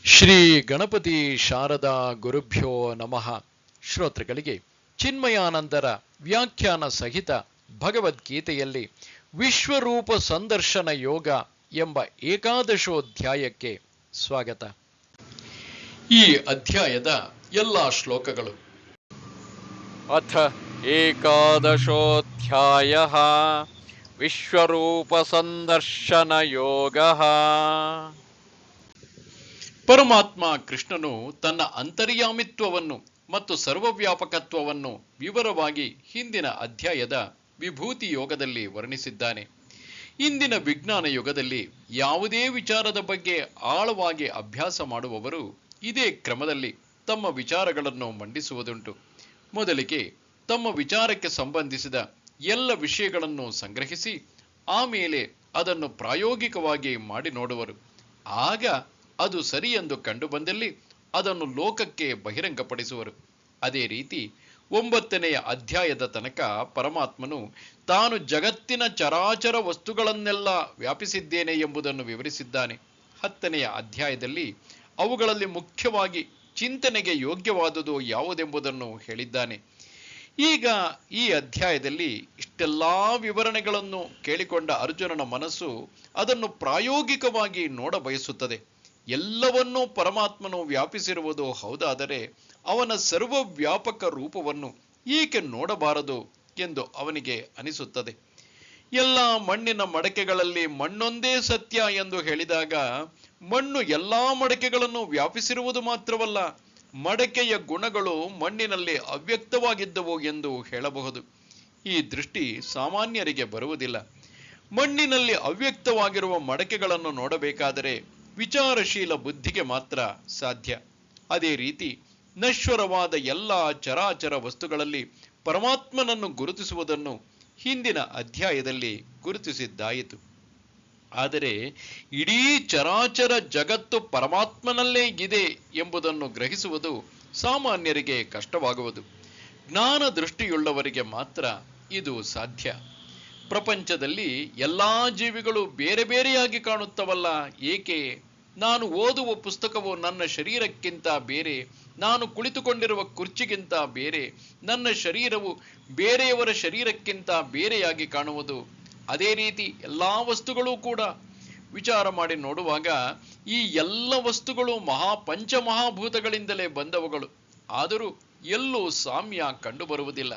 ಶ್ರೀ ಗಣಪತಿ ಶಾರದಾ ಗುರುಭ್ಯೋ ನಮಃ. ಶ್ರೋತೃಗಳಿಗೆ ಚಿನ್ಮಯಾನಂದರ ವ್ಯಾಖ್ಯಾನ ಸಹಿತ ಭಗವದ್ಗೀತೆಯಲ್ಲಿ ವಿಶ್ವರೂಪ ಸಂದರ್ಶನ ಯೋಗ ಎಂಬ ಏಕಾದಶೋಧ್ಯಾಯಕ್ಕೆ ಸ್ವಾಗತ. ಈ ಅಧ್ಯಾಯದ ಎಲ್ಲ ಶ್ಲೋಕಗಳು. ಅಥ ಏಕಾದಶೋಧ್ಯಾಯಃ ವಿಶ್ವರೂಪ ಸಂದರ್ಶನ ಯೋಗಃ. ಪರಮಾತ್ಮ ಕೃಷ್ಣನು ತನ್ನ ಅಂತರ್ಯಾಮಿತ್ವವನ್ನು ಮತ್ತು ಸರ್ವವ್ಯಾಪಕತ್ವವನ್ನು ವಿವರವಾಗಿ ಹಿಂದಿನ ಅಧ್ಯಾಯದ ವಿಭೂತಿ ಯೋಗದಲ್ಲಿ ವರ್ಣಿಸಿದ್ದಾನೆ. ಇಂದಿನ ವಿಜ್ಞಾನ ಯುಗದಲ್ಲಿ ಯಾವುದೇ ವಿಚಾರದ ಬಗ್ಗೆ ಆಳವಾಗಿ ಅಭ್ಯಾಸ ಮಾಡುವವರು ಇದೇ ಕ್ರಮದಲ್ಲಿ ತಮ್ಮ ವಿಚಾರಗಳನ್ನು ಮಂಡಿಸುವುದುಂಟು. ಮೊದಲಿಗೆ ತಮ್ಮ ವಿಚಾರಕ್ಕೆ ಸಂಬಂಧಿಸಿದ ಎಲ್ಲ ವಿಷಯಗಳನ್ನು ಸಂಗ್ರಹಿಸಿ ಆಮೇಲೆ ಅದನ್ನು ಪ್ರಾಯೋಗಿಕವಾಗಿ ಮಾಡಿ ನೋಡುವರು. ಆಗ ಅದು ಸರಿ ಎಂದು ಕಂಡುಬಂದಲ್ಲಿ ಅದನ್ನು ಲೋಕಕ್ಕೆ ಬಹಿರಂಗಪಡಿಸುವರು. ಅದೇ ರೀತಿ 9ನೆಯ ಅಧ್ಯಾಯದ ತನಕ ಪರಮಾತ್ಮನು ತಾನು ಜಗತ್ತಿನ ಚರಾಚರ ವಸ್ತುಗಳನ್ನೆಲ್ಲ ವ್ಯಾಪಿಸಿದ್ದೇನೆ ಎಂಬುದನ್ನು ವಿವರಿಸಿದ್ದಾನೆ. 10ನೆಯ ಅಧ್ಯಾಯದಲ್ಲಿ ಅವುಗಳಲ್ಲಿ ಮುಖ್ಯವಾಗಿ ಚಿಂತನೆಗೆ ಯೋಗ್ಯವಾದುದು ಯಾವುದೆಂಬುದನ್ನು ಹೇಳಿದ್ದಾನೆ. ಈಗ ಈ ಅಧ್ಯಾಯದಲ್ಲಿ ಇಷ್ಟೆಲ್ಲಾ ವಿವರಣೆಗಳನ್ನು ಕೇಳಿಕೊಂಡ ಅರ್ಜುನನ ಮನಸ್ಸು ಅದನ್ನು ಪ್ರಾಯೋಗಿಕವಾಗಿ ನೋಡಬಯಸುತ್ತದೆ. ಎಲ್ಲವನ್ನೂ ಪರಮಾತ್ಮನು ವ್ಯಾಪಿಸಿರುವುದು ಹೌದಾದರೆ ಅವನ ಸರ್ವವ್ಯಾಪಕ ರೂಪವನ್ನು ಏಕೆ ನೋಡಬಾರದು ಎಂದು ಅವನಿಗೆ ಅನಿಸುತ್ತದೆ. ಎಲ್ಲ ಮಣ್ಣಿನ ಮಡಕೆಗಳಲ್ಲಿ ಮಣ್ಣೊಂದೇ ಸತ್ಯ ಎಂದು ಹೇಳಿದಾಗ ಮಣ್ಣು ಎಲ್ಲಾ ಮಡಕೆಗಳನ್ನು ವ್ಯಾಪಿಸಿರುವುದು ಮಾತ್ರವಲ್ಲ, ಮಡಕೆಯ ಗುಣಗಳು ಮಣ್ಣಿನಲ್ಲಿ ಅವ್ಯಕ್ತವಾಗಿದ್ದವು ಎಂದು ಹೇಳಬಹುದು. ಈ ದೃಷ್ಟಿ ಸಾಮಾನ್ಯರಿಗೆ ಬರುವುದಿಲ್ಲ. ಮಣ್ಣಿನಲ್ಲಿ ಅವ್ಯಕ್ತವಾಗಿರುವ ಮಡಕೆಗಳನ್ನು ನೋಡಬೇಕಾದರೆ ವಿಚಾರಶೀಲ ಬುದ್ಧಿಗೆ ಮಾತ್ರ ಸಾಧ್ಯ. ಅದೇ ರೀತಿ ನಶ್ವರವಾದ ಎಲ್ಲ ಚರಾಚರ ವಸ್ತುಗಳಲ್ಲಿ ಪರಮಾತ್ಮನನ್ನು ಗುರುತಿಸುವುದನ್ನು ಹಿಂದಿನ ಅಧ್ಯಾಯದಲ್ಲಿ ಗುರುತಿಸಿದ್ದಾಯಿತು. ಆದರೆ ಇಡೀ ಚರಾಚರ ಜಗತ್ತು ಪರಮಾತ್ಮನಲ್ಲೇ ಇದೆ ಎಂಬುದನ್ನು ಗ್ರಹಿಸುವುದು ಸಾಮಾನ್ಯರಿಗೆ ಕಷ್ಟವಾಗುವುದು. ಜ್ಞಾನ ದೃಷ್ಟಿಯುಳ್ಳವರಿಗೆ ಮಾತ್ರ ಇದು ಸಾಧ್ಯ. ಪ್ರಪಂಚದಲ್ಲಿ ಎಲ್ಲಾ ಜೀವಿಗಳು ಬೇರೆ ಬೇರೆಯಾಗಿ ಕಾಣುತ್ತವಲ್ಲ, ಏಕೆ? ನಾನು ಓದುವ ಪುಸ್ತಕವು ನನ್ನ ಶರೀರಕ್ಕಿಂತ ಬೇರೆ, ನಾನು ಕುಳಿತುಕೊಂಡಿರುವ ಕುರ್ಚಿಗಿಂತ ಬೇರೆ, ನನ್ನ ಶರೀರವು ಬೇರೆಯವರ ಶರೀರಕ್ಕಿಂತ ಬೇರೆಯಾಗಿ ಕಾಣುವುದು. ಅದೇ ರೀತಿ ಎಲ್ಲಾ ವಸ್ತುಗಳೂ ಕೂಡ ವಿಚಾರ ಮಾಡಿ ನೋಡುವಾಗ ಈ ಎಲ್ಲ ವಸ್ತುಗಳು ಪಂಚಮಹಾಭೂತಗಳಿಂದಲೇ ಬಂದವುಗಳು. ಆದರೂ ಎಲ್ಲೂ ಸಾಮ್ಯ ಕಂಡುಬರುವುದಿಲ್ಲ.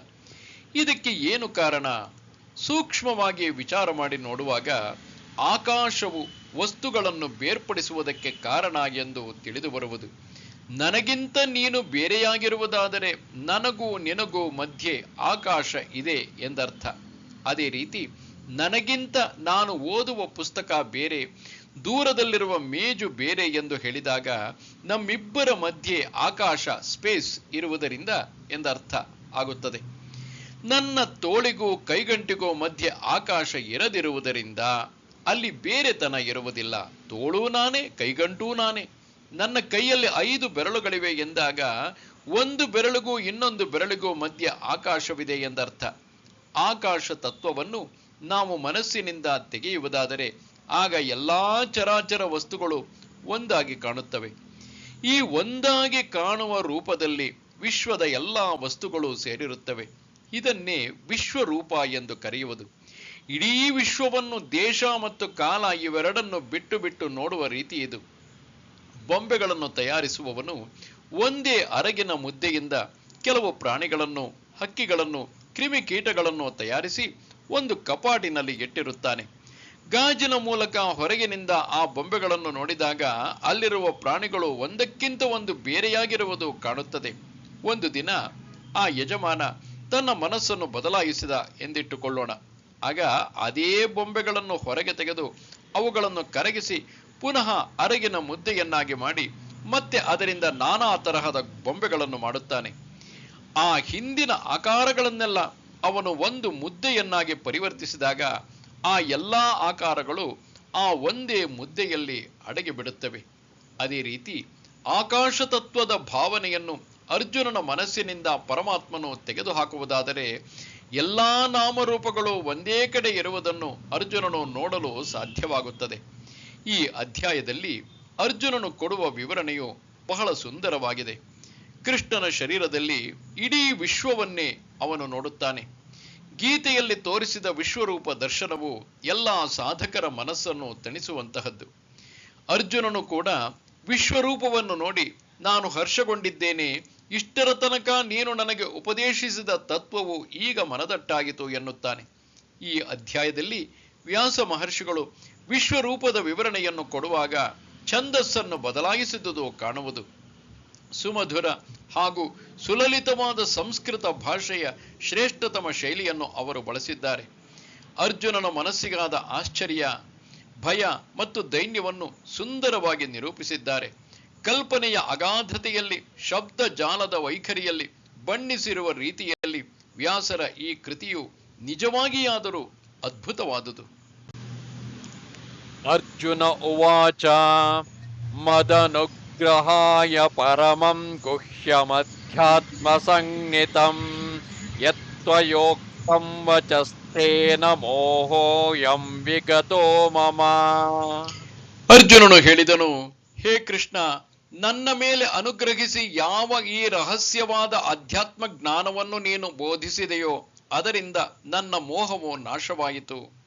ಇದಕ್ಕೆ ಏನು ಕಾರಣ? ಸೂಕ್ಷ್ಮವಾಗಿ ವಿಚಾರ ಮಾಡಿ ನೋಡುವಾಗ ಆಕಾಶವು ವಸ್ತುಗಳನ್ನು ಬೇರ್ಪಡಿಸುವುದಕ್ಕೆ ಕಾರಣ ಎಂದು ತಿಳಿದು ಬರುವುದು. ನನಗಿಂತ ನೀನು ಬೇರೆಯಾಗಿರುವುದಾದರೆ ನನಗೂ ನಿನಗೂ ಮಧ್ಯೆ ಆಕಾಶ ಇದೆ ಎಂದರ್ಥ. ಅದೇ ರೀತಿ ನನಗಿಂತ ನಾನು ಓದುವ ಪುಸ್ತಕ ಬೇರೆ, ದೂರದಲ್ಲಿರುವ ಮೇಜು ಬೇರೆ ಎಂದು ಹೇಳಿದಾಗ ನಮ್ಮಿಬ್ಬರ ಮಧ್ಯೆ ಆಕಾಶ ಸ್ಪೇಸ್ ಇರುವುದರಿಂದ ಎಂದರ್ಥ ಆಗುತ್ತದೆ. ನನ್ನ ತೋಳಿಗೂ ಕೈಗಂಟಿಗೂ ಮಧ್ಯೆ ಆಕಾಶ ಇರದಿರುವುದರಿಂದ ಅಲ್ಲಿ ಬೇರೆತನ ಇರುವುದಿಲ್ಲ. ತೋಳೂ ನಾನೇ, ಕೈಗಂಟೂ ನಾನೇ. ನನ್ನ ಕೈಯಲ್ಲಿ 5 ಬೆರಳುಗಳಿವೆ ಎಂದಾಗ ಒಂದು ಬೆರಳಿಗೂ ಇನ್ನೊಂದು ಬೆರಳಿಗೂ ಮಧ್ಯೆ ಆಕಾಶವಿದೆ ಎಂದರ್ಥ. ಆಕಾಶ ತತ್ವವನ್ನು ನಾವು ಮನಸ್ಸಿನಿಂದ ತೆಗೆಯುವುದಾದರೆ ಆಗ ಎಲ್ಲಾ ಚರಾಚರ ವಸ್ತುಗಳು ಒಂದಾಗಿ ಕಾಣುತ್ತವೆ. ಈ ಒಂದಾಗಿ ಕಾಣುವ ರೂಪದಲ್ಲಿ ವಿಶ್ವದ ಎಲ್ಲಾ ವಸ್ತುಗಳು ಸೇರಿರುತ್ತವೆ. ಇದನ್ನೇ ವಿಶ್ವರೂಪ ಎಂದು ಕರೆಯುವುದು. ಇಡೀ ವಿಶ್ವವನ್ನು ದೇಶ ಮತ್ತು ಕಾಲ ಇವೆರಡನ್ನು ಬಿಟ್ಟು ಬಿಟ್ಟು ನೋಡುವ ರೀತಿ ಇದು. ಬೊಂಬೆಗಳನ್ನು ತಯಾರಿಸುವವನು ಒಂದೇ ಅರಗಿನ ಮುದ್ದೆಯಿಂದ ಕೆಲವು ಪ್ರಾಣಿಗಳನ್ನು, ಹಕ್ಕಿಗಳನ್ನು, ಕ್ರಿಮಿಕೀಟಗಳನ್ನು ತಯಾರಿಸಿ ಒಂದು ಕಪಾಟಿನಲ್ಲಿ ಇಟ್ಟಿರುತ್ತಾನೆ. ಗಾಜಿನ ಮೂಲಕ ಹೊರಗಿನಿಂದ ಆ ಬೊಂಬೆಗಳನ್ನು ನೋಡಿದಾಗ ಅಲ್ಲಿರುವ ಪ್ರಾಣಿಗಳು ಒಂದಕ್ಕಿಂತ ಒಂದು ಬೇರೆಯಾಗಿರುವುದು ಕಾಣುತ್ತದೆ. ಒಂದು ದಿನ ಆ ಯಜಮಾನ ತನ್ನ ಮನಸ್ಸನ್ನು ಬದಲಾಯಿಸಿದ ಎಂದಿಟ್ಟುಕೊಳ್ಳೋಣ. ಆಗ ಅದೇ ಬೊಂಬೆಗಳನ್ನು ಹೊರಗೆ ತೆಗೆದು ಅವುಗಳನ್ನು ಕರಗಿಸಿ ಪುನಃ ಅರಗಿನ ಮುದ್ದೆಯನ್ನಾಗಿ ಮಾಡಿ ಮತ್ತೆ ಅದರಿಂದ ನಾನಾ ತರಹದ ಬೊಂಬೆಗಳನ್ನು ಮಾಡುತ್ತಾನೆ. ಆ ಹಿಂದಿನ ಆಕಾರಗಳನ್ನೆಲ್ಲ ಅವನು ಒಂದು ಮುದ್ದೆಯನ್ನಾಗಿ ಪರಿವರ್ತಿಸಿದಾಗ ಆ ಎಲ್ಲಾ ಆಕಾರಗಳು ಆ ಒಂದೇ ಮುದ್ದೆಯಲ್ಲಿ ಅಡಗಿ ಬಿಡುತ್ತವೆ. ಅದೇ ರೀತಿ ಆಕಾಶ ತತ್ವದ ಭಾವನೆಯನ್ನು ಅರ್ಜುನನ ಮನಸ್ಸಿನಿಂದ ಪರಮಾತ್ಮನು ತೆಗೆದುಹಾಕುವುದಾದರೆ ಎಲ್ಲಾ ನಾಮರೂಪಗಳು ಒಂದೇ ಕಡೆ ಇರುವುದನ್ನು ಅರ್ಜುನನು ನೋಡಲು ಸಾಧ್ಯವಾಗುತ್ತದೆ. ಈ ಅಧ್ಯಾಯದಲ್ಲಿ ಅರ್ಜುನನು ಕೊಡುವ ವಿವರಣೆಯು ಬಹಳ ಸುಂದರವಾಗಿದೆ. ಕೃಷ್ಣನ ಶರೀರದಲ್ಲಿ ಇಡೀ ವಿಶ್ವವನ್ನೇ ಅವನು ನೋಡುತ್ತಾನೆ. ಗೀತೆಯಲ್ಲಿ ತೋರಿಸಿದ ವಿಶ್ವರೂಪ ದರ್ಶನವು ಎಲ್ಲ ಸಾಧಕರ ಮನಸ್ಸನ್ನು ತಣಿಸುವಂತಹದ್ದು. ಅರ್ಜುನನು ಕೂಡ ವಿಶ್ವರೂಪವನ್ನು ನೋಡಿ ನಾನು ಹರ್ಷಗೊಂಡಿದ್ದೇನೆ, ಇಷ್ಟರ ತನಕ ನೀನು ನನಗೆ ಉಪದೇಶಿಸಿದ ತತ್ವವು ಈಗ ಮನದಟ್ಟಾಗಿತು ಎನ್ನುತ್ತಾನೆ. ಈ ಅಧ್ಯಾಯದಲ್ಲಿ ವ್ಯಾಸ ಮಹರ್ಷಿಗಳು ವಿಶ್ವರೂಪದ ವಿವರಣೆಯನ್ನು ಕೊಡುವಾಗ ಛಂದಸ್ಸನ್ನು ಬದಲಾಯಿಸಿದುದು ಕಾಣುವುದು. ಸುಮಧುರ ಹಾಗೂ ಸುಲಲಿತವಾದ ಸಂಸ್ಕೃತ ಭಾಷೆಯ ಶ್ರೇಷ್ಠತಮ ಶೈಲಿಯನ್ನು ಅವರು ಬಳಸಿದ್ದಾರೆ. ಅರ್ಜುನನ ಮನಸ್ಸಿಗಾದ ಆಶ್ಚರ್ಯ, ಭಯ ಮತ್ತು ದೈನ್ಯವನ್ನು ಸುಂದರವಾಗಿ ನಿರೂಪಿಸಿದ್ದಾರೆ. ಕಲ್ಪನೆಯ ಅಗಾಧತೆಯಲ್ಲಿ, ಶಬ್ದ ಜಾಲದ ವೈಖರಿಯಲ್ಲಿ, ಬಣ್ಣಿಸಿರುವ ರೀತಿಯಲ್ಲಿ ವ್ಯಾಸರ ಈ ಕೃತಿಯು ನಿಜವಾಗಿಯಾದರೂ ಅದ್ಭುತವಾದುದು. ಅರ್ಜುನ ಉವಾಚ ಮದನುಗ್ರಹಾಯ ಪರಮಂ ಗುಹ್ಯಮಧ್ಯಾತ್ಮ ಸಂಜ್ಞಿತಂ ಯತ್ತ್ವಯೋಕ್ತಂ ವಚಸ್ತೇನ ಮೋಹೋಯಂ ವಿಗತೋ ಮಮ. ಅರ್ಜುನನು ಹೇಳಿದನು, ಹೇ ಕೃಷ್ಣ, ನನ್ನ ಮೇಲೆ ಅನುಗ್ರಹಿಸಿ ಯಾವ ಈ ರಹಸ್ಯವಾದ ಅಧ್ಯಾತ್ಮ ಜ್ಞಾನವನ್ನು ನೀನು ಬೋಧಿಸಿದೆಯೋ ಅದರಿಂದ ನನ್ನ ಮೋಹವು ನಾಶವಾಯಿತು.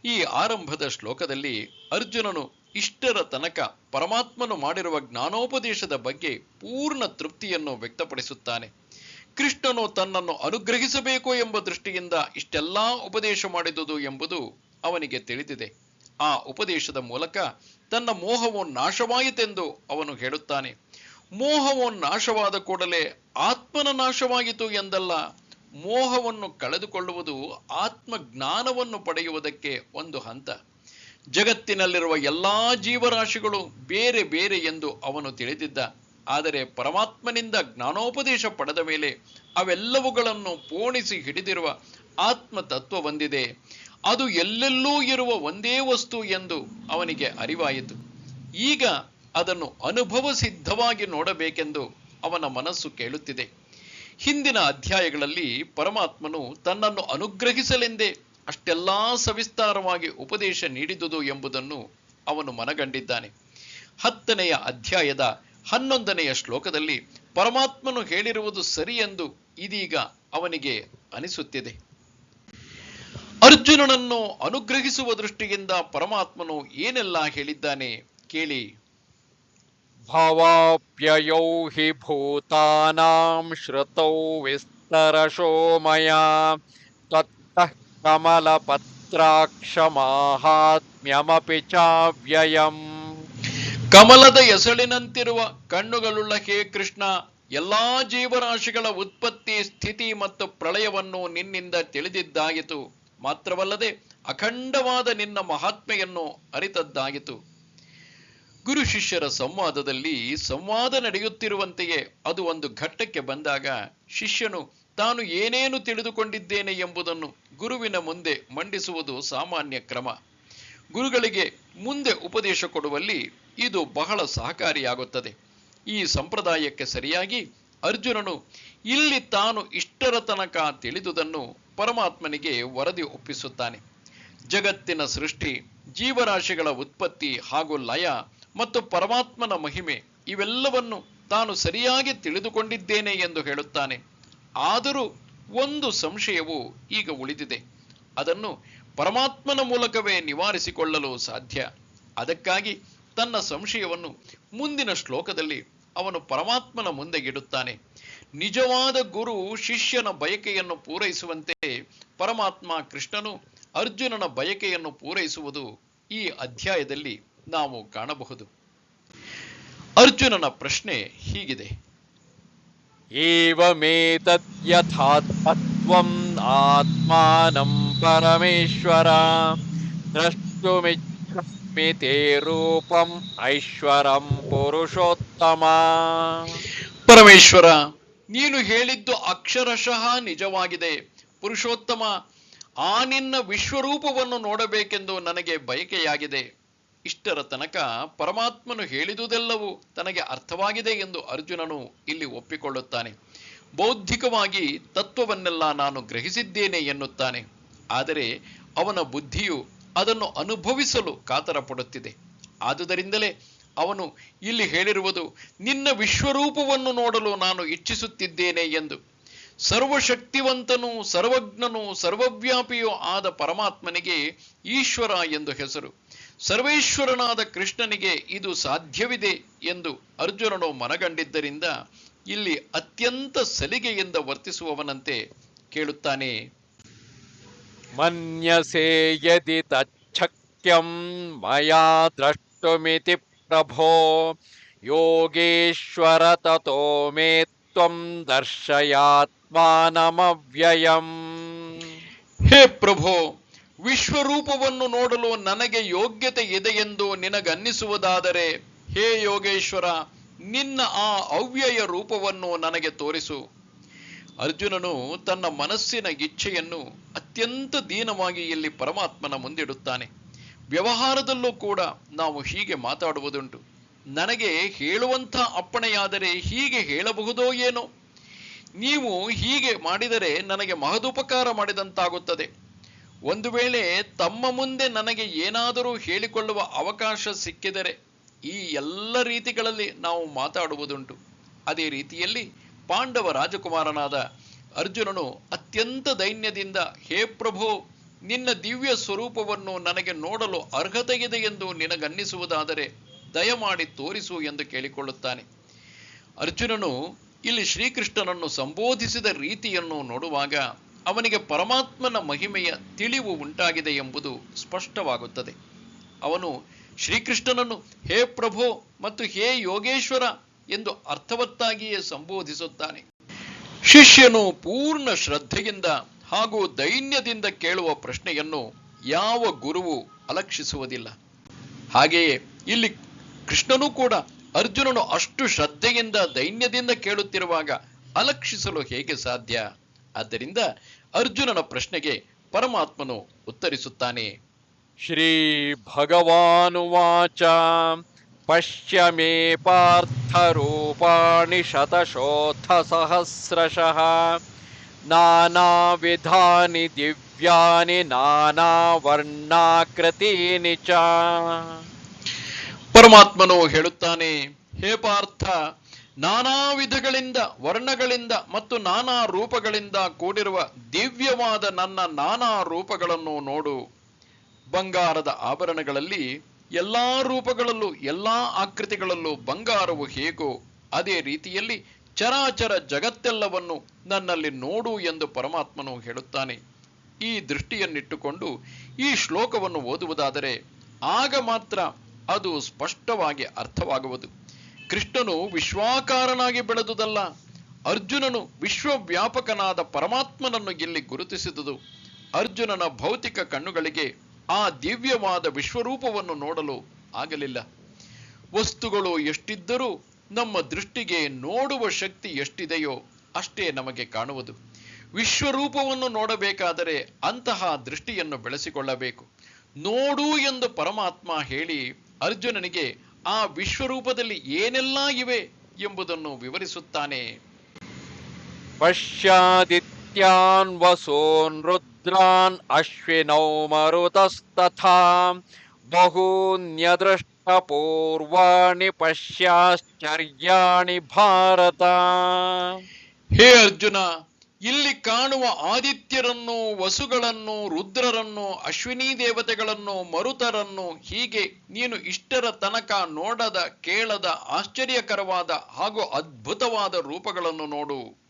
ಈ ಆರಂಭದ ಶ್ಲೋಕದಲ್ಲಿ ಅರ್ಜುನನು ಇಷ್ಟರ ತನಕ ಪರಮಾತ್ಮನು ಮಾಡಿರುವ ಜ್ಞಾನೋಪದೇಶದ ಬಗ್ಗೆ ಪೂರ್ಣ ತೃಪ್ತಿಯನ್ನು ವ್ಯಕ್ತಪಡಿಸುತ್ತಾನೆ. ಕೃಷ್ಣನು ತನ್ನನ್ನು ಅನುಗ್ರಹಿಸಬೇಕು ಎಂಬ ದೃಷ್ಟಿಯಿಂದ ಇಷ್ಟೆಲ್ಲಾ ಉಪದೇಶ ಮಾಡಿದುದು ಎಂಬುದು ಅವನಿಗೆ ತಿಳಿದಿದೆ. ಆ ಉಪದೇಶದ ಮೂಲಕ ತನ್ನ ಮೋಹವು ನಾಶವಾಯಿತೆಂದು ಅವನು ಹೇಳುತ್ತಾನೆ. ಮೋಹವು ನಾಶವಾದ ಕೂಡಲೇ ಆತ್ಮನ ನಾಶವಾಯಿತು ಎಂದಲ್ಲ. ಮೋಹವನ್ನು ಕಳೆದುಕೊಳ್ಳುವುದು ಆತ್ಮಜ್ಞಾನವನ್ನು ಪಡೆಯುವುದಕ್ಕೆ ಒಂದು ಹಂತ. ಜಗತ್ತಿನಲ್ಲಿರುವ ಎಲ್ಲಾ ಜೀವರಾಶಿಗಳು ಬೇರೆ ಬೇರೆ ಎಂದು ಅವನು ತಿಳಿದಿದ್ದ. ಆದರೆ ಪರಮಾತ್ಮನಿಂದ ಜ್ಞಾನೋಪದೇಶ ಪಡೆದ ಮೇಲೆ ಅವೆಲ್ಲವುಗಳನ್ನು ಪೋಣಿಸಿ ಹಿಡಿದಿರುವ ಆತ್ಮ ತತ್ವ ಹೊಂದಿದೆ. ಅದು ಎಲ್ಲೆಲ್ಲೂ ಇರುವ ಒಂದೇ ವಸ್ತು ಎಂದು ಅವನಿಗೆ ಅರಿವಾಯಿತು. ಈಗ ಅದನ್ನು ಅನುಭವ ಸಿದ್ಧವಾಗಿ ನೋಡಬೇಕೆಂದು ಅವನ ಮನಸ್ಸು ಕೇಳುತ್ತಿದೆ. ಹಿಂದಿನ ಅಧ್ಯಾಯಗಳಲ್ಲಿ ಪರಮಾತ್ಮನು ತನ್ನನ್ನು ಅನುಗ್ರಹಿಸಲೆಂದೇ ಅಷ್ಟೆಲ್ಲಾ ಸವಿಸ್ತಾರವಾಗಿ ಉಪದೇಶ ನೀಡಿದುದು ಎಂಬುದನ್ನು ಅವನು ಮನಗಂಡಿದ್ದಾನೆ. 10ನೆಯ ಅಧ್ಯಾಯದ 11ನೆಯ ಶ್ಲೋಕದಲ್ಲಿ ಪರಮಾತ್ಮನು ಹೇಳಿರುವುದು ಸರಿ ಎಂದು ಇದೀಗ ಅವನಿಗೆ ಅನಿಸುತ್ತಿದೆ. ಅರ್ಜುನನನ್ನು ಅನುಗ್ರಹಿಸುವ ದೃಷ್ಟಿಯಿಂದ ಪರಮಾತ್ಮನು ಏನೆಲ್ಲ ಹೇಳಿದ್ದಾನೆ ಕೇಳಿ. ಭವಾಪ್ಯಯೌ ಹಿ ಭೂತಾನಾಂ ಶ್ರುತೌ ವಿಸ್ತರಶೋ ಮಯಾ ತತ್ತಃ ಕಮಲಪತ್ರಾಕ್ಷ ಮಾಹಾತ್ಮ್ಯಮಪಿ ಚಾವ್ಯಯಂ. ಕಮಲದ ಎಸಳಿನಂತಿರುವ ಕಣ್ಣುಗಳುಳ್ಳ ಹೇ ಕೃಷ್ಣ, ಎಲ್ಲಾ ಜೀವರಾಶಿಗಳ ಉತ್ಪತ್ತಿ, ಸ್ಥಿತಿ ಮತ್ತು ಪ್ರಳಯವನ್ನು ನಿನ್ನಿಂದ ತಿಳಿದಿದ್ದಾಯಿತು. ಮಾತ್ರವಲ್ಲದೆ ಅಖಂಡವಾದ ನಿನ್ನ ಮಹಾತ್ಮೆಯನ್ನು ಅರಿತದ್ದಾಯಿತು. ಗುರು ಶಿಷ್ಯರ ಸಂವಾದದಲ್ಲಿ ಸಂವಾದ ನಡೆಯುತ್ತಿರುವಂತೆಯೇ ಅದು ಒಂದು ಘಟ್ಟಕ್ಕೆ ಬಂದಾಗ ಶಿಷ್ಯನು ತಾನು ಏನೇನು ತಿಳಿದುಕೊಂಡಿದ್ದೇನೆ ಎಂಬುದನ್ನು ಗುರುವಿನ ಮುಂದೆ ಮಂಡಿಸುವುದು ಸಾಮಾನ್ಯ ಕ್ರಮ. ಗುರುಗಳಿಗೆ ಮುಂದೆ ಉಪದೇಶ ಕೊಡುವಲ್ಲಿ ಇದು ಬಹಳ ಸಹಕಾರಿಯಾಗುತ್ತದೆ. ಈ ಸಂಪ್ರದಾಯಕ್ಕೆ ಸರಿಯಾಗಿ ಅರ್ಜುನನು ಇಲ್ಲಿ ತಾನು ಇಷ್ಟರ ತನಕ ತಿಳಿದುದನ್ನು ಪರಮಾತ್ಮನಿಗೆ ವರದಿ ಒಪ್ಪಿಸುತ್ತಾನೆ. ಜಗತ್ತಿನ ಸೃಷ್ಟಿ, ಜೀವರಾಶಿಗಳ ಉತ್ಪತ್ತಿ ಹಾಗೂ ಲಯ ಮತ್ತು ಪರಮಾತ್ಮನ ಮಹಿಮೆ ಇವೆಲ್ಲವನ್ನು ತಾನು ಸರಿಯಾಗಿ ತಿಳಿದುಕೊಂಡಿದ್ದೇನೆ ಎಂದು ಹೇಳುತ್ತಾನೆ. ಆದರೂ ಒಂದು ಸಂಶಯವು ಈಗ ಉಳಿದಿದೆ. ಅದನ್ನು ಪರಮಾತ್ಮನ ಮೂಲಕವೇ ನಿವಾರಿಸಿಕೊಳ್ಳಲು ಸಾಧ್ಯ. ಅದಕ್ಕಾಗಿ ತನ್ನ ಸಂಶಯವನ್ನು ಮುಂದಿನ ಶ್ಲೋಕದಲ್ಲಿ ಅವನು ಪರಮಾತ್ಮನ ಮುಂದೆ ಇಡುತ್ತಾನೆ. ನಿಜವಾದ ಗುರು ಶಿಷ್ಯನ ಬಯಕೆಯನ್ನು ಪೂರೈಸುವಂತೆ ಪರಮಾತ್ಮ ಕೃಷ್ಣನು ಅರ್ಜುನನ ಬಯಕೆಯನ್ನು ಪೂರೈಸುವುದು ಈ ಅಧ್ಯಾಯದಲ್ಲಿ ನಾವು ಕಾಣಬಹುದು. ಅರ್ಜುನನ ಪ್ರಶ್ನೆ ಹೀಗಿದೆ. ಏವಮೇತದ್ಯಥಾತ್ಮತ್ವಂ ಆತ್ಮಾನಂ ಪರಮೇಶ್ವರ ದ್ರಷ್ಟುಮಿಚ್ಛಾಮಿ ತೇ ರೂಪಂ ಐಶ್ವರಂ ಪುರುಷೋತ್ತಮ. ಪರಮೇಶ್ವರ, ನೀನು ಹೇಳಿದ್ದು ಅಕ್ಷರಶಃ ನಿಜವಾಗಿದೆ. ಪುರುಷೋತ್ತಮ, ಆ ನಿನ್ನ ವಿಶ್ವರೂಪವನ್ನು ನೋಡಬೇಕೆಂದು ನನಗೆ ಬಯಕೆಯಾಗಿದೆ. ಇಷ್ಟರ ತನಕ ಪರಮಾತ್ಮನು ಹೇಳಿದುದೆಲ್ಲವೂ ತನಗೆ ಅರ್ಥವಾಗಿದೆ ಎಂದು ಅರ್ಜುನನು ಇಲ್ಲಿ ಒಪ್ಪಿಕೊಳ್ಳುತ್ತಾನೆ. ಬೌದ್ಧಿಕವಾಗಿ ತತ್ವವನ್ನೆಲ್ಲ ನಾನು ಗ್ರಹಿಸಿದ್ದೇನೆ ಎನ್ನುತ್ತಾನೆ. ಆದರೆ ಅವನ ಬುದ್ಧಿಯು ಅದನ್ನು ಅನುಭವಿಸಲು ಕಾತರ ಪಡುತ್ತಿದೆ. ಆದುದರಿಂದಲೇ ಅವನು ಇಲ್ಲಿ ಹೇಳಿರುವುದು ನಿನ್ನ ವಿಶ್ವರೂಪವನ್ನು ನೋಡಲು ನಾನು ಇಚ್ಛಿಸುತ್ತಿದ್ದೇನೆ ಎಂದು. ಸರ್ವಶಕ್ತಿವಂತನೂ ಸರ್ವಜ್ಞನೂ ಸರ್ವವ್ಯಾಪಿಯೂ ಆದ ಪರಮಾತ್ಮನಿಗೆ ಈಶ್ವರ ಎಂದು ಹೆಸರು. ಸರ್ವೇಶ್ವರನಾದ ಕೃಷ್ಣನಿಗೆ ಇದು ಸಾಧ್ಯವಿದೆ ಎಂದು ಅರ್ಜುನನು ಮನಗಂಡಿದ್ದರಿಂದ ಇಲ್ಲಿ ಅತ್ಯಂತ ಸಲಿಗೆಯಿಂದ ವರ್ತಿಸುವವನಂತೆ ಕೇಳುತ್ತಾನೆ. ಮನ್ಯಸೇ ಯದಿ ತಚ್ಛಕ್ಯಂ ಮಯಾ ದ್ರಷ್ಟುಮಿತಿ ಪ್ರಭೋ ಯೋಗೇಶ್ವರ ತತೋ ಮೇ ತ್ವಂ ದರ್ಶಯಾತ್ಮಾನಮವ್ಯಯಂ. ಹೇ ಪ್ರಭೋ, ವಿಶ್ವರೂಪವನ್ನು ನೋಡಲು ನನಗೆ ಯೋಗ್ಯತೆ ಇದೆಯೆಂದು ನಿನಗನ್ನಿಸುವುದಾದರೆ ಹೇ ಯೋಗೇಶ್ವರ, ನಿನ್ನ ಆ ಅವ್ಯಯ ರೂಪವನ್ನು ನನಗೆ ತೋರಿಸು. ಅರ್ಜುನನು ತನ್ನ ಮನಸ್ಸಿನ ಇಚ್ಛೆಯನ್ನು ಅತ್ಯಂತ ದೀನವಾಗಿ ಇಲ್ಲಿ ಪರಮಾತ್ಮನ ಮುಂದಿಡುತ್ತಾನೆ. ವ್ಯವಹಾರದಲ್ಲೂ ಕೂಡ ನಾವು ಹೀಗೆ ಮಾತಾಡುವುದುಂಟು. ನನಗೆ ಹೇಳುವಂಥ ಅಪ್ಪಣೆಯಾದರೆ ಹೀಗೆ ಹೇಳಬಹುದೋ ಏನೋ, ನೀವು ಹೀಗೆ ಮಾಡಿದರೆ ನನಗೆ ಮಹದುಪಕಾರ ಮಾಡಿದಂತಾಗುತ್ತದೆ. ಒಂದು ವೇಳೆ ತಮ್ಮ ಮುಂದೆ ನನಗೆ ಏನಾದರೂ ಹೇಳಿಕೊಳ್ಳುವ ಅವಕಾಶ ಸಿಕ್ಕಿದರೆ ಈ ಎಲ್ಲ ರೀತಿಗಳಲ್ಲಿ ನಾವು ಮಾತಾಡುವುದುಂಟು. ಅದೇ ರೀತಿಯಲ್ಲಿ ಪಾಂಡವ ರಾಜಕುಮಾರನಾದ ಅರ್ಜುನನು ಅತ್ಯಂತ ದೈನ್ಯದಿಂದ ಹೇ ಪ್ರಭೋ, ನಿನ್ನ ದಿವ್ಯ ಸ್ವರೂಪವನ್ನು ನನಗೆ ನೋಡಲು ಅರ್ಹತೆಯಿದೆ ಎಂದು ನಿನಗನ್ನಿಸುವುದಾದರೆ ದಯಮಾಡಿ ತೋರಿಸು ಎಂದು ಕೇಳಿಕೊಳ್ಳುತ್ತಾನೆ. ಅರ್ಜುನನು ಇಲ್ಲಿ ಶ್ರೀಕೃಷ್ಣನನ್ನು ಸಂಬೋಧಿಸಿದ ರೀತಿಯನ್ನು ನೋಡುವಾಗ ಅವನಿಗೆ ಪರಮಾತ್ಮನ ಮಹಿಮೆಯ ತಿಳಿವು ಉಂಟಾಗಿದೆ ಎಂಬುದು ಸ್ಪಷ್ಟವಾಗುತ್ತದೆ. ಅವನು ಶ್ರೀಕೃಷ್ಣನನ್ನು ಹೇ ಪ್ರಭೋ ಮತ್ತು ಹೇ ಯೋಗೇಶ್ವರ ಎಂದು ಅರ್ಥವತ್ತಾಗಿಯೇ ಸಂಬೋಧಿಸುತ್ತಾನೆ. ಶಿಷ್ಯನು ಪೂರ್ಣ ಶ್ರದ್ಧೆಯಿಂದ ಹಾಗೂ ದೈನ್ಯದಿಂದ ಕೇಳುವ ಪ್ರಶ್ನೆಯನ್ನು ಯಾವ ಗುರುವು ಅಲಕ್ಷಿಸುವುದಿಲ್ಲ. ಹಾಗೆಯೇ ಇಲ್ಲಿ ಕೃಷ್ಣನೂ ಕೂಡ ಅರ್ಜುನನು ಅಷ್ಟು ಶ್ರದ್ಧೆಯಿಂದ ದೈನ್ಯದಿಂದ ಕೇಳುತ್ತಿರುವಾಗ ಅಲಕ್ಷಿಸಲು ಹೇಗೆ ಸಾಧ್ಯ? ಆದ್ದರಿಂದ ಅರ್ಜುನನ ಪ್ರಶ್ನೆಗೆ ಪರಮಾತ್ಮನು ಉತ್ತರಿಸುತ್ತಾನೆ. ಶ್ರೀ ಭಗವಾನುವಾಚ ಪಶ್ಯ ಮೇ ಪಾರ್ಥ ರೂಪಾಣಿ ಶತಶೋಥ ಸಹಸ್ರಶಃ ನಾನಾ ವಿಧಾನಿ ದಿವ್ಯಾನಿ ನಾನಾ ವರ್ಣಾಕೃತೀನಿ ಚ. ಪರಮಾತ್ಮನು ಹೇಳುತ್ತಾನೆ, ಹೇ ಪಾರ್ಥ, ನಾನಾ ವಿಧಗಳಿಂದ ವರ್ಣಗಳಿಂದ ಮತ್ತು ನಾನಾ ರೂಪಗಳಿಂದ ಕೂಡಿರುವ ದಿವ್ಯವಾದ ನನ್ನ ನಾನಾ ರೂಪಗಳನ್ನು ನೋಡು. ಬಂಗಾರದ ಆಭರಣಗಳಲ್ಲಿ ಎಲ್ಲಾ ರೂಪಗಳಲ್ಲೂ ಎಲ್ಲಾ ಆಕೃತಿಗಳಲ್ಲೂ ಬಂಗಾರವು ಹೇಗೋ ಅದೇ ರೀತಿಯಲ್ಲಿ ಚರಾಚರ ಜಗತ್ತೆಲ್ಲವನ್ನು ನನ್ನಲ್ಲಿ ನೋಡು ಎಂದು ಪರಮಾತ್ಮನು ಹೇಳುತ್ತಾನೆ. ಈ ದೃಷ್ಟಿಯನ್ನಿಟ್ಟುಕೊಂಡು ಈ ಶ್ಲೋಕವನ್ನು ಓದುವುದಾದರೆ ಆಗ ಮಾತ್ರ ಅದು ಸ್ಪಷ್ಟವಾಗಿ ಅರ್ಥವಾಗುವುದು. ಕೃಷ್ಣನು ವಿಶ್ವಾಕಾರನಾಗಿ ಬೆಳೆದುದಲ್ಲ, ಅರ್ಜುನನು ವಿಶ್ವವ್ಯಾಪಕನಾದ ಪರಮಾತ್ಮನನ್ನು ಇಲ್ಲಿ ಗುರುತಿಸಿದುದು. ಅರ್ಜುನನ ಭೌತಿಕ ಕಣ್ಣುಗಳಿಗೆ ಆ ದಿವ್ಯವಾದ ವಿಶ್ವರೂಪವನ್ನು ನೋಡಲು ಆಗಲಿಲ್ಲ. ವಸ್ತುಗಳು ಎಷ್ಟಿದ್ದರೂ ನಮ್ಮ ದೃಷ್ಟಿಗೆ ನೋಡುವ ಶಕ್ತಿ ಎಷ್ಟಿದೆಯೋ ಅಷ್ಟೇ ನಮಗೆ ಕಾಣುವುದು. ವಿಶ್ವರೂಪವನ್ನು ನೋಡಬೇಕಾದರೆ ಅಂತಹ ದೃಷ್ಟಿಯನ್ನು ಬೆಳೆಸಿಕೊಳ್ಳಬೇಕು. ನೋಡು ಎಂದು ಪರಮಾತ್ಮ ಹೇಳಿ ಅರ್ಜುನನಿಗೆ ಆ ವಿಶ್ವರೂಪದಲ್ಲಿ ಏನೆಲ್ಲ ಇವೆ ಎಂಬುದನ್ನು ವಿವರಿಸುತ್ತಾನೆ. ಪಶ್ಯಾದಿತ್ಯಾನ್ ವಸೂನ್ ರುದ್ರಾನ್ ಅಶ್ವಿನೌ ಮರುತಸ್ತಥಾ ಬಹೂನ್ಯದೃಷ್ಟ ಪೂರ್ವಾಣಿ ಪಶ್ಯಾಶ್ಚರ್ಯಾಣಿ ಭಾರತ. ಹೇ ಅರ್ಜುನ, ಇಲ್ಲಿ ಕಾಣುವ ಆದಿತ್ಯರನ್ನು, ವಸುಗಳನ್ನು, ರುದ್ರರನ್ನು, ಅಶ್ವಿನಿ ದೇವತೆಗಳನ್ನು, ಮರುತರನ್ನು, ಹೀಗೆ ನೀನು ಇಷ್ಟರ ತನಕ ನೋಡದ ಕೇಳದ ಆಶ್ಚರ್ಯಕರವಾದ ಹಾಗೂ ಅದ್ಭುತವಾದ ರೂಪಗಳನ್ನು ನೋಡು.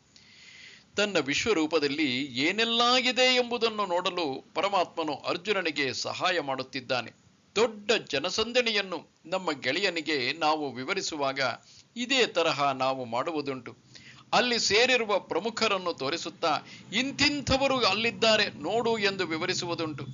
ತನ್ನ ವಿಶ್ವರೂಪದಲ್ಲಿ ಏನೆಲ್ಲ ಇದೆ ಎಂಬುದನ್ನು ನೋಡಲು ಪರಮಾತ್ಮನು ಅರ್ಜುನನಿಗೆ ಸಹಾಯ ಮಾಡುತ್ತಿದ್ದಾನೆ. ದೊಡ್ಡ ಜನಸಂದಣಿಯನ್ನು ನಮ್ಮ ಗೆಳೆಯನಿಗೆ ನಾವು ವಿವರಿಸುವಾಗ ಇದೇ ತರಹ ನಾವು ಮಾಡುವುದುಂಟು. ಅಲ್ಲಿ ಸೇರಿರುವ ಪ್ರಮುಖರನ್ನು ತೋರಿಸುತ್ತಾ ಇಂತಿಂಥವರು ಅಲ್ಲಿದ್ದಾರೆ ನೋಡು ಎಂದು ವಿವರಿಸುವುದುಂಟು.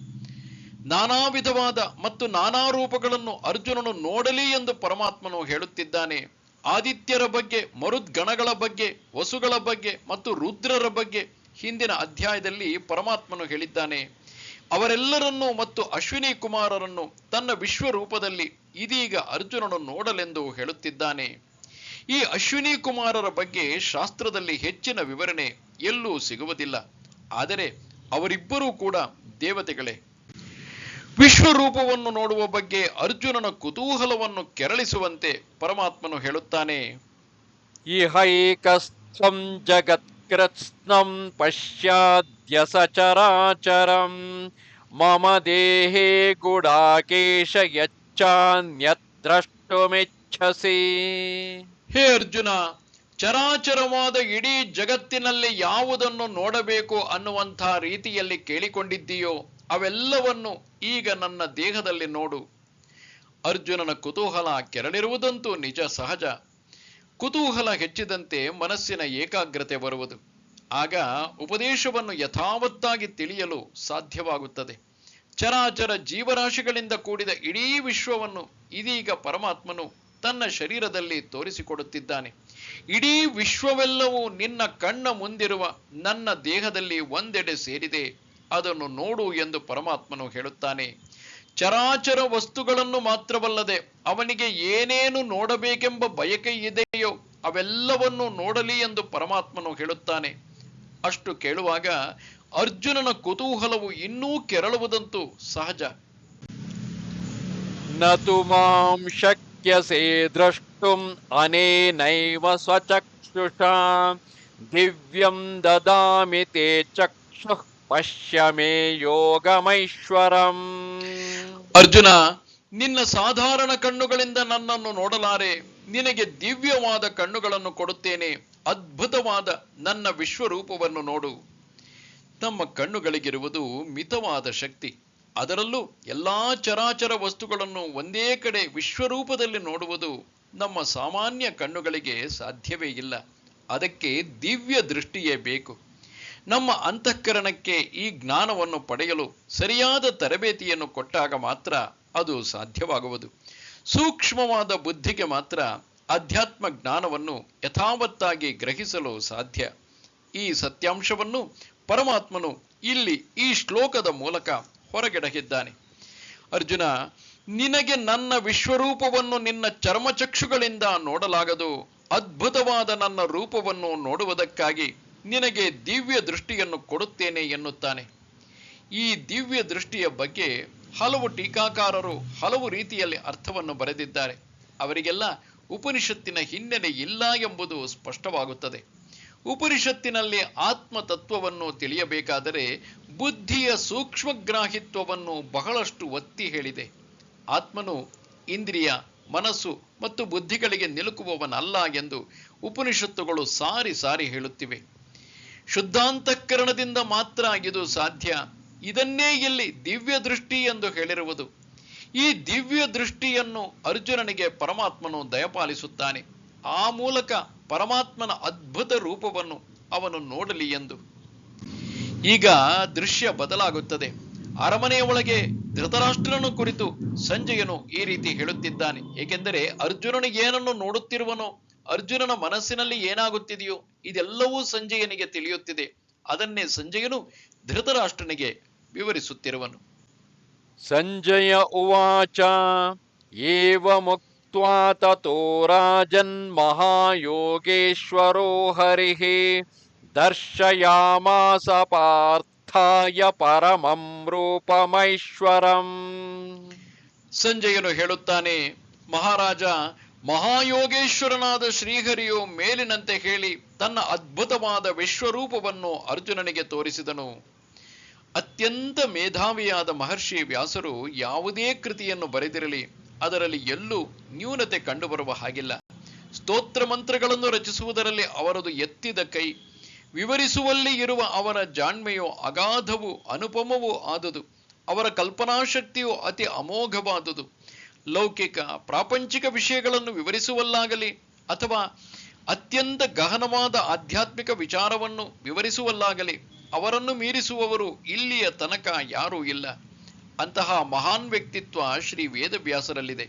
ನಾನಾ ವಿಧವಾದ ಮತ್ತು ನಾನಾ ರೂಪಗಳನ್ನು ಅರ್ಜುನನು ನೋಡಲಿ ಎಂದು ಪರಮಾತ್ಮನು ಹೇಳುತ್ತಿದ್ದಾನೆ. ಆದಿತ್ಯರ ಬಗ್ಗೆ, ಮರುದ್ಗಣಗಳ ಬಗ್ಗೆ, ವಸುಗಳ ಬಗ್ಗೆ ಮತ್ತು ರುದ್ರರ ಬಗ್ಗೆ ಹಿಂದಿನ ಅಧ್ಯಾಯದಲ್ಲಿ ಪರಮಾತ್ಮನು ಹೇಳಿದ್ದಾನೆ. ಅವರೆಲ್ಲರನ್ನೂ ಮತ್ತು ಅಶ್ವಿನಿ ಕುಮಾರರನ್ನು ತನ್ನ ವಿಶ್ವರೂಪದಲ್ಲಿ ಇದೀಗ ಅರ್ಜುನನು ನೋಡಲೆಂದು ಹೇಳುತ್ತಿದ್ದಾನೆ. ಈ ಅಶ್ವಿನಿ ಕುಮಾರರ ಬಗ್ಗೆ ಶಾಸ್ತ್ರದಲ್ಲಿ ಹೆಚ್ಚಿನ ವಿವರಣೆ ಎಲ್ಲೂ ಸಿಗುವುದಿಲ್ಲ. ಆದರೆ ಅವರಿಬ್ಬರೂ ಕೂಡ ದೇವತೆಗಳೇ. ವಿಶ್ವರೂಪವನ್ನು ನೋಡುವ ಬಗ್ಗೆ ಅರ್ಜುನನ ಕುತೂಹಲವನ್ನು ಕೆರಳಿಸುವಂತೆ ಪರಮಾತ್ಮನು ಹೇಳುತ್ತಾನೆ. ಇಹೈಕಸ್ಥಂ ಜಗತ್ಕೃತ್ಸ್ನಂ ಪಶ್ಯಾದ್ಯ ಸಚರಾಚರಂ ಮಮ ದೇಹೇ ಗುಡಾಕೇಶ ಯಚ್ಚಾನ್ಯತ್ ದ್ರಷ್ಟುಮಿಚ್ಛಸಿ. ಹೇ ಅರ್ಜುನ, ಚರಾಚರವಾದ ಇಡೀ ಜಗತ್ತಿನಲ್ಲಿ ಯಾವುದನ್ನು ನೋಡಬೇಕು ಅನ್ನುವಂಥ ರೀತಿಯಲ್ಲಿ ಕೇಳಿಕೊಂಡಿದ್ದೀಯೋ ಅವೆಲ್ಲವನ್ನು ಈಗ ನನ್ನ ದೇಹದಲ್ಲಿ ನೋಡು. ಅರ್ಜುನನ ಕುತೂಹಲ ಕೆರಳಿರುವುದಂತೂ ನಿಜ ಸಹಜ. ಕುತೂಹಲ ಹೆಚ್ಚಿದಂತೆ ಮನಸ್ಸಿನ ಏಕಾಗ್ರತೆ ಬರುವುದು. ಆಗ ಉಪದೇಶವನ್ನು ಯಥಾವತ್ತಾಗಿ ತಿಳಿಯಲು ಸಾಧ್ಯವಾಗುತ್ತದೆ. ಚರಾಚರ ಜೀವರಾಶಿಗಳಿಂದ ಕೂಡಿದ ಇಡೀ ವಿಶ್ವವನ್ನು ಇದೀಗ ಪರಮಾತ್ಮನು ತನ್ನ ಶರೀರದಲ್ಲಿ ತೋರಿಸಿಕೊಡುತ್ತಿದ್ದಾನೆ. ಇಡೀ ವಿಶ್ವವೆಲ್ಲವೂ ನಿನ್ನ ಕಣ್ಣ ಮುಂದಿರುವ ನನ್ನ ದೇಹದಲ್ಲಿ ಒಂದೆಡೆ ಸೇರಿದೆ, ಅದನ್ನು ನೋಡು ಎಂದು ಪರಮಾತ್ಮನು ಹೇಳುತ್ತಾನೆ. ಚರಾಚರ ವಸ್ತುಗಳನ್ನು ಮಾತ್ರವಲ್ಲದೆ ಅವನಿಗೆ ಏನೇನು ನೋಡಬೇಕೆಂಬ ಬಯಕೆ ಇದೆಯೋ ಅವೆಲ್ಲವನ್ನೂ ನೋಡಲಿ ಎಂದು ಪರಮಾತ್ಮನು ಹೇಳುತ್ತಾನೆ. ಅಷ್ಟು ಕೇಳುವಾಗ ಅರ್ಜುನನ ಕುತೂಹಲವು ಇನ್ನೂ ಕೆರಳುವುದಂತೂ ಸಹಜ. ನತು ಮಾಂ ಶಕ್ಯಸೇ ದ್ರಷ್ಟುಂ ಅನೇನೈವ ಸ್ವಚಕ್ಷುಷಾ ದಿವ್ಯಂ ದದಾಮಿ ತೇ ಚಕ್ಷುಃ ಪಶ್ಯ ಮೇ ಯೋಗಮೈಶ್ವರಂ. ಅರ್ಜುನ, ನಿನ್ನ ಸಾಧಾರಣ ಕಣ್ಣುಗಳಿಂದ ನನ್ನನ್ನು ನೋಡಲಾರೆ. ನಿನಗೆ ದಿವ್ಯವಾದ ಕಣ್ಣುಗಳನ್ನು ಕೊಡುತ್ತೇನೆ. ಅದ್ಭುತವಾದ ನನ್ನ ವಿಶ್ವರೂಪವನ್ನು ನೋಡು. ನಮ್ಮ ಕಣ್ಣುಗಳಿಗಿರುವುದು ಮಿತವಾದ ಶಕ್ತಿ. ಅದರಲ್ಲೂ ಎಲ್ಲಾ ಚರಾಚರ ವಸ್ತುಗಳನ್ನು ಒಂದೇ ಕಡೆ ವಿಶ್ವರೂಪದಲ್ಲಿ ನೋಡುವುದು ನಮ್ಮ ಸಾಮಾನ್ಯ ಕಣ್ಣುಗಳಿಗೆ ಸಾಧ್ಯವೇ ಇಲ್ಲ. ಅದಕ್ಕೆ ದಿವ್ಯ ದೃಷ್ಟಿಯೇ ಬೇಕು. ನಮ್ಮ ಅಂತಃಕರಣಕ್ಕೆ ಈ ಜ್ಞಾನವನ್ನು ಪಡೆಯಲು ಸರಿಯಾದ ತರಬೇತಿಯನ್ನು ಕೊಟ್ಟಾಗ ಮಾತ್ರ ಅದು ಸಾಧ್ಯವಾಗುವುದು. ಸೂಕ್ಷ್ಮವಾದ ಬುದ್ಧಿಗೆ ಮಾತ್ರ ಅಧ್ಯಾತ್ಮ ಜ್ಞಾನವನ್ನು ಯಥಾವತ್ತಾಗಿ ಗ್ರಹಿಸಲು ಸಾಧ್ಯ. ಈ ಸತ್ಯಾಂಶವನ್ನು ಪರಮಾತ್ಮನು ಇಲ್ಲಿ ಈ ಶ್ಲೋಕದ ಮೂಲಕ ಹೊರಗೆಡಹಿದ್ದಾನೆ. ಅರ್ಜುನ, ನಿನಗೆ ನನ್ನ ವಿಶ್ವರೂಪವನ್ನು ನಿನ್ನ ಚರ್ಮಚಕ್ಷುಗಳಿಂದ ನೋಡಲಾಗದು. ಅದ್ಭುತವಾದ ನನ್ನ ರೂಪವನ್ನು ನೋಡುವುದಕ್ಕಾಗಿ ನಿನಗೆ ದಿವ್ಯ ದೃಷ್ಟಿಯನ್ನು ಕೊಡುತ್ತೇನೆ ಎನ್ನುತ್ತಾನೆ. ಈ ದಿವ್ಯ ದೃಷ್ಟಿಯ ಬಗ್ಗೆ ಹಲವು ಟೀಕಾಕಾರರು ಹಲವು ರೀತಿಯಲ್ಲಿ ಅರ್ಥವನ್ನು ಬರೆದಿದ್ದಾರೆ. ಅವರಿಗೆಲ್ಲ ಉಪನಿಷತ್ತಿನ ಹಿನ್ನೆಲೆ ಇಲ್ಲ ಎಂಬುದು ಸ್ಪಷ್ಟವಾಗುತ್ತದೆ. ಉಪನಿಷತ್ತಿನಲ್ಲಿ ಆತ್ಮತತ್ವವನ್ನು ತಿಳಿಯಬೇಕಾದರೆ ಬುದ್ಧಿಯ ಸೂಕ್ಷ್ಮಗ್ರಾಹಿತ್ವವನ್ನು ಬಹಳಷ್ಟು ಒತ್ತಿ ಹೇಳಿದೆ. ಆತ್ಮನು ಇಂದ್ರಿಯ, ಮನಸ್ಸು ಮತ್ತು ಬುದ್ಧಿಗಳಿಗೆ ನಿಲುಕುವವನಲ್ಲ ಎಂದು ಉಪನಿಷತ್ತುಗಳು ಸಾರಿ ಸಾರಿ ಹೇಳುತ್ತಿವೆ. ಶುದ್ಧಾಂತಃಕರಣದಿಂದ ಮಾತ್ರ ಇದು ಸಾಧ್ಯ. ಇದನ್ನೇ ಇಲ್ಲಿ ದಿವ್ಯ ದೃಷ್ಟಿ ಎಂದು ಹೇಳಿರುವುದು. ಈ ದಿವ್ಯ ದೃಷ್ಟಿಯನ್ನು ಅರ್ಜುನನಿಗೆ ಪರಮಾತ್ಮನು ದಯಪಾಲಿಸುತ್ತಾನೆ. ಆ ಮೂಲಕ ಪರಮಾತ್ಮನ ಅದ್ಭುತ ರೂಪವನ್ನು ಅವನು ನೋಡಲಿ ಎಂದು. ಈಗ ದೃಶ್ಯ ಬದಲಾಗುತ್ತದೆ. ಅರಮನೆಯ ಒಳಗೆ ಧೃತರಾಷ್ಟ್ರನನ್ನು ಕುರಿತು ಸಂಜಯನು ಈ ರೀತಿ ಹೇಳುತ್ತಿದ್ದಾನೆ. ಏಕೆಂದರೆ ಅರ್ಜುನನು ಏನನ್ನು ನೋಡುತ್ತಿರುವನೋ, ಅರ್ಜುನನ ಮನಸ್ಸಿನಲ್ಲಿ ಏನಾಗುತ್ತಿದೆಯೋ ಇದೆಲ್ಲವೂ ಸಂಜಯನಿಗೆ ತಿಳಿಯುತ್ತಿದೆ. ಅದನ್ನೇ ಸಂಜಯನು ಧೃತರಾಷ್ಟ್ರನಿಗೆ ವಿವರಿಸುತ್ತಿರುವನು. ಸಂಜಯ ಉವಾಚ ಏವಮುಕ್ತ್ವಾ ತತೋ ರಾಜನ್ ಮಹಾಯೋಗೇಶ್ವರೋ ಹರಿಃ ದರ್ಶಯಾಮಾಸ ಪಾರ್ಥಾಯ ಪರಮಂ ರೂಪಮೈಶ್ವರಂ. ಸಂಜಯನು ಹೇಳುತ್ತಾನೆ, ಮಹಾರಾಜ, ಮಹಾಯೋಗೇಶ್ವರನಾದ ಶ್ರೀಹರಿಯು ಮೇಲಿನಂತೆ ಹೇಳಿ ತನ್ನ ಅದ್ಭುತವಾದ ವಿಶ್ವರೂಪವನ್ನು ಅರ್ಜುನನಿಗೆ ತೋರಿಸಿದನು. ಅತ್ಯಂತ ಮೇಧಾವಿಯಾದ ಮಹರ್ಷಿ ವ್ಯಾಸರು ಯಾವುದೇ ಕೃತಿಯನ್ನು ಬರೆದಿರಲಿ ಅದರಲ್ಲಿ ಎಲ್ಲೂ ನ್ಯೂನತೆ ಕಂಡುಬರುವ ಹಾಗಿಲ್ಲ. ಸ್ತೋತ್ರ ಮಂತ್ರಗಳನ್ನು ರಚಿಸುವುದರಲ್ಲಿ ಅವರದು ಎತ್ತಿದ ಕೈ. ವಿವರಿಸುವಲ್ಲಿ ಇರುವ ಅವರ ಜಾಣ್ಮೆಯು ಅಗಾಧವೂ ಅನುಪಮವೂ ಆದುದು. ಅವರ ಕಲ್ಪನಾಶಕ್ತಿಯು ಅತಿ ಅಮೋಘವಾದುದು. ಲೌಕಿಕ ಪ್ರಾಪಂಚಿಕ ವಿಷಯಗಳನ್ನು ವಿವರಿಸುವಲ್ಲಾಗಲಿ ಅಥವಾ ಅತ್ಯಂತ ಗಹನವಾದ ಆಧ್ಯಾತ್ಮಿಕ ವಿಚಾರವನ್ನು ವಿವರಿಸುವಲ್ಲಾಗಲಿ ಅವರನ್ನು ಮೀರಿಸುವವರು ಇಲ್ಲಿಯ ತನಕ ಯಾರೂ ಇಲ್ಲ. ಅಂತಹ ಮಹಾನ್ ವ್ಯಕ್ತಿತ್ವ ಶ್ರೀ ವೇದವ್ಯಾಸರಲ್ಲಿದೆ.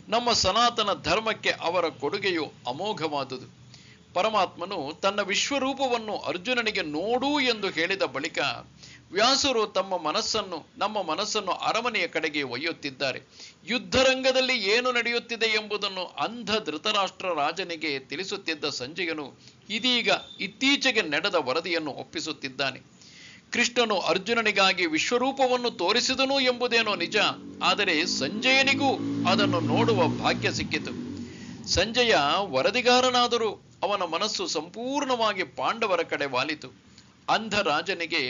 ನಮ್ಮ ಸನಾತನ ಧರ್ಮಕ್ಕೆ ಅವರ ಕೊಡುಗೆಯು ಅಮೋಘವಾದುದು. ಪರಮಾತ್ಮನು ತನ್ನ ವಿಶ್ವರೂಪವನ್ನು ಅರ್ಜುನನಿಗೆ ನೋಡು ಎಂದು ಹೇಳಿದ ಬಳಿಕ ವ್ಯಾಸರು ನಮ್ಮ ಮನಸ್ಸನ್ನು ಅರಮನೆಯ ಕಡೆಗೆ ಒಯ್ಯುತ್ತಿದ್ದಾರೆ. ಯುದ್ಧರಂಗದಲ್ಲಿ ಏನು ನಡೆಯುತ್ತಿದೆ ಎಂಬುದನ್ನು ಅಂಧ ಧೃತರಾಷ್ಟ್ರ ರಾಜನಿಗೆ ತಿಳಿಸುತ್ತಿದ್ದ ಸಂಜಯನು ಇದೀಗ ಇತ್ತೀಚೆಗೆ ನಡೆದ ವರದಿಯನ್ನು ಒಪ್ಪಿಸುತ್ತಿದ್ದಾನೆ. ಕೃಷ್ಣನು ಅರ್ಜುನನಿಗಾಗಿ ವಿಶ್ವರೂಪವನ್ನು ತೋರಿಸಿದನು ಎಂಬುದೇನೋ ನಿಜ, ಆದರೆ ಸಂಜಯನಿಗೂ ಅದನ್ನು ನೋಡುವ ಭಾಗ್ಯ ಸಿಕ್ಕಿತು. ಸಂಜಯ ವರದಿಗಾರನಾದರೂ ಅವನ ಮನಸ್ಸು ಸಂಪೂರ್ಣವಾಗಿ ಪಾಂಡವರ ಕಡೆ ವಾಲಿತು. ಅಂಧ ರಾಜನಿಗೆ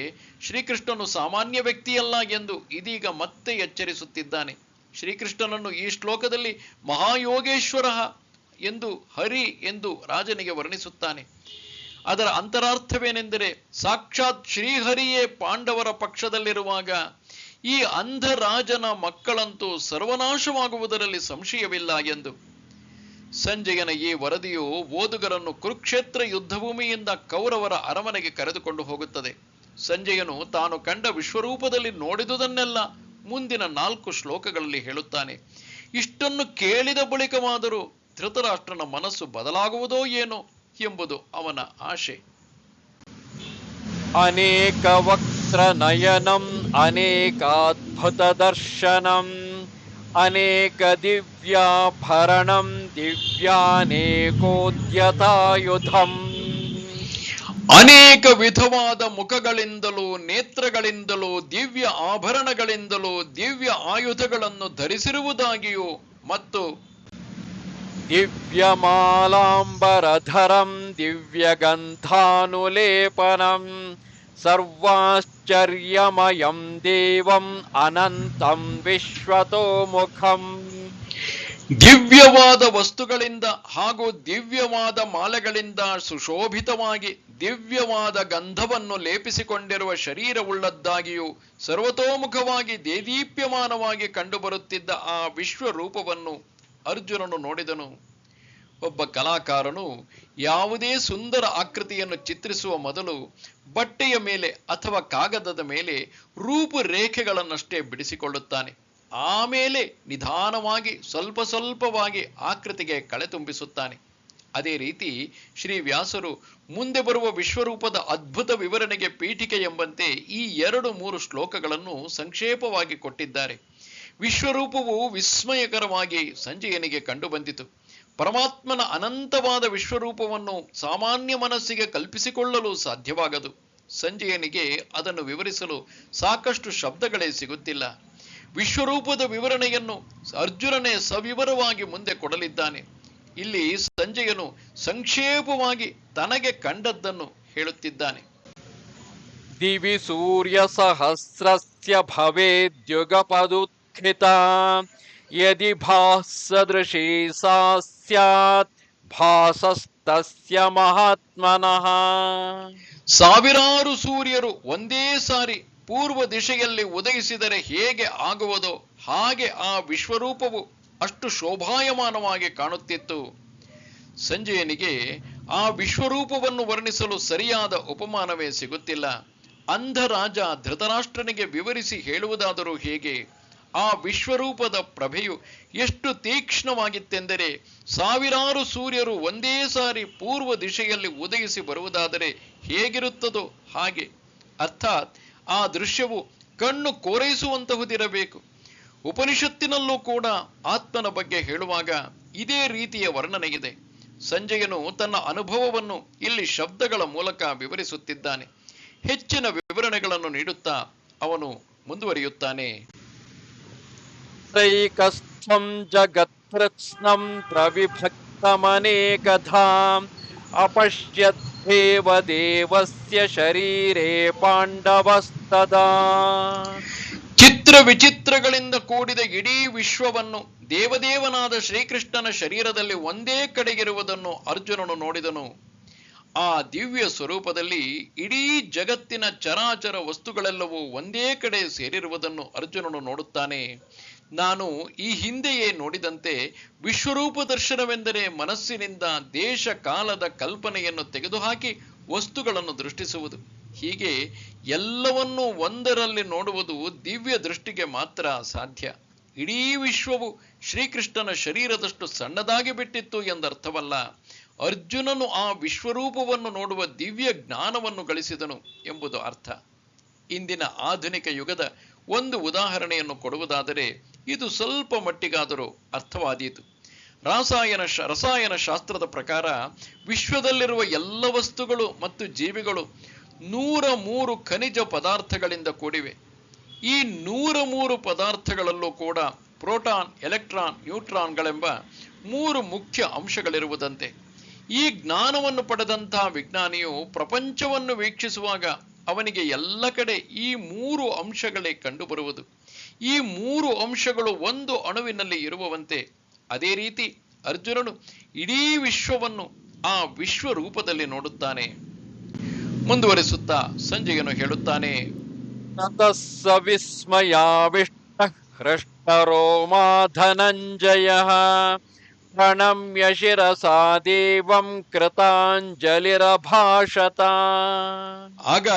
ಶ್ರೀಕೃಷ್ಣನು ಸಾಮಾನ್ಯ ವ್ಯಕ್ತಿಯಲ್ಲ ಎಂದು ಇದೀಗ ಮತ್ತೆ ಎಚ್ಚರಿಸುತ್ತಿದ್ದಾನೆ. ಶ್ರೀಕೃಷ್ಣನನ್ನು ಈ ಶ್ಲೋಕದಲ್ಲಿ ಮಹಾಯೋಗೇಶ್ವರ ಎಂದು, ಹರಿ ಎಂದು ರಾಜನಿಗೆ ವರ್ಣಿಸುತ್ತಾನೆ. ಅದರ ಅಂತರಾರ್ಥವೇನೆಂದರೆ, ಸಾಕ್ಷಾತ್ ಶ್ರೀಹರಿಯೇ ಪಾಂಡವರ ಪಕ್ಷದಲ್ಲಿರುವಾಗ ಈ ಅಂಧ ರಾಜನ ಮಕ್ಕಳಂತೂ ಸರ್ವನಾಶವಾಗುವುದರಲ್ಲಿ ಸಂಶಯವಿಲ್ಲ ಎಂದು. ಸಂಜಯನ ಈ ವರದಿಯು ಓದುಗರನ್ನು ಕುರುಕ್ಷೇತ್ರ ಯುದ್ಧಭೂಮಿಯಿಂದ ಕೌರವರ ಅರಮನೆಗೆ ಕರೆದುಕೊಂಡು ಹೋಗುತ್ತದೆ. ಸಂಜಯನು ತಾನು ಕಂಡ ವಿಶ್ವರೂಪದಲ್ಲಿ ನೋಡಿದುದನ್ನೆಲ್ಲ ಮುಂದಿನ 4 ಶ್ಲೋಕಗಳಲ್ಲಿ ಹೇಳುತ್ತಾನೆ. ಇಷ್ಟನ್ನು ಕೇಳಿದ ಬಳಿಕವಾದರೂ ಧೃತರಾಷ್ಟ್ರನ ಮನಸ್ಸು ಬದಲಾಗುವುದೋ ಏನೋ ಎಂಬುದು ಅವನ ಆಶೆ. ಅನೇಕ ವಕ್ತ್ರ ನಯನಂ ಅನೇಕಾದ್ಭುತ ದರ್ಶನಂ ಅನೇಕ ದಿವ್ಯಾಭರಣಂ ದಿವ್ಯಾನೇಕೋದ್ಯತಾಯುಧಂ. ಅನೇಕ ವಿಧವಾದ ಮುಖಗಳಿಂದಲೂ ನೇತ್ರಗಳಿಂದಲೂ ದಿವ್ಯ ಆಭರಣಗಳಿಂದಲೂ ದಿವ್ಯ ಆಯುಧಗಳನ್ನು ಧರಿಸಿರುವುದಾಗಿಯೂ ಮತ್ತು ದಿವ್ಯಮಾಲಾಂಬರಧರಂ ದಿವ್ಯಗಂಧಾನುಲೇಪನಂ ಸರ್ವಾಶ್ಚರ್ಯಮಯಂ ದೇವಂ ಅನಂತಂ ವಿಶ್ವತೋಮುಖಂ. ದಿವ್ಯವಾದ ವಸ್ತುಗಳಿಂದ ಹಾಗೂ ದಿವ್ಯವಾದ ಮಾಲೆಗಳಿಂದ ಸುಶೋಭಿತವಾಗಿ ದಿವ್ಯವಾದ ಗಂಧವನ್ನು ಲೇಪಿಸಿಕೊಂಡಿರುವ ಶರೀರವುಳ್ಳದ್ದಾಗಿಯೂ ಸರ್ವತೋಮುಖವಾಗಿ ದೇದೀಪ್ಯಮಾನವಾಗಿ ಕಂಡುಬರುತ್ತಿದ್ದ ಆ ವಿಶ್ವರೂಪವನ್ನು ಅರ್ಜುನನು ನೋಡಿದನು. ಒಬ್ಬ ಕಲಾಕಾರನು ಯಾವುದೇ ಸುಂದರ ಆಕೃತಿಯನ್ನು ಚಿತ್ರಿಸುವ ಮೊದಲು ಬಟ್ಟೆಯ ಮೇಲೆ ಅಥವಾ ಕಾಗದದ ಮೇಲೆ ರೂಪುರೇಖೆಗಳನ್ನಷ್ಟೇ ಬಿಡಿಸಿಕೊಳ್ಳುತ್ತಾನೆ. ಆಮೇಲೆ ನಿಧಾನವಾಗಿ ಸ್ವಲ್ಪ ಸ್ವಲ್ಪವಾಗಿ ಆಕೃತಿಗೆ ಕಳೆ ತುಂಬಿಸುತ್ತಾನೆ. ಅದೇ ರೀತಿ ಶ್ರೀ ವ್ಯಾಸರು ಮುಂದೆ ಬರುವ ವಿಶ್ವರೂಪದ ಅದ್ಭುತ ವಿವರಣೆಗೆ ಪೀಠಿಕೆ ಎಂಬಂತೆ ಈ 2-3 ಶ್ಲೋಕಗಳನ್ನು ಸಂಕ್ಷೇಪವಾಗಿ ಕೊಟ್ಟಿದ್ದಾರೆ. ವಿಶ್ವರೂಪವು ವಿಸ್ಮಯಕರವಾಗಿ ಸಂಜಯನಿಗೆ ಕಂಡುಬಂದಿತು. ಪರಮಾತ್ಮನ ಅನಂತವಾದ ವಿಶ್ವರೂಪವನ್ನು ಸಾಮಾನ್ಯ ಮನಸ್ಸಿಗೆ ಕಲ್ಪಿಸಿಕೊಳ್ಳಲು ಸಾಧ್ಯವಾಗದು. ಸಂಜಯನಿಗೆ ಅದನ್ನು ವಿವರಿಸಲು ಸಾಕಷ್ಟು ಶಬ್ದಗಳೇ ಸಿಗುತ್ತಿಲ್ಲ. ವಿಶ್ವರೂಪದ ವಿವರಣೆಯನ್ನು ಅರ್ಜುನನೇ ಸವಿವರವಾಗಿ ಮುಂದೆ ಕೊಡಲಿದ್ದಾನೆ. ಇಲ್ಲಿ ಸಂಜಯನು ಸಂಕ್ಷೇಪವಾಗಿ ತನಗೆ ಕಂಡದ್ದನ್ನು ಹೇಳುತ್ತಿದ್ದಾನೆ. ದಿವಿ ಸೂರ್ಯ ಸಹಸ್ರಸ್ಯ ಭವೇದ್ಯುಗಪದುತ್ಥಿತ ಯದಿ ಭಾಸದೃಶೀ ಸಾ ಸ್ಯಾತ್ ಭಾಸಸ್ತಸ್ಯ ಮಹಾತ್ಮನಃ. ಸಾವಿರಾರು ಸೂರ್ಯರು ಒಂದೇ ಸಾರಿ ಪೂರ್ವ ದಿಶೆಯಲ್ಲಿ ಉದಯಿಸಿದರೆ ಹೇಗೆ ಆಗುವುದೋ ಹಾಗೆ ಆ ವಿಶ್ವರೂಪವು ಅಷ್ಟು ಶೋಭಾಯಮಾನವಾಗಿ ಕಾಣುತ್ತಿತ್ತು. ಸಂಜಯನಿಗೆ ಆ ವಿಶ್ವರೂಪವನ್ನು ವರ್ಣಿಸಲು ಸರಿಯಾದ ಉಪಮಾನವೇ ಸಿಗುತ್ತಿಲ್ಲ. ಅಂಧ ರಾಜ ಧೃತರಾಷ್ಟ್ರನಿಗೆ ವಿವರಿಸಿ ಹೇಳುವುದಾದರೂ ಹೇಗೆ? ಆ ವಿಶ್ವರೂಪದ ಪ್ರಭೆಯು ಎಷ್ಟು ತೀಕ್ಷ್ಣವಾಗಿತ್ತೆಂದರೆ ಸಾವಿರಾರು ಸೂರ್ಯರು ಒಂದೇ ಸಾರಿ ಪೂರ್ವ ದಿಶೆಯಲ್ಲಿ ಉದಯಿಸಿ ಬರುವುದಾದರೆ ಹೇಗಿರುತ್ತದೋ ಹಾಗೆ. ಅರ್ಥಾತ್ ಆ ದೃಶ್ಯವು ಕಣ್ಣು ಕೋರೈಸುವಂತಹುದಿರಬೇಕು. ಉಪನಿಷತ್ತಿನಲ್ಲೂ ಕೂಡ ಆತ್ಮನ ಬಗ್ಗೆ ಹೇಳುವಾಗ ಇದೇ ರೀತಿಯ ವರ್ಣನೆಯಿದೆ. ಸಂಜಯನು ತನ್ನ ಅನುಭವವನ್ನು ಇಲ್ಲಿ ಶಬ್ದಗಳ ಮೂಲಕ ವಿವರಿಸುತ್ತಿದ್ದಾನೆ. ಹೆಚ್ಚಿನ ವಿವರಣೆಗಳನ್ನು ನೀಡುತ್ತಾ ಅವನು ಮುಂದುವರಿಯುತ್ತಾನೆ. ತೈಕಸ್ಥಂ ಜಗತ್ಕೃತ್ಸ್ನಂ ಪ್ರವಿಭಕ್ತಮನೇಕಧಾ ಅಪಶ್ಯದ್ದೇವ ದೇವಸ್ಯ ಶರೀರೇ ಪಾಂಡವಸ್ತದಾ. ಚಿತ್ರ ವಿಚಿತ್ರಗಳಿಂದ ಕೂಡಿದ ಇಡೀ ವಿಶ್ವವನ್ನು ದೇವದೇವನಾದ ಶ್ರೀಕೃಷ್ಣನ ಶರೀರದಲ್ಲಿ ಒಂದೇ ಕಡೆಗಿರುವುದನ್ನು ಅರ್ಜುನನು ನೋಡಿದನು. ಆ ದಿವ್ಯ ಸ್ವರೂಪದಲ್ಲಿ ಇಡೀ ಜಗತ್ತಿನ ಚರಾಚರ ವಸ್ತುಗಳೆಲ್ಲವೂ ಒಂದೇ ಕಡೆ ಸೇರಿರುವುದನ್ನು ಅರ್ಜುನನು ನೋಡುತ್ತಾನೆ. ನಾನು ಈ ಹಿಂದೆಯೇ ನೋಡಿದಂತೆ ವಿಶ್ವರೂಪ ದರ್ಶನವೆಂದರೆ ಮನಸ್ಸಿನಿಂದ ದೇಶ ಕಾಲದ ಕಲ್ಪನೆಯನ್ನು ತೆಗೆದುಹಾಕಿ ವಸ್ತುಗಳನ್ನು ದೃಷ್ಟಿಸುವುದು. ಹೀಗೆ ಎಲ್ಲವನ್ನೂ ಒಂದರಲ್ಲಿ ನೋಡುವುದು ದಿವ್ಯ ದೃಷ್ಟಿಗೆ ಮಾತ್ರ ಸಾಧ್ಯ. ಇಡೀ ವಿಶ್ವವು ಶ್ರೀಕೃಷ್ಣನ ಶರೀರದಷ್ಟು ಸಣ್ಣದಾಗಿ ಬಿಟ್ಟಿತ್ತು ಎಂದರ್ಥವಲ್ಲ. ಅರ್ಜುನನು ಆ ವಿಶ್ವರೂಪವನ್ನು ನೋಡುವ ದಿವ್ಯ ಜ್ಞಾನವನ್ನು ಗಳಿಸಿದನು ಎಂಬುದು ಅರ್ಥ. ಇಂದಿನ ಆಧುನಿಕ ಯುಗದ ಒಂದು ಉದಾಹರಣೆಯನ್ನು ಕೊಡುವುದಾದರೆ ಇದು ಸ್ವಲ್ಪ ಮಟ್ಟಿಗಾದರೂ ಅರ್ಥವಾದೀತು. ರಸಾಯನ ಶಾಸ್ತ್ರದ ಪ್ರಕಾರ ವಿಶ್ವದಲ್ಲಿರುವ ಎಲ್ಲ ವಸ್ತುಗಳು ಮತ್ತು ಜೀವಿಗಳು 103 ಖನಿಜ ಪದಾರ್ಥಗಳಿಂದ ಕೂಡಿವೆ. ಈ 103 ಪದಾರ್ಥಗಳಲ್ಲೂ ಕೂಡ ಪ್ರೋಟಾನ್, ಎಲೆಕ್ಟ್ರಾನ್, ನ್ಯೂಟ್ರಾನ್ಗಳೆಂಬ 3 ಮುಖ್ಯ ಅಂಶಗಳಿರುವುದಂತೆ. ಈ ಜ್ಞಾನವನ್ನು ಪಡೆದಂತಹ ವಿಜ್ಞಾನಿಯು ಪ್ರಪಂಚವನ್ನು ವೀಕ್ಷಿಸುವಾಗ ಅವನಿಗೆ ಎಲ್ಲ ಕಡೆ ಈ 3 ಅಂಶಗಳೇ ಕಂಡುಬರುವುದು. ಈ 3 ಅಂಶಗಳು ಒಂದು ಅಣುವಿನಲ್ಲಿ ಇರುವವಂತೆ. ಅದೇ ರೀತಿ ಅರ್ಜುನನು ಇಡೀ ವಿಶ್ವವನ್ನು ಆ ವಿಶ್ವ ರೂಪದಲ್ಲಿ ನೋಡುತ್ತಾನೆ. ಮುಂದುವರಿಸುತ್ತಾ ಸಂಜಯನು ಹೇಳುತ್ತಾನೆ, ತತಸ್ಸ ವಿಸ್ಮಯಾವಿಷ್ಟ ಹೃಷ್ಟರೋಮಾ ಧನಂಜಯಃ ಪ್ರಣಮ್ಯ ಶಿರಸಾ ದೇವಂ ಕೃತಾಂಜಲಿರಭಾಷತ. ಆಗ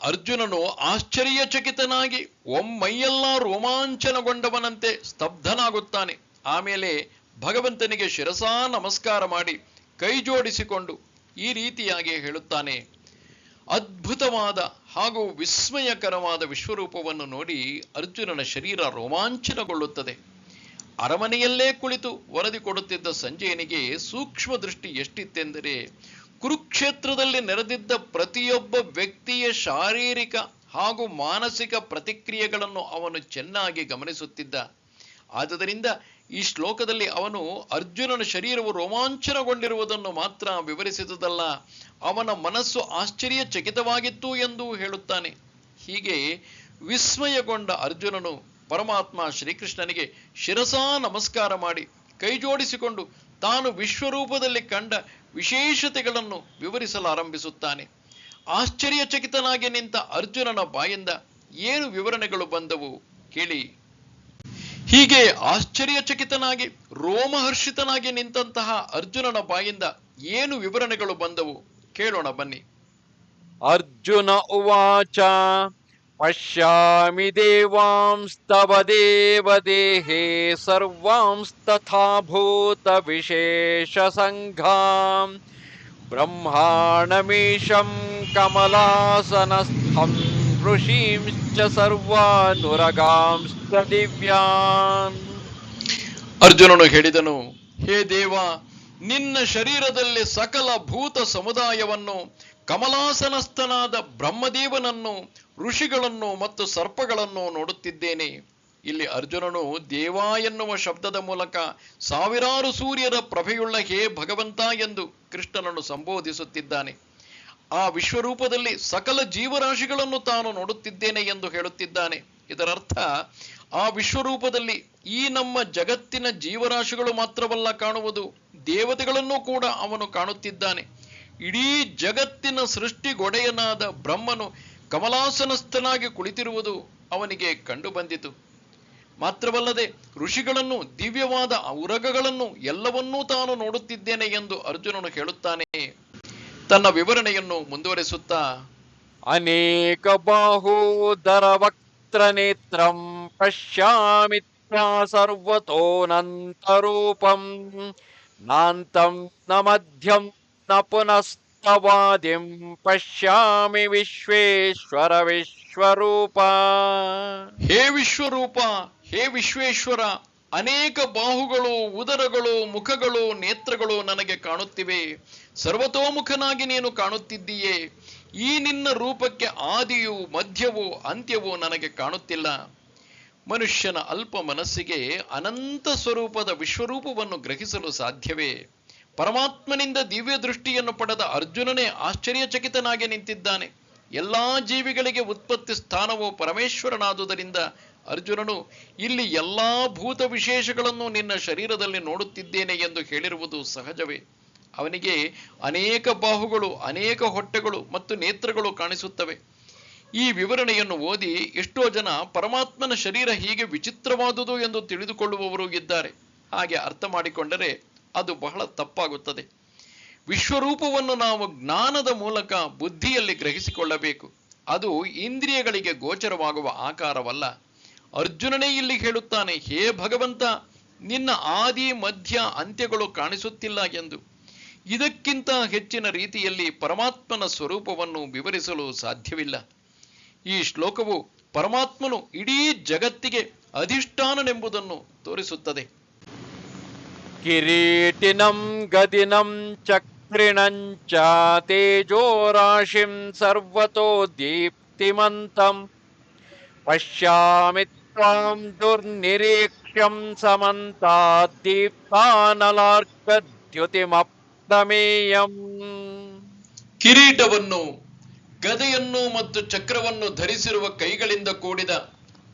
ಅರ್ಜುನನು ಆಶ್ಚರ್ಯಚಕಿತನಾಗಿ ಒಮ್ಮೈಯೆಲ್ಲ ರೋಮಾಂಚನಗೊಂಡವನಂತೆ ಸ್ತಬ್ಧನಾಗುತ್ತಾನೆ. ಆಮೇಲೆ ಭಗವಂತನಿಗೆ ಶಿರಸಾ ನಮಸ್ಕಾರ ಮಾಡಿ ಕೈ ಜೋಡಿಸಿಕೊಂಡು ಈ ರೀತಿಯಾಗಿ ಹೇಳುತ್ತಾನೆ, ಅದ್ಭುತವಾದ ಹಾಗೂ ವಿಸ್ಮಯಕರವಾದ ವಿಶ್ವರೂಪವನ್ನು ನೋಡಿ ಅರ್ಜುನನ ಶರೀರ ರೋಮಾಂಚನಗೊಳ್ಳುತ್ತದೆ. ಅರಮನೆಯಲ್ಲೇ ಕುಳಿತು ವರದಿ ಕೊಡುತ್ತಿದ್ದ ಸಂಜಯನಿಗೆ ಸೂಕ್ಷ್ಮ ದೃಷ್ಟಿ ಎಷ್ಟಿತ್ತೆಂದರೆ, ಕುರುಕ್ಷೇತ್ರದಲ್ಲಿ ನೆರೆದಿದ್ದ ಪ್ರತಿಯೊಬ್ಬ ವ್ಯಕ್ತಿಯ ಶಾರೀರಿಕ ಹಾಗೂ ಮಾನಸಿಕ ಪ್ರತಿಕ್ರಿಯೆಗಳನ್ನು ಅವನು ಚೆನ್ನಾಗಿ ಗಮನಿಸುತ್ತಿದ್ದ. ಆದುದರಿಂದ ಈ ಶ್ಲೋಕದಲ್ಲಿ ಅವನು ಅರ್ಜುನನ ಶರೀರವು ರೋಮಾಂಚನಗೊಂಡಿರುವುದನ್ನು ಮಾತ್ರ ವಿವರಿಸಿದುದಲ್ಲ, ಅವನ ಮನಸ್ಸು ಆಶ್ಚರ್ಯಚಕಿತವಾಗಿತ್ತು ಎಂದು ಹೇಳುತ್ತಾನೆ. ಹೀಗೆ ವಿಸ್ಮಯಗೊಂಡ ಅರ್ಜುನನು ಪರಮಾತ್ಮ ಶ್ರೀಕೃಷ್ಣನಿಗೆ ಶಿರಸಾ ನಮಸ್ಕಾರ ಮಾಡಿ ಕೈ ಜೋಡಿಸಿಕೊಂಡು ತಾನು ವಿಶ್ವರೂಪದಲ್ಲಿ ಕಂಡ ವಿಶೇಷತೆಗಳನ್ನು ವಿವರಿಸಲಾರಂಭಿಸುತ್ತಾನೆ. ಆಶ್ಚರ್ಯಚಕಿತನಾಗಿ ನಿಂತ ಅರ್ಜುನನ ಬಾಯಿಂದ ಏನು ವಿವರಣೆಗಳು ಬಂದವು ಕೇಳಿ. ಹೀಗೆ ಆಶ್ಚರ್ಯಚಕಿತನಾಗಿ ರೋಮಹರ್ಷಿತನಾಗಿ ನಿಂತಹ ಅರ್ಜುನನ ಬಾಯಿಂದ ಏನು ವಿವರಣೆಗಳು ಬಂದವು ಕೇಳೋಣ ಬನ್ನಿ. ಅರ್ಜುನ ಉವಾಚ ಪಶ್ಯಾಮಿ ದೇವಾಂಸ್ತವ ದೇವದೇಹೇ ಸರ್ವಾಂಸ್ತಥಾ ಭೂತ ವಿಶೇಷ ಸಂಘಾಂ ಬ್ರಹ್ಮಾಣಮೀಶಂ ಕಮಲಾಸನಸ್ಥಂ ಋಷೀಂಶ್ಚ ಸರ್ವಾನುರಗಾಂಶ್ಚ ದಿವ್ಯಾನ್. ಅರ್ಜುನನು ಹೇಳಿದನು, ಹೇ ದೇವ, ನಿನ್ನ ಶರೀರದಲ್ಲಿ ಸಕಲ ಭೂತ ಸಮುದಾಯವನ್ನು, ಕಮಲಾಸನಸ್ಥನಾದ ಬ್ರಹ್ಮದೇವನನ್ನು, ಋಷಿಗಳನ್ನು ಮತ್ತು ಸರ್ಪಗಳನ್ನು ನೋಡುತ್ತಿದ್ದೇನೆ. ಇಲ್ಲಿ ಅರ್ಜುನನು ದೇವ ಎನ್ನುವ ಶಬ್ದದ ಮೂಲಕ ಸಾವಿರಾರು ಸೂರ್ಯರ ಪ್ರಭೆಯುಳ್ಳ ಹೇ ಭಗವಂತ ಎಂದು ಕೃಷ್ಣನನ್ನು ಸಂಬೋಧಿಸುತ್ತಿದ್ದಾನೆ. ಆ ವಿಶ್ವರೂಪದಲ್ಲಿ ಸಕಲ ಜೀವರಾಶಿಗಳನ್ನು ತಾನು ನೋಡುತ್ತಿದ್ದೇನೆ ಎಂದು ಹೇಳುತ್ತಿದ್ದಾನೆ. ಇದರರ್ಥ ಆ ವಿಶ್ವರೂಪದಲ್ಲಿ ಈ ನಮ್ಮ ಜಗತ್ತಿನ ಜೀವರಾಶಿಗಳು ಮಾತ್ರವಲ್ಲ ಕಾಣುವುದು, ದೇವತೆಗಳನ್ನು ಕೂಡ ಅವನು ಕಾಣುತ್ತಿದ್ದಾನೆ. ಇಡೀ ಜಗತ್ತಿನ ಸೃಷ್ಟಿಗೊಡೆಯನಾದ ಬ್ರಹ್ಮನು ಕಮಲಾಸನಸ್ಥನಾಗಿ ಕುಳಿತಿರುವುದು ಅವನಿಗೆ ಕಂಡು ಬಂದಿತು. ಮಾತ್ರವಲ್ಲದೆ ಋಷಿಗಳನ್ನು, ದಿವ್ಯವಾದ ಉರಗಗಳನ್ನು ಎಲ್ಲವನ್ನೂ ತಾನು ನೋಡುತ್ತಿದ್ದೇನೆ ಎಂದು ಅರ್ಜುನನು ಹೇಳುತ್ತಾನೆ. ತನ್ನ ವಿವರಣೆಯನ್ನು ಮುಂದುವರೆಸುತ್ತಾ, ಅನೇಕ ಬಾಹೂದರ ವಕ್ತ್ರ ನೇತ್ರಂ ಪಶ್ಯಾಮಿತ್ಯಾ ಸರ್ವತೋನಂತರೂಪಂ ನಾಂತಂ ನ ಮಧ್ಯಂ ನ ಪುನಸ್ತವಾದಿಂ ಪಶ್ಯಾಮಿ ವಿಶ್ವೇಶ್ವರ ವಿಶ್ವರೂಪ. ಹೇ ವಿಶ್ವರೂಪ, ಹೇ ವಿಶ್ವೇಶ್ವರ, ಅನೇಕ ಬಾಹುಗಳು, ಉದರಗಳು, ಮುಖಗಳು, ನೇತ್ರಗಳು ನನಗೆ ಕಾಣುತ್ತಿವೆ. ಸರ್ವತೋಮುಖನಾಗಿ ನೀನು ಕಾಣುತ್ತಿದ್ದೀಯೇ. ಈ ನಿನ್ನ ರೂಪಕ್ಕೆ ಆದಿಯೂ ಮಧ್ಯವೂ ಅಂತ್ಯವೂ ನನಗೆ ಕಾಣುತ್ತಿಲ್ಲ. ಮನುಷ್ಯನ ಅಲ್ಪ ಮನಸ್ಸಿಗೆ ಅನಂತ ಸ್ವರೂಪದ ವಿಶ್ವರೂಪವನ್ನು ಗ್ರಹಿಸಲು ಸಾಧ್ಯವೇ? ಪರಮಾತ್ಮನಿಂದ ದಿವ್ಯ ದೃಷ್ಟಿಯನ್ನು ಪಡೆದ ಅರ್ಜುನನೇ ಆಶ್ಚರ್ಯಚಕಿತನಾಗಿ ನಿಂತಿದ್ದಾನೆ. ಎಲ್ಲಾ ಜೀವಿಗಳಿಗೆ ಉತ್ಪತ್ತಿ ಸ್ಥಾನವು ಪರಮೇಶ್ವರನಾದುದರಿಂದ ಅರ್ಜುನನು ಇಲ್ಲಿ ಎಲ್ಲಾ ಭೂತ ವಿಶೇಷಗಳನ್ನು ನಿನ್ನ ಶರೀರದಲ್ಲಿ ನೋಡುತ್ತಿದ್ದೇನೆ ಎಂದು ಹೇಳಿರುವುದು ಸಹಜವೇ. ಅವನಿಗೆ ಅನೇಕ ಬಾಹುಗಳು, ಅನೇಕ ಹೊಟ್ಟೆಗಳು ಮತ್ತು ನೇತ್ರಗಳು ಕಾಣಿಸುತ್ತವೆ. ಈ ವಿವರಣೆಯನ್ನು ಓದಿ ಎಷ್ಟೋ ಜನ ಪರಮಾತ್ಮನ ಶರೀರ ಹೀಗೆ ವಿಚಿತ್ರವಾದುದು ಎಂದು ತಿಳಿದುಕೊಳ್ಳುವವರು ಇದ್ದಾರೆ. ಹಾಗೆ ಅರ್ಥ ಮಾಡಿಕೊಂಡರೆ ಅದು ಬಹಳ ತಪ್ಪಾಗುತ್ತದೆ. ವಿಶ್ವರೂಪವನ್ನು ನಾವು ಜ್ಞಾನದ ಮೂಲಕ ಬುದ್ಧಿಯಲ್ಲಿ ಗ್ರಹಿಸಿಕೊಳ್ಳಬೇಕು. ಅದು ಇಂದ್ರಿಯಗಳಿಗೆ ಗೋಚರವಾಗುವ ಆಕಾರವಲ್ಲ. ಅರ್ಜುನನೇ ಇಲ್ಲಿ ಹೇಳುತ್ತಾನೆ, ಹೇ ಭಗವಂತ, ನಿನ್ನ ಆದಿ ಮಧ್ಯ ಅಂತ್ಯಗಳು ಕಾಣಿಸುತ್ತಿಲ್ಲ ಎಂದು. ಇದಕ್ಕಿಂತ ಹೆಚ್ಚಿನ ರೀತಿಯಲ್ಲಿ ಪರಮಾತ್ಮನ ಸ್ವರೂಪವನ್ನು ವಿವರಿಸಲು ಸಾಧ್ಯವಿಲ್ಲ. ಈ ಶ್ಲೋಕವು ಪರಮಾತ್ಮನು ಇಡೀ ಜಗತ್ತಿಗೆ ಅಧಿಷ್ಠಾನನೆಂಬುದನ್ನು ತೋರಿಸುತ್ತದೆ. ಕಿರೀಟಿನಂ ಗದಿನಂ ಚಕ್ರ ತೃಣಂಚ ತೇಜೋ ರಾಶಿಂ ಸರ್ವತೋ ದೀಪ್ತಿಮಂತಂ ಪಶ್ಯಾಮಿ ತ್ವಾಂ ದುರ್ನಿರೀಕ್ಷ್ಯಂ ಸಮಂತಾತ್ ದೀಪ್ತಾನಲಾರ್ಕದ್ಯುತಿಮಪ್ರಮೇಯಂ. ಕಿರೀಟವನ್ನು, ಗದೆಯನ್ನು ಮತ್ತು ಚಕ್ರವನ್ನು ಧರಿಸಿರುವ ಕೈಗಳಿಂದ ಕೂಡಿದ,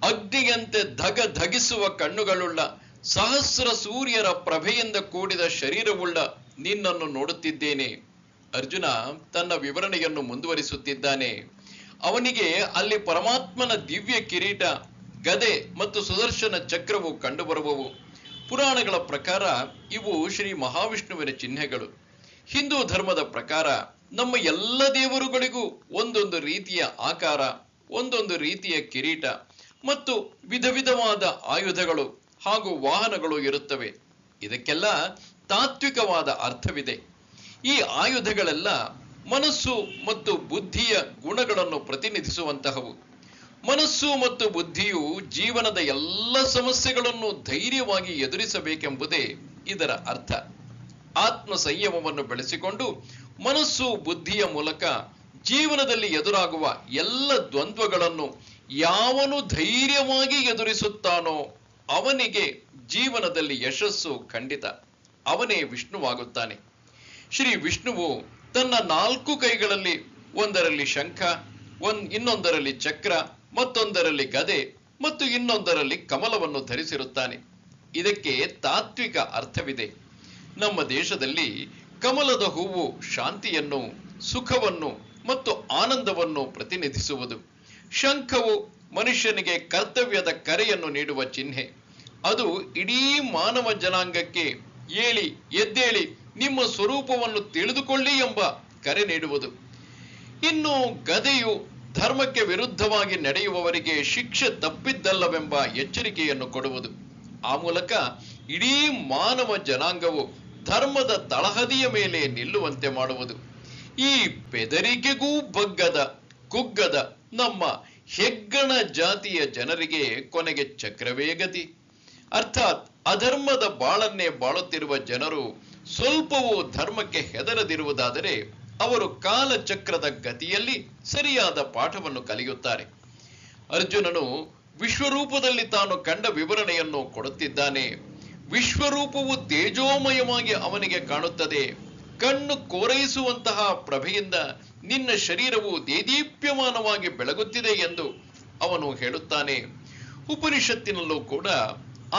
ಅಗ್ನಿಯಂತೆ ಧಗ ಧಗಿಸುವ ಕಣ್ಣುಗಳುಳ್ಳ, ಸಹಸ್ರ ಸೂರ್ಯರ ಪ್ರಭೆಯಿಂದ ಕೂಡಿದ ಶರೀರವುಳ್ಳ ನಿನ್ನನ್ನು ನೋಡುತ್ತಿದ್ದೇನೆ. ಅರ್ಜುನ ತನ್ನ ವಿವರಣೆಯನ್ನು ಮುಂದುವರಿಸುತ್ತಿದ್ದಾನೆ. ಅವನಿಗೆ ಅಲ್ಲಿ ಪರಮಾತ್ಮನ ದಿವ್ಯ ಕಿರೀಟ, ಗದೆ ಮತ್ತು ಸುದರ್ಶನ ಚಕ್ರವು ಕಂಡುಬರುವವು. ಪುರಾಣಗಳ ಪ್ರಕಾರ ಇವು ಶ್ರೀ ಮಹಾವಿಷ್ಣುವಿನ ಚಿಹ್ನೆಗಳು. ಹಿಂದೂ ಧರ್ಮದ ಪ್ರಕಾರ ನಮ್ಮ ಎಲ್ಲ ದೇವರುಗಳಿಗೂ ಒಂದೊಂದು ರೀತಿಯ ಆಕಾರ, ಒಂದೊಂದು ರೀತಿಯ ಕಿರೀಟ ಮತ್ತು ವಿಧ ವಿಧವಾದ ಆಯುಧಗಳು ಹಾಗೂ ವಾಹನಗಳು ಇರುತ್ತವೆ. ಇದಕ್ಕೆಲ್ಲ ತಾತ್ವಿಕವಾದ ಅರ್ಥವಿದೆ. ಈ ಆಯುಧಗಳೆಲ್ಲ ಮನಸ್ಸು ಮತ್ತು ಬುದ್ಧಿಯ ಗುಣಗಳನ್ನು ಪ್ರತಿನಿಧಿಸುವಂತಹವು. ಮನಸ್ಸು ಮತ್ತು ಬುದ್ಧಿಯು ಜೀವನದ ಎಲ್ಲ ಸಮಸ್ಯೆಗಳನ್ನು ಧೈರ್ಯವಾಗಿ ಎದುರಿಸಬೇಕೆಂಬುದೇ ಇದರ ಅರ್ಥ. ಆತ್ಮ ಸಂಯಮವನ್ನು ಬೆಳೆಸಿಕೊಂಡು ಮನಸ್ಸು ಬುದ್ಧಿಯ ಮೂಲಕ ಜೀವನದಲ್ಲಿ ಎದುರಾಗುವ ಎಲ್ಲ ದ್ವಂದ್ವಗಳನ್ನು ಯಾವನು ಧೈರ್ಯವಾಗಿ ಎದುರಿಸುತ್ತಾನೋ ಅವನಿಗೆ ಜೀವನದಲ್ಲಿ ಯಶಸ್ಸು ಖಂಡಿತ. ಅವನೇ ವಿಷ್ಣುವಾಗುತ್ತಾನೆ. ಶ್ರೀ ವಿಷ್ಣುವು ತನ್ನ 4 ಕೈಗಳಲ್ಲಿ ಒಂದರಲ್ಲಿ ಶಂಖ, ಇನ್ನೊಂದರಲ್ಲಿ ಚಕ್ರ, ಮತ್ತೊಂದರಲ್ಲಿ ಗದೆ ಮತ್ತು ಇನ್ನೊಂದರಲ್ಲಿ ಕಮಲವನ್ನು ಧರಿಸಿರುತ್ತಾನೆ. ಇದಕ್ಕೆ ತಾತ್ವಿಕ ಅರ್ಥವಿದೆ. ನಮ್ಮ ದೇಶದಲ್ಲಿ ಕಮಲದ ಹೂವು ಶಾಂತಿಯನ್ನು, ಸುಖವನ್ನು ಮತ್ತು ಆನಂದವನ್ನು ಪ್ರತಿನಿಧಿಸುವುದು. ಶಂಖವು ಮನುಷ್ಯನಿಗೆ ಕರ್ತವ್ಯದ ಕರೆಯನ್ನು ನೀಡುವ ಚಿಹ್ನೆ. ಅದು ಇಡೀ ಮಾನವ ಜನಾಂಗಕ್ಕೆ ಏಳಿ ಎದ್ದೇಳಿ ನಿಮ್ಮ ಸ್ವರೂಪವನ್ನು ತಿಳಿದುಕೊಳ್ಳಿ ಎಂಬ ಕರೆ ನೀಡುವುದು. ಇನ್ನು ಗದೆಯು ಧರ್ಮಕ್ಕೆ ವಿರುದ್ಧವಾಗಿ ನಡೆಯುವವರಿಗೆ ಶಿಕ್ಷೆ ತಪ್ಪಿದ್ದಲ್ಲವೆಂಬ ಎಚ್ಚರಿಕೆಯನ್ನು ಕೊಡುವುದು. ಆ ಮೂಲಕ ಇಡೀ ಮಾನವ ಜನಾಂಗವು ಧರ್ಮದ ತಳಹದಿಯ ಮೇಲೆ ನಿಲ್ಲುವಂತೆ ಮಾಡುವುದು. ಈ ಬೆದರಿಕೆಗೂ ಬಗ್ಗದ ಕುಗ್ಗದ ನಮ್ಮ ಹೆಗ್ಗಣ ಜಾತಿಯ ಜನರಿಗೆ ಕೊನೆಗೆ ಚಕ್ರವೇ ಗತಿ. ಅರ್ಥಾತ್ ಅಧರ್ಮದ ಬಾಳನ್ನೇ ಬಾಳುತ್ತಿರುವ ಜನರು ಸ್ವಲ್ಪವೂ ಧರ್ಮಕ್ಕೆ ಹೆದರದಿರುವುದಾದರೆ ಅವರು ಕಾಲಚಕ್ರದ ಗತಿಯಲ್ಲಿ ಸರಿಯಾದ ಪಾಠವನ್ನು ಕಲಿಯುತ್ತಾರೆ. ಅರ್ಜುನನು ವಿಶ್ವರೂಪದಲ್ಲಿ ತಾನು ಕಂಡ ವಿವರಣೆಯನ್ನು ಕೊಡುತ್ತಿದ್ದಾನೆ. ವಿಶ್ವರೂಪವು ತೇಜೋಮಯವಾಗಿ ಅವನಿಗೆ ಕಾಣುತ್ತದೆ. ಕಣ್ಣು ಕೋರೈಸುವಂತಹ ಪ್ರಭೆಯಿಂದ ನಿನ್ನ ಶರೀರವು ದೇದೀಪ್ಯಮಾನವಾಗಿ ಬೆಳಗುತ್ತಿದೆ ಎಂದು ಅವನು ಹೇಳುತ್ತಾನೆ. ಉಪನಿಷತ್ತಿನಲ್ಲೂ ಕೂಡ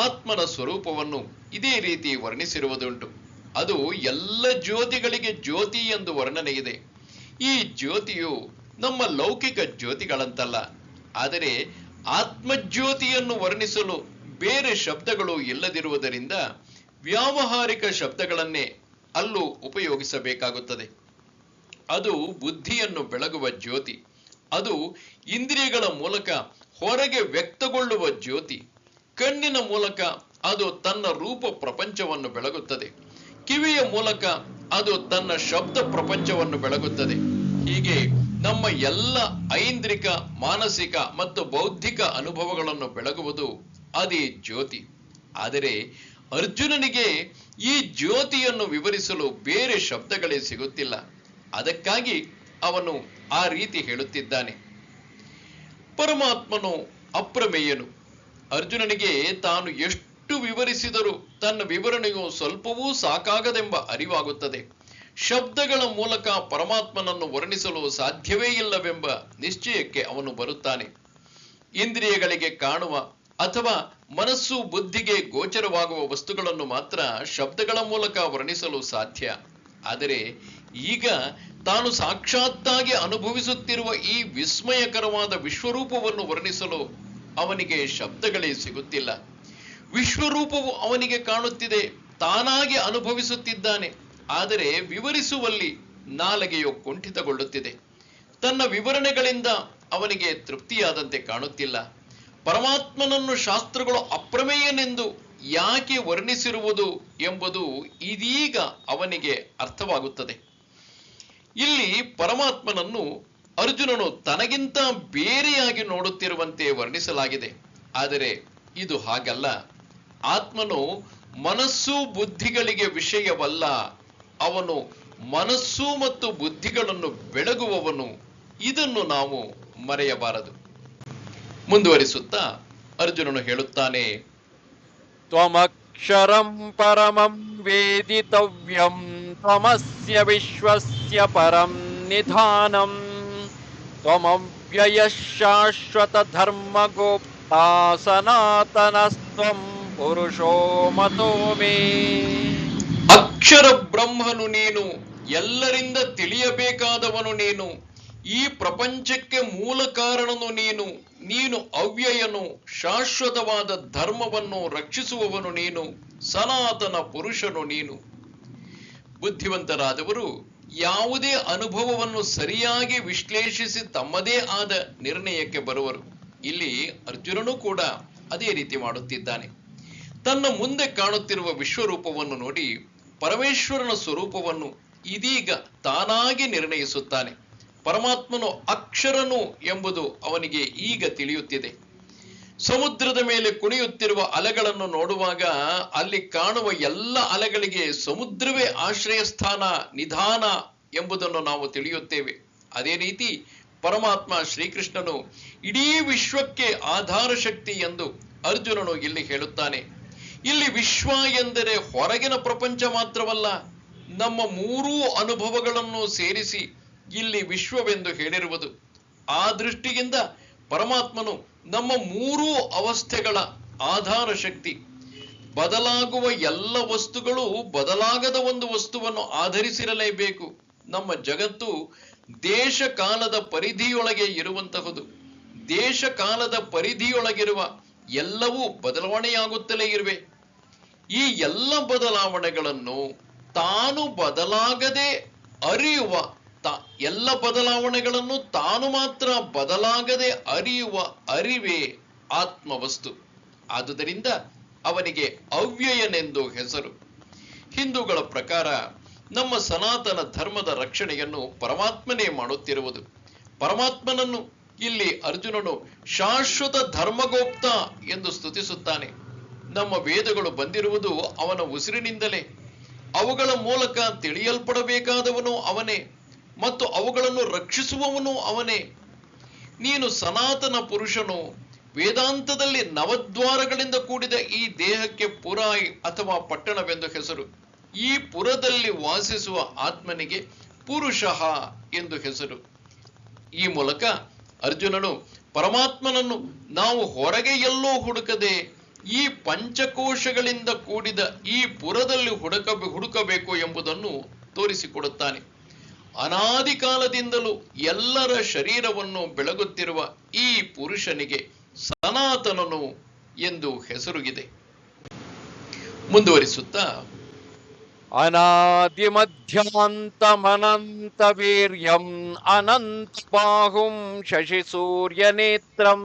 ಆತ್ಮನ ಸ್ವರೂಪವನ್ನು ಇದೇ ರೀತಿ ವರ್ಣಿಸಿರುವುದುಂಟು. ಅದು ಎಲ್ಲ ಜ್ಯೋತಿಗಳಿಗೆ ಜ್ಯೋತಿ ಎಂದು ವರ್ಣನೆ ಇದೆ. ಈ ಜ್ಯೋತಿಯು ನಮ್ಮ ಲೌಕಿಕ ಜ್ಯೋತಿಗಳಂತಲ್ಲ. ಆದರೆ ಆತ್ಮಜ್ಯೋತಿಯನ್ನು ವರ್ಣಿಸಲು ಬೇರೆ ಶಬ್ದಗಳು ಇಲ್ಲದಿರುವುದರಿಂದ ವ್ಯಾವಹಾರಿಕ ಶಬ್ದಗಳನ್ನೇ ಅಲ್ಲೂ ಉಪಯೋಗಿಸಬೇಕಾಗುತ್ತದೆ. ಅದು ಬುದ್ಧಿಯನ್ನು ಬೆಳಗುವ ಜ್ಯೋತಿ. ಅದು ಇಂದ್ರಿಯಗಳ ಮೂಲಕ ಹೊರಗೆ ವ್ಯಕ್ತಗೊಳ್ಳುವ ಜ್ಯೋತಿ. ಕಣ್ಣಿನ ಮೂಲಕ ಅದು ತನ್ನ ರೂಪ ಪ್ರಪಂಚವನ್ನು ಬೆಳಗುತ್ತದೆ. ಕಿವಿಯ ಮೂಲಕ ಅದು ತನ್ನ ಶಬ್ದ ಪ್ರಪಂಚವನ್ನು ಬೆಳಗುತ್ತದೆ. ಹೀಗೆ ನಮ್ಮ ಎಲ್ಲ ಐಂದ್ರಿಕ, ಮಾನಸಿಕ ಮತ್ತು ಬೌದ್ಧಿಕ ಅನುಭವಗಳನ್ನು ಬೆಳಗುವುದು ಅದೇ ಜ್ಯೋತಿ. ಆದರೆ ಅರ್ಜುನನಿಗೆ ಈ ಜ್ಯೋತಿಯನ್ನು ವಿವರಿಸಲು ಬೇರೆ ಶಬ್ದಗಳೇ ಸಿಗುತ್ತಿಲ್ಲ. ಅದಕ್ಕಾಗಿ ಅವನು ಆ ರೀತಿ ಹೇಳುತ್ತಿದ್ದಾನೆ. ಪರಮಾತ್ಮನು ಅಪ್ರಮೇಯನು. ಅರ್ಜುನನಿಗೆ ತಾನು ಎಷ್ಟು ವಿವರಿಸಿದರೂ ತನ್ನ ವಿವರಣೆಯು ಸ್ವಲ್ಪವೂ ಸಾಕಾಗದೆಂಬ ಅರಿವಾಗುತ್ತದೆ. ಶಬ್ದಗಳ ಮೂಲಕ ಪರಮಾತ್ಮನನ್ನು ವರ್ಣಿಸಲು ಸಾಧ್ಯವೇ ಇಲ್ಲವೆಂಬ ನಿಶ್ಚಯಕ್ಕೆ ಅವನು ಬರುತ್ತಾನೆ. ಇಂದ್ರಿಯಗಳಿಗೆ ಕಾಣುವ ಅಥವಾ ಮನಸ್ಸು ಬುದ್ಧಿಗೆ ಗೋಚರವಾಗುವ ವಸ್ತುಗಳನ್ನು ಮಾತ್ರ ಶಬ್ದಗಳ ಮೂಲಕ ವರ್ಣಿಸಲು ಸಾಧ್ಯ. ಆದರೆ ಈಗ ತಾನು ಸಾಕ್ಷಾತ್ತಾಗಿ ಅನುಭವಿಸುತ್ತಿರುವ ಈ ವಿಸ್ಮಯಕರವಾದ ವಿಶ್ವರೂಪವನ್ನು ವರ್ಣಿಸಲು ಅವನಿಗೆ ಶಬ್ದಗಳೇ ಸಿಗುತ್ತಿಲ್ಲ. ವಿಶ್ವರೂಪವು ಅವನಿಗೆ ಕಾಣುತ್ತಿದೆ, ತಾನಾಗಿ ಅನುಭವಿಸುತ್ತಿದ್ದಾನೆ. ಆದರೆ ವಿವರಿಸುವಲ್ಲಿ ನಾಲಿಗೆಯು ಕುಂಠಿತಗೊಳ್ಳುತ್ತಿದೆ. ತನ್ನ ವಿವರಣೆಗಳಿಂದ ಅವನಿಗೆ ತೃಪ್ತಿಯಾದಂತೆ ಕಾಣುತ್ತಿಲ್ಲ. ಪರಮಾತ್ಮನನ್ನು ಶಾಸ್ತ್ರಗಳು ಅಪ್ರಮೇಯನೆಂದು ಯಾಕೆ ವರ್ಣಿಸಿರುವುದು ಎಂಬುದು ಇದೀಗ ಅವನಿಗೆ ಅರ್ಥವಾಗುತ್ತದೆ. ಇಲ್ಲಿ ಪರಮಾತ್ಮನನ್ನು ಅರ್ಜುನನು ತನಗಿಂತ ಬೇರೆಯಾಗಿ ನೋಡುತ್ತಿರುವಂತೆ ವರ್ಣಿಸಲಾಗಿದೆ. ಆದರೆ ಇದು ಹಾಗಲ್ಲ. ಆತ್ಮನು ಮನಸ್ಸು ಬುದ್ಧಿಗಳಿಗೆ ವಿಷಯವಲ್ಲ. ಅವನು ಮನಸ್ಸು ಮತ್ತು ಬುದ್ಧಿಗಳನ್ನು ಬೆಳಗುವವನು. ಇದನ್ನು ನಾವು ಮರೆಯಬಾರದು. ಮುಂದುವರಿಸುತ್ತಾ ಅರ್ಜುನನು ಹೇಳುತ್ತಾನೆ, ತ್ವಮಕ್ಷರಂ ಪರಮಂ ವೇದಿತವ್ಯಂ ತ್ವಮಸ್ಯ ವಿಶ್ವಸ್ಯ ಪರಂ ನಿಧಾನಂ ತ್ವಮವ್ಯಯ ಶಾಶ್ವತ ಧರ್ಮಗೋಪ್ತಾ ಸನಾತನಸ್ತ್ವಂ ಪುರುಷೋ ಮತೋ ಮೇ. ಅಕ್ಷರ ಬ್ರಹ್ಮನು ನೀನು, ಎಲ್ಲರಿಂದ ತಿಳಿಯಬೇಕಾದವನು ನೀನು, ಈ ಪ್ರಪಂಚಕ್ಕೆ ಮೂಲ ಕಾರಣನು ನೀನು, ನೀನು ಅವ್ಯಯನು, ಶಾಶ್ವತವಾದ ಧರ್ಮವನ್ನು ರಕ್ಷಿಸುವವನು ನೀನು, ಸನಾತನ ಪುರುಷನು ನೀನು. ಬುದ್ಧಿವಂತರಾದವರು ಯಾವುದೇ ಅನುಭವವನ್ನು ಸರಿಯಾಗಿ ವಿಶ್ಲೇಷಿಸಿ ತಮ್ಮದೇ ಆದ ನಿರ್ಣಯಕ್ಕೆ ಬರುವರು. ಇಲ್ಲಿ ಅರ್ಜುನನು ಕೂಡ ಅದೇ ರೀತಿ ಮಾಡುತ್ತಿದ್ದಾನೆ. ತನ್ನ ಮುಂದೆ ಕಾಣುತ್ತಿರುವ ವಿಶ್ವರೂಪವನ್ನು ನೋಡಿ ಪರಮೇಶ್ವರನ ಸ್ವರೂಪವನ್ನು ಇದೀಗ ತಾನಾಗಿ ನಿರ್ಣಯಿಸುತ್ತಾನೆ. ಪರಮಾತ್ಮನು ಅಕ್ಷರನು ಎಂಬುದು ಅವನಿಗೆ ಈಗ ತಿಳಿಯುತ್ತಿದೆ. ಸಮುದ್ರದ ಮೇಲೆ ಕುಣಿಯುತ್ತಿರುವ ಅಲೆಗಳನ್ನು ನೋಡುವಾಗ ಅಲ್ಲಿ ಕಾಣುವ ಎಲ್ಲ ಅಲೆಗಳಿಗೆ ಸಮುದ್ರವೇ ಆಶ್ರಯ ಸ್ಥಾನ, ನಿಧಾನ ಎಂಬುದನ್ನು ನಾವು ತಿಳಿಯುತ್ತೇವೆ. ಅದೇ ರೀತಿ ಪರಮಾತ್ಮ ಶ್ರೀಕೃಷ್ಣನು ಇಡೀ ವಿಶ್ವಕ್ಕೆ ಆಧಾರ ಶಕ್ತಿ ಎಂದು ಅರ್ಜುನನು ಇಲ್ಲಿ ಹೇಳುತ್ತಾನೆ. ಇಲ್ಲಿ ವಿಶ್ವ ಎಂದರೆ ಹೊರಗಿನ ಪ್ರಪಂಚ ಮಾತ್ರವಲ್ಲ, ನಮ್ಮ ಮೂರೂ ಅನುಭವಗಳನ್ನು ಸೇರಿಸಿ ಇಲ್ಲಿ ವಿಶ್ವವೆಂದು ಹೇಳಿರುವುದು. ಆ ದೃಷ್ಟಿಯಿಂದ ಪರಮಾತ್ಮನು ನಮ್ಮ ಮೂರೂ ಅವಸ್ಥೆಗಳ ಆಧಾರ ಶಕ್ತಿ. ಬದಲಾಗುವ ಎಲ್ಲ ವಸ್ತುಗಳು ಬದಲಾಗದ ಒಂದು ವಸ್ತುವನ್ನು ಆಧರಿಸಿರಲೇಬೇಕು. ನಮ್ಮ ಜಗತ್ತು ದೇಶ ಕಾಲದ ಪರಿಧಿಯೊಳಗೆ ಇರುವಂತಹುದು. ದೇಶ ಕಾಲದ ಪರಿಧಿಯೊಳಗಿರುವ ಎಲ್ಲವೂ ಬದಲಾವಣೆಯಾಗುತ್ತಲೇ ಇರುವೆ. ಈ ಎಲ್ಲ ಬದಲಾವಣೆಗಳನ್ನು ತಾನು ಬದಲಾಗದೆ ಅರಿಯುವ, ಎಲ್ಲ ಬದಲಾವಣೆಗಳನ್ನು ತಾನು ಮಾತ್ರ ಬದಲಾಗದೆ ಅರಿಯುವ ಅರಿವೇ ಆತ್ಮವಸ್ತು. ಆದುದರಿಂದ ಅವನಿಗೆ ಅವ್ಯಯನೆಂದು ಹೆಸರು. ಹಿಂದೂಗಳ ಪ್ರಕಾರ ನಮ್ಮ ಸನಾತನ ಧರ್ಮದ ರಕ್ಷಣೆಯನ್ನು ಪರಮಾತ್ಮನೇ ಮಾಡುತ್ತಿರುವುದು. ಪರಮಾತ್ಮನನ್ನು ಇಲ್ಲಿ ಅರ್ಜುನನು ಶಾಶ್ವತ ಧರ್ಮಗೋಪ್ತ ಎಂದು ಸ್ತುತಿಸುತ್ತಾನೆ. ನಮ್ಮ ವೇದಗಳು ಬಂದಿರುವುದು ಅವನ ಉಸಿರಿನಿಂದಲೇ. ಅವುಗಳ ಮೂಲಕ ತಿಳಿಯಲ್ಪಡಬೇಕಾದವನು ಅವನೇ ಮತ್ತು ಅವುಗಳನ್ನು ರಕ್ಷಿಸುವವನು ಅವನೇ. ನೀನು ಸನಾತನ ಪುರುಷನು. ವೇದಾಂತದಲ್ಲಿ ನವದ್ವಾರಗಳಿಂದ ಕೂಡಿದ ಈ ದೇಹಕ್ಕೆ ಪುರ ಅಥವಾ ಪಟ್ಟಣವೆಂದು ಹೆಸರು. ಈ ಪುರದಲ್ಲಿ ವಾಸಿಸುವ ಆತ್ಮನಿಗೆ ಪುರುಷಃ ಎಂದು ಹೆಸರು. ಈ ಮೂಲಕ ಅರ್ಜುನನು ಪರಮಾತ್ಮನನ್ನು ನಾವು ಹೊರಗೆ ಎಲ್ಲೋ ಹುಡುಕದೆ ಈ ಪಂಚಕೋಶಗಳಿಂದ ಕೂಡಿದ ಈ ಪುರದಲ್ಲಿ ಹುಡುಕಬೇಕು ಎಂಬುದನ್ನು ತೋರಿಸಿಕೊಡುತ್ತಾನೆ. ಅನಾದಿ ಕಾಲದಿಂದಲೂ ಎಲ್ಲರ ಶರೀರವನ್ನು ಬೆಳಗುತ್ತಿರುವ ಈ ಪುರುಷನಿಗೆ ಸನಾತನನು ಎಂದು ಹೆಸರುಗಿದೆ. ಮುಂದುವರಿಸುತ್ತಾ, ಅನಾದಿ ಮಧ್ಯಾಂತಮನಂತ ವೀರ್ಯಂ ಅನಂತ ಬಾಹುಂ ಶಶಿ ಸೂರ್ಯ ನೇತ್ರಂ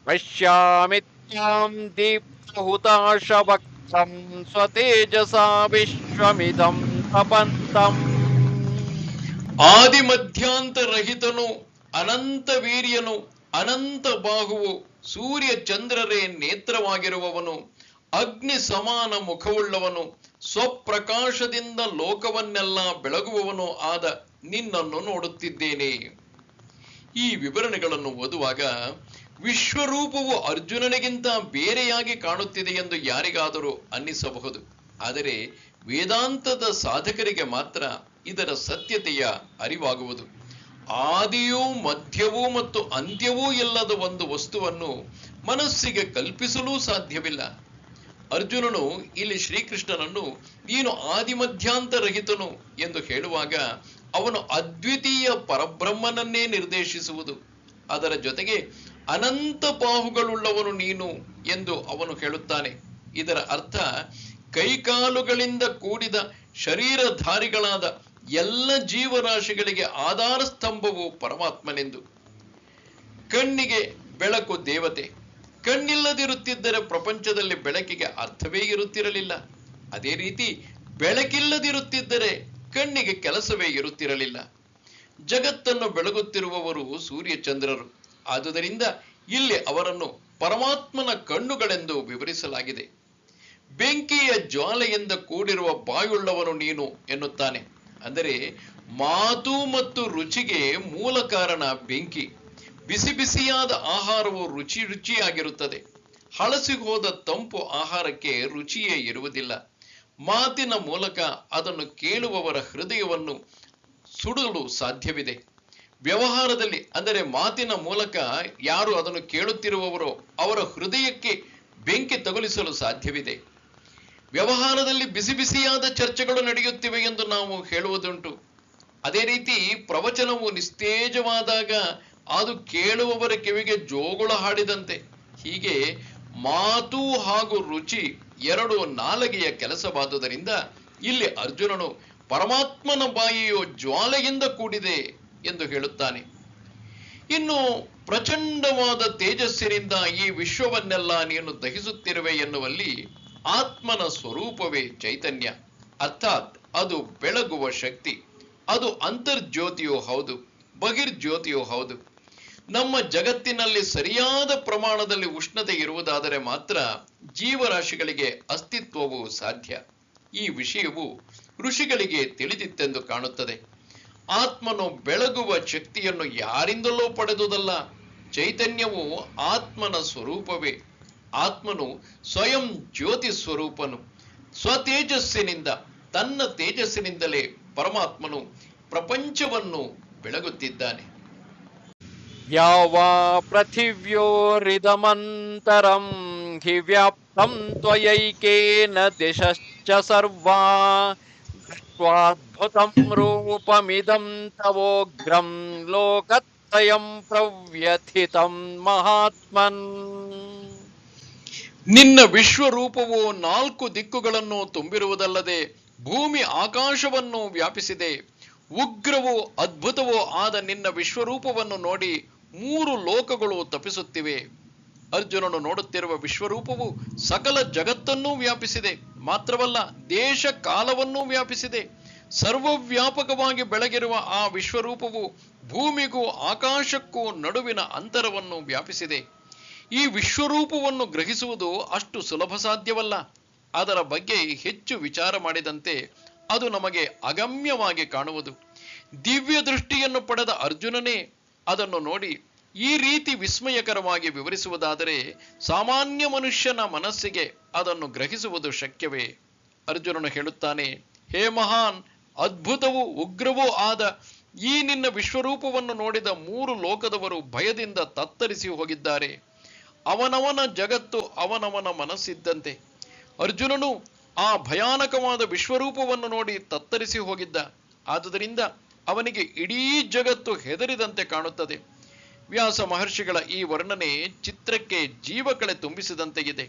ಪಶ್ಯಾಮಿತ್ಯಾಂ ದೀಪ್ತಹುತಾಶ ವಕ್ತ್ರಂ ಸ್ವತೇಜಸಾ ವಿಶ್ವಮಿದಂ ತಪಂತಂ. ಆದಿ ಮಧ್ಯಾಂತ ರಹಿತನು, ಅನಂತ ವೀರ್ಯನು, ಅನಂತ ಬಾಹುವು, ಸೂರ್ಯ ಚಂದ್ರರೇ ನೇತ್ರವಾಗಿರುವವನು, ಅಗ್ನಿ ಸಮಾನ ಮುಖವುಳ್ಳವನು, ಸ್ವಪ್ರಕಾಶದಿಂದ ಲೋಕವನ್ನೆಲ್ಲ ಬೆಳಗುವವನು ಆದ ನಿನ್ನನ್ನು ನೋಡುತ್ತಿದ್ದೇನೆ. ಈ ವಿವರಣೆಗಳನ್ನು ಓದುವಾಗ ವಿಶ್ವರೂಪವು ಅರ್ಜುನನಿಗಿಂತ ಬೇರೆಯಾಗಿ ಕಾಣುತ್ತಿದೆ ಎಂದು ಯಾರಿಗಾದರೂ ಅನ್ನಿಸಬಹುದು. ಆದರೆ ವೇದಾಂತದ ಸಾಧಕರಿಗೆ ಮಾತ್ರ ಇದರ ಸತ್ಯತೆಯ ಅರಿವಾಗುವುದು. ಆದಿಯೂ ಮಧ್ಯವೂ ಮತ್ತು ಅಂತ್ಯವೂ ಇಲ್ಲದ ಒಂದು ವಸ್ತುವನ್ನು ಮನಸ್ಸಿಗೆ ಕಲ್ಪಿಸಲೂ ಸಾಧ್ಯವಿಲ್ಲ. ಅರ್ಜುನನು ಇಲ್ಲಿ ಶ್ರೀಕೃಷ್ಣನನ್ನು ನೀನು ಆದಿಮಧ್ಯಾಂತರಹಿತನು ಎಂದು ಹೇಳುವಾಗ ಅವನು ಅದ್ವಿತೀಯ ಪರಬ್ರಹ್ಮನನ್ನೇ ನಿರ್ದೇಶಿಸುವುದು. ಅದರ ಜೊತೆಗೆ ಅನಂತ ಬಾಹುಗಳುಳ್ಳವನು ನೀನು ಎಂದು ಅವನು ಹೇಳುತ್ತಾನೆ. ಇದರ ಅರ್ಥ ಕೈಕಾಲುಗಳಿಂದ ಕೂಡಿದ ಶರೀರಧಾರಿಗಳಾದ ಎಲ್ಲ ಜೀವರಾಶಿಗಳಿಗೆ ಆಧಾರ ಸ್ತಂಭವು ಪರಮಾತ್ಮನೆಂದು. ಕಣ್ಣಿಗೆ ಬೆಳಕು ದೇವತೆ. ಕಣ್ಣಿಲ್ಲದಿರುತ್ತಿದ್ದರೆ ಪ್ರಪಂಚದಲ್ಲಿ ಬೆಳಕಿಗೆ ಅರ್ಥವೇ ಇರುತ್ತಿರಲಿಲ್ಲ. ಅದೇ ರೀತಿ ಬೆಳಕಿಲ್ಲದಿರುತ್ತಿದ್ದರೆ ಕಣ್ಣಿಗೆ ಕೆಲಸವೇ ಇರುತ್ತಿರಲಿಲ್ಲ. ಜಗತ್ತನ್ನು ಬೆಳಗುತ್ತಿರುವವರು ಸೂರ್ಯಚಂದ್ರರು. ಆದುದರಿಂದ ಇಲ್ಲಿ ಅವರನ್ನು ಪರಮಾತ್ಮನ ಕಣ್ಣುಗಳೆಂದು ವಿವರಿಸಲಾಗಿದೆ. ಬೆಂಕಿಯ ಜ್ವಾಲೆಯಿಂದ ಕೂಡಿರುವ ಬಾಯುಳ್ಳವನು ನೀನು ಎನ್ನುತ್ತಾನೆ. ಅಂದರೆ ಮಾತು ಮತ್ತು ರುಚಿಗೆ ಮೂಲ ಕಾರಣ ಬೆಂಕಿ. ಬಿಸಿ ಬಿಸಿಯಾದ ಆಹಾರವು ರುಚಿಯಾಗಿರುತ್ತದೆ. ಹಳಸಿ ಹೋದ ತಂಪು ಆಹಾರಕ್ಕೆ ರುಚಿಯೇ ಇರುವುದಿಲ್ಲ. ಮಾತಿನ ಮೂಲಕ ಅದನ್ನು ಕೇಳುವವರ ಹೃದಯವನ್ನು ಸುಡಲು ಸಾಧ್ಯವಿದೆ. ವ್ಯವಹಾರದಲ್ಲಿ ಅಂದರೆ ಮಾತಿನ ಮೂಲಕ ಯಾರು ಅದನ್ನು ಕೇಳುತ್ತಿರುವವರೋ ಅವರ ಹೃದಯಕ್ಕೆ ಬೆಂಕಿ ತಗುಲಿಸಲು ಸಾಧ್ಯವಿದೆ. ವ್ಯವಹಾರದಲ್ಲಿ ಬಿಸಿ ಬಿಸಿಯಾದ ಚರ್ಚೆಗಳು ನಡೆಯುತ್ತಿವೆ ಎಂದು ನಾವು ಹೇಳುವುದುಂಟು. ಅದೇ ರೀತಿ ಪ್ರವಚನವು ನಿಸ್ತೇಜವಾದಾಗ ಅದು ಕೇಳುವವರ ಕಿವಿಗೆ ಜೋಗುಳ ಹಾಡಿದಂತೆ. ಹೀಗೆ ಮಾತು ಹಾಗೂ ರುಚಿ ಎರಡು ನಾಲಗೆಯ ಕೆಲಸವಾದುದರಿಂದ ಇಲ್ಲಿ ಅರ್ಜುನನು ಪರಮಾತ್ಮನ ಬಾಯಿಯು ಜ್ವಾಲೆಯಿಂದ ಕೂಡಿದೆ ಎಂದು ಹೇಳುತ್ತಾನೆ. ಇನ್ನು ಪ್ರಚಂಡವಾದ ತೇಜಸ್ಸಿನಿಂದ ಈ ವಿಶ್ವವನ್ನೆಲ್ಲ ನೀನು ದಹಿಸುತ್ತಿರುವೆ ಎನ್ನುವಲ್ಲಿ ಆತ್ಮನ ಸ್ವರೂಪವೇ ಚೈತನ್ಯ, ಅರ್ಥಾತ್ ಅದು ಬೆಳಗುವ ಶಕ್ತಿ. ಅದು ಅಂತರ್ಜ್ಯೋತಿಯೂ ಹೌದು, ಬಹಿರ್ಜ್ಯೋತಿಯೂ ಹೌದು. ನಮ್ಮ ಜಗತ್ತಿನಲ್ಲಿ ಸರಿಯಾದ ಪ್ರಮಾಣದಲ್ಲಿ ಉಷ್ಣತೆ ಇರುವುದಾದರೆ ಮಾತ್ರ ಜೀವರಾಶಿಗಳಿಗೆ ಅಸ್ತಿತ್ವವು ಸಾಧ್ಯ. ಈ ವಿಷಯವು ಋಷಿಗಳಿಗೆ ತಿಳಿದಿತ್ತೆಂದು ಕಾಣುತ್ತದೆ. ಆತ್ಮನು ಬೆಳಗುವ ಶಕ್ತಿಯನ್ನು ಯಾರಿಂದಲೂ ಪಡೆದುದಲ್ಲ. ಚೈತನ್ಯವು ಆತ್ಮನ ಸ್ವರೂಪವೇ. ಆತ್ಮನು ಸ್ವಯಂ ಜ್ಯೋತಿ ಸ್ವರೂಪನು. ಸ್ವತೇಜಸ್ಸಿನಿಂದ, ತನ್ನ ತೇಜಸ್ಸಿನಿಂದಲೇ ಪರಮಾತ್ಮನು ಪ್ರಪಂಚವನ್ನು ಬೆಳಗುತ್ತಿದ್ದಾನೆ. ಯಾವಾ ಪೃಥಿವ್ಯೋರಿದಮಂತರಂ ಹಿ ವ್ಯಾಪ್ತಂ ತ್ವಯೈಕೇನ ದಿಶಶ್ಚ ಸರ್ವಾ ದೃಷ್ಟ್ವಾದ್ಭುತಂ ರೂಪಮಿದಂ ತವೋಗ್ರಂ ಲೋಕತ್ರಯಂ ಪ್ರವ್ಯಥಿತಂ ಮಹಾತ್ಮನ್. ನಿನ್ನ ವಿಶ್ವರೂಪವು 4 ದಿಕ್ಕುಗಳನ್ನು ತುಂಬಿರುವುದಲ್ಲದೆ ಭೂಮಿ ಆಕಾಶವನ್ನು ವ್ಯಾಪಿಸಿದೆ. ಉಗ್ರವೂ ಅದ್ಭುತವೂ ಆದ ನಿನ್ನ ವಿಶ್ವರೂಪವನ್ನು ನೋಡಿ 3 ಲೋಕಗಳು ತಪಿಸುತ್ತಿವೆ. ಅರ್ಜುನನು ನೋಡುತ್ತಿರುವ ವಿಶ್ವರೂಪವು ಸಕಲ ಜಗತ್ತನ್ನೂ ವ್ಯಾಪಿಸಿದೆ. ಮಾತ್ರವಲ್ಲ, ದೇಶ ಕಾಲವನ್ನೂ ವ್ಯಾಪಿಸಿದೆ. ಸರ್ವವ್ಯಾಪಕವಾಗಿ ಬೆಳಗಿರುವ ಆ ವಿಶ್ವರೂಪವು ಭೂಮಿಗೂ ಆಕಾಶಕ್ಕೂ ನಡುವಿನ ಅಂತರವನ್ನು ವ್ಯಾಪಿಸಿದೆ. ಈ ವಿಶ್ವರೂಪವನ್ನು ಗ್ರಹಿಸುವುದು ಅಷ್ಟು ಸುಲಭ ಸಾಧ್ಯವಲ್ಲ. ಅದರ ಬಗ್ಗೆ ಹೆಚ್ಚು ವಿಚಾರ ಮಾಡಿದಂತೆ ಅದು ನಮಗೆ ಅಗಮ್ಯವಾಗಿ ಕಾಣುವುದು. ದಿವ್ಯ ದೃಷ್ಟಿಯನ್ನು ಪಡೆದ ಅರ್ಜುನನೇ ಅದನ್ನು ನೋಡಿ ಈ ರೀತಿ ವಿಸ್ಮಯಕರವಾಗಿ ವಿವರಿಸುವುದಾದರೆ ಸಾಮಾನ್ಯ ಮನುಷ್ಯನ ಮನಸ್ಸಿಗೆ ಅದನ್ನು ಗ್ರಹಿಸುವುದು ಶಕ್ಯವೇ? ಅರ್ಜುನನು ಹೇಳುತ್ತಾನೆ, ಹೇ ಮಹಾನ್, ಅದ್ಭುತವೂ ಉಗ್ರವೂ ಆದ ಈ ನಿನ್ನ ವಿಶ್ವರೂಪವನ್ನು ನೋಡಿದ 3 ಲೋಕದವರು ಭಯದಿಂದ ತತ್ತರಿಸಿ ಹೋಗಿದ್ದಾರೆ. ಅವನವನ ಜಗತ್ತು ಅವನವನ ಮನಸ್ಸಿದ್ದಂತೆ. ಅರ್ಜುನನು ಆ ಭಯಾನಕವಾದ ವಿಶ್ವರೂಪವನ್ನು ನೋಡಿ ತತ್ತರಿಸಿ ಹೋಗಿದ್ದ. ಆದುದರಿಂದ ಅವನಿಗೆ ಇಡೀ ಜಗತ್ತು ಹೆದರಿದಂತೆ ಕಾಣುತ್ತದೆ. ವ್ಯಾಸ ಮಹರ್ಷಿಗಳ ಈ ವರ್ಣನೆ ಚಿತ್ರಕ್ಕೆ ಜೀವಕಳೆ ತುಂಬಿಸಿದಂತೆ ಇದೆ.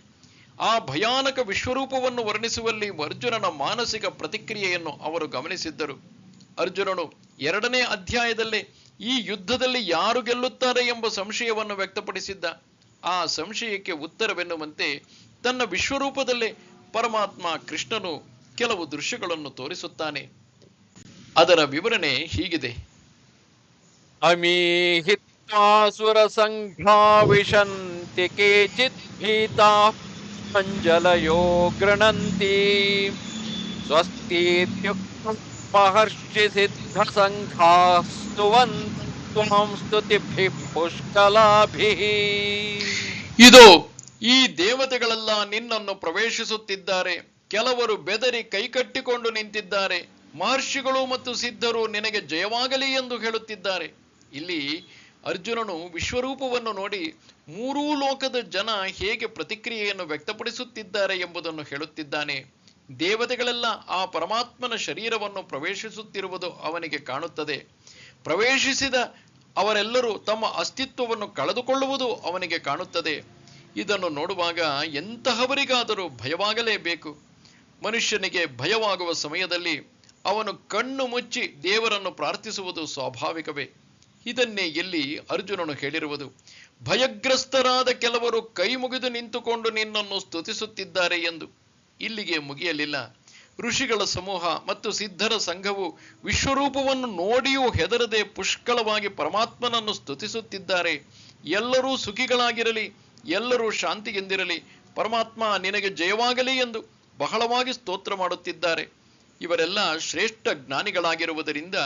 ಆ ಭಯಾನಕ ವಿಶ್ವರೂಪವನ್ನು ವರ್ಣಿಸುವಲ್ಲಿ ಅರ್ಜುನನ ಮಾನಸಿಕ ಪ್ರತಿಕ್ರಿಯೆಯನ್ನು ಅವರು ಗಮನಿಸಿದ್ದರು. ಅರ್ಜುನನು 2ನೇ ಅಧ್ಯಾಯದಲ್ಲೇ ಈ ಯುದ್ಧದಲ್ಲಿ ಯಾರು ಗೆಲ್ಲುತ್ತಾರೆ ಎಂಬ ಸಂಶಯವನ್ನು ವ್ಯಕ್ತಪಡಿಸಿದ್ದ. ಆ ಸಂಶಯಕ್ಕೆ ಉತ್ತರವೆನ್ನುವಂತೆ ತನ್ನ ವಿಶ್ವರೂಪದಲ್ಲೇ ಪರಮಾತ್ಮ ಕೃಷ್ಣನು ಕೆಲವು ದೃಶ್ಯಗಳನ್ನು ತೋರಿಸುತ್ತಾನೆ. ಅದರ ವಿವರಣೆ ಹೀಗಿದೆ. ಅಮೀಹಿತ್ವಾಸುರ ಸಂಘಾ ವಿಶಂತಿ ಕೇಚಿತ್ ಭೀತಾಃ ಅಂಜಲಯೋ ಗೃಣಂತಿ ಸ್ವಸ್ತೀತ್ಯುಕ್ತಂ ಮಹರ್ಷಿ ಸಿದ್ಧ ಸಂಘಾಃ ಸ್ತುವಂತಂ ಸ್ತುತಿಭಿಃ ಪುಷ್ಕಲಾಭಿಃ. ಇದು ಈ ದೇವತೆಗಳೆಲ್ಲ ನಿನ್ನನ್ನು ಪ್ರವೇಶಿಸುತ್ತಿದ್ದಾರೆ. ಕೆಲವರು ಬೆದರಿ ಕೈಕಟ್ಟಿಕೊಂಡು ನಿಂತಿದ್ದಾರೆ. ಮಹರ್ಷಿಗಳು ಮತ್ತು ಸಿದ್ಧರು ನಿನಗೆ ಜಯವಾಗಲಿ ಎಂದು ಹೇಳುತ್ತಿದ್ದಾರೆ. ಇಲ್ಲಿ ಅರ್ಜುನನು ವಿಶ್ವರೂಪವನ್ನು ನೋಡಿ 3 ಲೋಕದ ಜನ ಹೇಗೆ ಪ್ರತಿಕ್ರಿಯೆಯನ್ನು ವ್ಯಕ್ತಪಡಿಸುತ್ತಿದ್ದಾರೆ ಎಂಬುದನ್ನು ಹೇಳುತ್ತಿದ್ದಾನೆ. ದೇವತೆಗಳೆಲ್ಲ ಆ ಪರಮಾತ್ಮನ ಶರೀರವನ್ನು ಪ್ರವೇಶಿಸುತ್ತಿರುವುದು ಅವನಿಗೆ ಕಾಣುತ್ತದೆ. ಪ್ರವೇಶಿಸಿದ ಅವರೆಲ್ಲರೂ ತಮ್ಮ ಅಸ್ತಿತ್ವವನ್ನು ಕಳೆದುಕೊಳ್ಳುವುದು ಅವನಿಗೆ ಕಾಣುತ್ತದೆ. ಇದನ್ನು ನೋಡುವಾಗ ಎಂತಹವರಿಗಾದರೂ ಭಯವಾಗಲೇಬೇಕು. ಮನುಷ್ಯನಿಗೆ ಭಯವಾಗುವ ಸಮಯದಲ್ಲಿ ಅವನು ಕಣ್ಣು ಮುಚ್ಚಿ ದೇವರನ್ನು ಪ್ರಾರ್ಥಿಸುವುದು ಸ್ವಾಭಾವಿಕವೇ. ಇದನ್ನೇ ಇಲ್ಲಿ ಅರ್ಜುನನು ಹೇಳಿರುವುದು. ಭಯಗ್ರಸ್ತರಾದ ಕೆಲವರು ಕೈ ಮುಗಿದು ನಿಂತುಕೊಂಡು ನಿನ್ನನ್ನು ಸ್ತುತಿಸುತ್ತಿದ್ದಾರೆ ಎಂದು. ಇಲ್ಲಿಗೆ ಮುಗಿಯಲಿಲ್ಲ. ಋಷಿಗಳ ಸಮೂಹ ಮತ್ತು ಸಿದ್ಧರ ಸಂಘವು ವಿಶ್ವರೂಪವನ್ನು ನೋಡಿಯೂ ಹೆದರದೆ ಪುಷ್ಕಳವಾಗಿ ಪರಮಾತ್ಮನನ್ನು ಸ್ತುತಿಸುತ್ತಿದ್ದಾರೆ. ಎಲ್ಲರೂ ಸುಖಿಗಳಾಗಿರಲಿ, ಎಲ್ಲರೂ ಶಾಂತಿಗೆಂದಿರಲಿ, ಪರಮಾತ್ಮ ನಿನಗೆ ಜಯವಾಗಲಿ ಎಂದು ಬಹಳವಾಗಿ ಸ್ತೋತ್ರ ಮಾಡುತ್ತಿದ್ದಾರೆ. ಇವರೆಲ್ಲ ಶ್ರೇಷ್ಠ ಜ್ಞಾನಿಗಳಾಗಿರುವುದರಿಂದ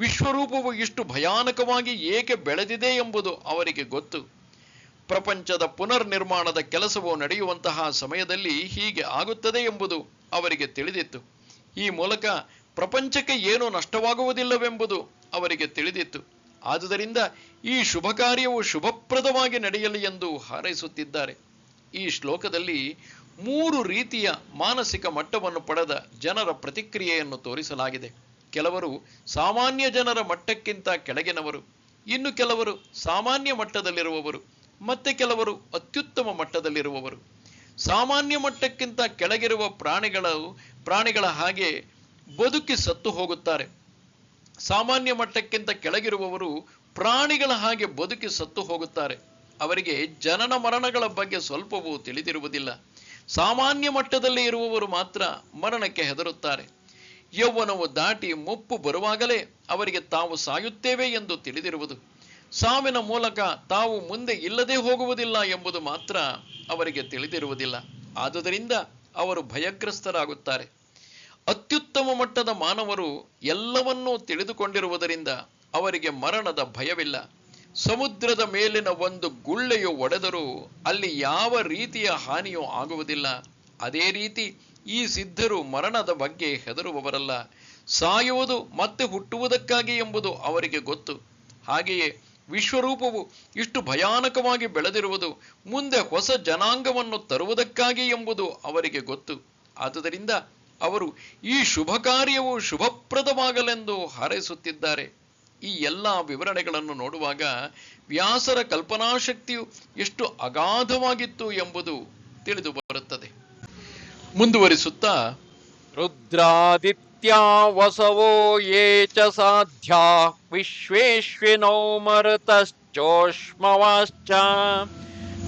ವಿಶ್ವರೂಪವು ಇಷ್ಟು ಭಯಾನಕವಾಗಿ ಏಕೆ ಬೆಳೆದಿದೆ ಎಂಬುದು ಅವರಿಗೆ ಗೊತ್ತು. ಪ್ರಪಂಚದ ಪುನರ್ ನಿರ್ಮಾಣದ ಕೆಲಸವು ನಡೆಯುವಂತಹ ಸಮಯದಲ್ಲಿ ಹೀಗೆ ಆಗುತ್ತದೆ ಎಂಬುದು ಅವರಿಗೆ ತಿಳಿದಿತ್ತು. ಈ ಮೂಲಕ ಪ್ರಪಂಚಕ್ಕೆ ಏನೂ ನಷ್ಟವಾಗುವುದಿಲ್ಲವೆಂಬುದು ಅವರಿಗೆ ತಿಳಿದಿತ್ತು. ಆದುದರಿಂದ ಈ ಶುಭ ಕಾರ್ಯವು ಶುಭಪ್ರದವಾಗಿ ನಡೆಯಲಿ ಎಂದು ಹಾರೈಸುತ್ತಿದ್ದಾರೆ. ಈ ಶ್ಲೋಕದಲ್ಲಿ 3 ರೀತಿಯ ಮಾನಸಿಕ ಮಟ್ಟವನ್ನು ಪಡೆದ ಜನರ ಪ್ರತಿಕ್ರಿಯೆಯನ್ನು ತೋರಿಸಲಾಗಿದೆ. ಕೆಲವರು ಸಾಮಾನ್ಯ ಜನರ ಮಟ್ಟಕ್ಕಿಂತ ಕೆಳಗಿನವರು, ಇನ್ನು ಕೆಲವರು ಸಾಮಾನ್ಯ ಮಟ್ಟದಲ್ಲಿರುವವರು, ಮತ್ತೆ ಕೆಲವರು ಅತ್ಯುತ್ತಮ ಮಟ್ಟದಲ್ಲಿರುವವರು. ಸಾಮಾನ್ಯ ಮಟ್ಟಕ್ಕಿಂತ ಕೆಳಗಿರುವ ಪ್ರಾಣಿಗಳ ಹಾಗೆ ಬದುಕಿ ಸತ್ತು ಹೋಗುತ್ತಾರೆ. ಸಾಮಾನ್ಯ ಮಟ್ಟಕ್ಕಿಂತ ಕೆಳಗಿರುವವರು ಪ್ರಾಣಿಗಳ ಹಾಗೆ ಬದುಕಿ ಸತ್ತು ಹೋಗುತ್ತಾರೆ. ಅವರಿಗೆ ಜನನ ಮರಣಗಳ ಬಗ್ಗೆ ಸ್ವಲ್ಪವೂ ತಿಳಿದಿರುವುದಿಲ್ಲ. ಸಾಮಾನ್ಯ ಮಟ್ಟದಲ್ಲಿ ಇರುವವರು ಮಾತ್ರ ಮರಣಕ್ಕೆ ಹೆದರುತ್ತಾರೆ. ಯೌವನವು ದಾಟಿ ಮುಪ್ಪು ಬರುವಾಗಲೇ ಅವರಿಗೆ ತಾವು ಸಾಯುತ್ತೇವೆ ಎಂದು ತಿಳಿದಿರುವುದು. ಸಾವಿನ ಮೂಲಕ ತಾವು ಮುಂದೆ ಇಲ್ಲದೆ ಹೋಗುವುದಿಲ್ಲ ಎಂಬುದು ಮಾತ್ರ ಅವರಿಗೆ ತಿಳಿದಿರುವುದಿಲ್ಲ. ಆದುದರಿಂದ ಅವರು ಭಯಗ್ರಸ್ತರಾಗುತ್ತಾರೆ. ಅತ್ಯುತ್ತಮ ಮಟ್ಟದ ಮಾನವರು ಎಲ್ಲವನ್ನೂ ತಿಳಿದುಕೊಂಡಿರುವುದರಿಂದ ಅವರಿಗೆ ಮರಣದ ಭಯವಿಲ್ಲ. ಸಮುದ್ರದ ಮೇಲಿನ ಒಂದು ಗುಳ್ಳೆಯು ಒಡೆದರೂ ಅಲ್ಲಿ ಯಾವ ರೀತಿಯ ಹಾನಿಯೂ ಆಗುವುದಿಲ್ಲ. ಅದೇ ರೀತಿ ಈ ಸಿದ್ಧರು ಮರಣದ ಬಗ್ಗೆ ಹೆದರುವವರಲ್ಲ. ಸಾಯುವುದು ಮತ್ತೆ ಹುಟ್ಟುವುದಕ್ಕಾಗಿ ಎಂಬುದು ಅವರಿಗೆ ಗೊತ್ತು. ಹಾಗೆಯೇ ವಿಶ್ವರೂಪವು ಇಷ್ಟು ಭಯಾನಕವಾಗಿ ಬೆಳೆದಿರುವುದು ಮುಂದೆ ಹೊಸ ಜನಾಂಗವನ್ನು ತರುವುದಕ್ಕಾಗಿ ಎಂಬುದು ಅವರಿಗೆ ಗೊತ್ತು. ಆದುದರಿಂದ ಅವರು ಈ ಶುಭ ಕಾರ್ಯವು ಶುಭಪ್ರದವಾಗಲೆಂದು ಹಾರೈಸುತ್ತಿದ್ದಾರೆ. ಈ ಎಲ್ಲ ವಿವರಣೆಗಳನ್ನು ನೋಡುವಾಗ ವ್ಯಾಸರ ಕಲ್ಪನಾಶಕ್ತಿಯು ಎಷ್ಟು ಅಗಾಧವಾಗಿತ್ತು ಎಂಬುದು ತಿಳಿದು ಬರುತ್ತದೆ. ಮುಂದುವರಿಸುತ್ತಾ, ರುದ್ರಾದಿತ್ಯ ವಸವೋ ಯೇ ಚ ಸಾಧ್ಯಾ ವಿಶ್ವೇಶ್ವಿನೋ ಮರುತಶ್ಚೋಷ್ಮವಾಶ್ಚ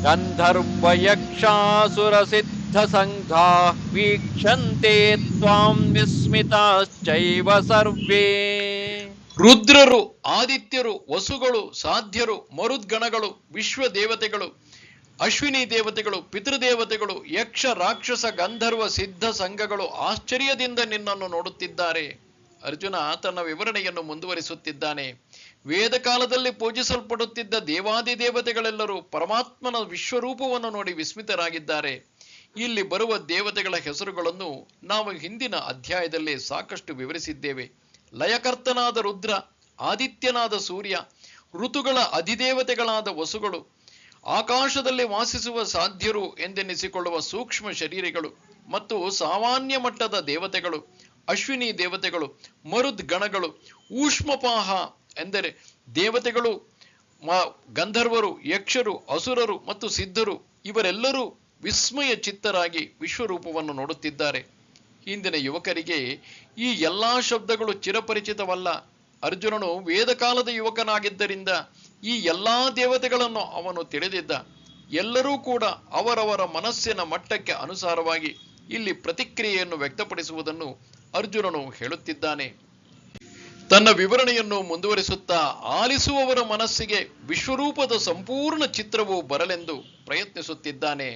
ಗಂಧರ್ವಯಕ್ಷಾಸುರ ಸಿದ್ಧ ಸಂಘಾ ವೀಕ್ಷಂತೆ ತ್ವಾಂ ವಿಸ್ಮಿತಾಶ್ಚೈವ ಸರ್ವೇ. ರುದ್ರರು, ಆದಿತ್ಯರು, ವಸುಗಳು, ಸಾಧ್ಯರು, ಮರುದ್ಗಣಗಳು, ವಿಶ್ವ ದೇವತೆಗಳು, ಅಶ್ವಿನಿ ದೇವತೆಗಳು, ಪಿತೃದೇವತೆಗಳು, ಯಕ್ಷ, ರಾಕ್ಷಸ, ಗಂಧರ್ವ, ಸಿದ್ಧ ಸಂಘಗಳು ಆಶ್ಚರ್ಯದಿಂದ ನಿನ್ನನ್ನು ನೋಡುತ್ತಿದ್ದಾರೆ. ಅರ್ಜುನ ತನ್ನ ವಿವರಣೆಯನ್ನು ಮುಂದುವರಿಸುತ್ತಿದ್ದಾನೆ. ವೇದ ಕಾಲದಲ್ಲಿ ಪೂಜಿಸಲ್ಪಡುತ್ತಿದ್ದ ದೇವಾದಿ ದೇವತೆಗಳೆಲ್ಲರೂ ಪರಮಾತ್ಮನ ವಿಶ್ವರೂಪವನ್ನು ನೋಡಿ ವಿಸ್ಮಿತರಾಗಿದ್ದಾರೆ. ಇಲ್ಲಿ ಬರುವ ದೇವತೆಗಳ ಹೆಸರುಗಳನ್ನು ನಾವು ಹಿಂದಿನ ಅಧ್ಯಾಯದಲ್ಲಿ ಸಾಕಷ್ಟು ವಿವರಿಸಿದ್ದೇವೆ. ಲಯಕರ್ತನಾದ ರುದ್ರ, ಆದಿತ್ಯನಾದ ಸೂರ್ಯ, ಋತುಗಳ ಅಧಿದೇವತೆಗಳಾದ ವಸುಗಳು, ಆಕಾಶದಲ್ಲಿ ವಾಸಿಸುವ ಸಾಧ್ಯರು ಎಂದೆನಿಸಿಕೊಳ್ಳುವ ಸೂಕ್ಷ್ಮ ಶರೀರಿಗಳು ಮತ್ತು ಸಾಮಾನ್ಯ ಮಟ್ಟದ ದೇವತೆಗಳು, ಅಶ್ವಿನಿ ದೇವತೆಗಳು, ಮರುದ್ ಗಣಗಳು, ಊಷ್ಮಪಾಹ ಎಂದರೆ ದೇವತೆಗಳು, ಗಂಧರ್ವರು, ಯಕ್ಷರು, ಅಸುರರು ಮತ್ತು ಸಿದ್ಧರು ಇವರೆಲ್ಲರೂ ವಿಸ್ಮಯ ಚಿತ್ತರಾಗಿ ವಿಶ್ವರೂಪವನ್ನು ನೋಡುತ್ತಿದ್ದಾರೆ. ಹಿಂದಿನ ಯುವಕರಿಗೆ ಈ ಎಲ್ಲಾ ಶಬ್ದಗಳು ಚಿರಪರಿಚಿತವಲ್ಲ. ಅರ್ಜುನನು ವೇದಕಾಲದ ಯುವಕನಾಗಿದ್ದರಿಂದ ಈ ಎಲ್ಲಾ ದೇವತೆಗಳನ್ನು ಅವನು ತಿಳಿದಿದ್ದ. ಎಲ್ಲರೂ ಕೂಡ ಅವರವರ ಮನಸ್ಸಿನ ಮಟ್ಟಕ್ಕೆ ಅನುಸಾರವಾಗಿ ಇಲ್ಲಿ ಪ್ರತಿಕ್ರಿಯೆಯನ್ನು ವ್ಯಕ್ತಪಡಿಸುವುದನ್ನು ಅರ್ಜುನನು ಹೇಳುತ್ತಿದ್ದಾನೆ. ತನ್ನ ವಿವರಣೆಯನ್ನು ಮುಂದುವರಿಸುತ್ತಾ ಆಲಿಸುವವರ ಮನಸ್ಸಿಗೆ ವಿಶ್ವರೂಪದ ಸಂಪೂರ್ಣ ಚಿತ್ರವು ಬರಲೆಂದು ಪ್ರಯತ್ನಿಸುತ್ತಿದ್ದಾನೆ.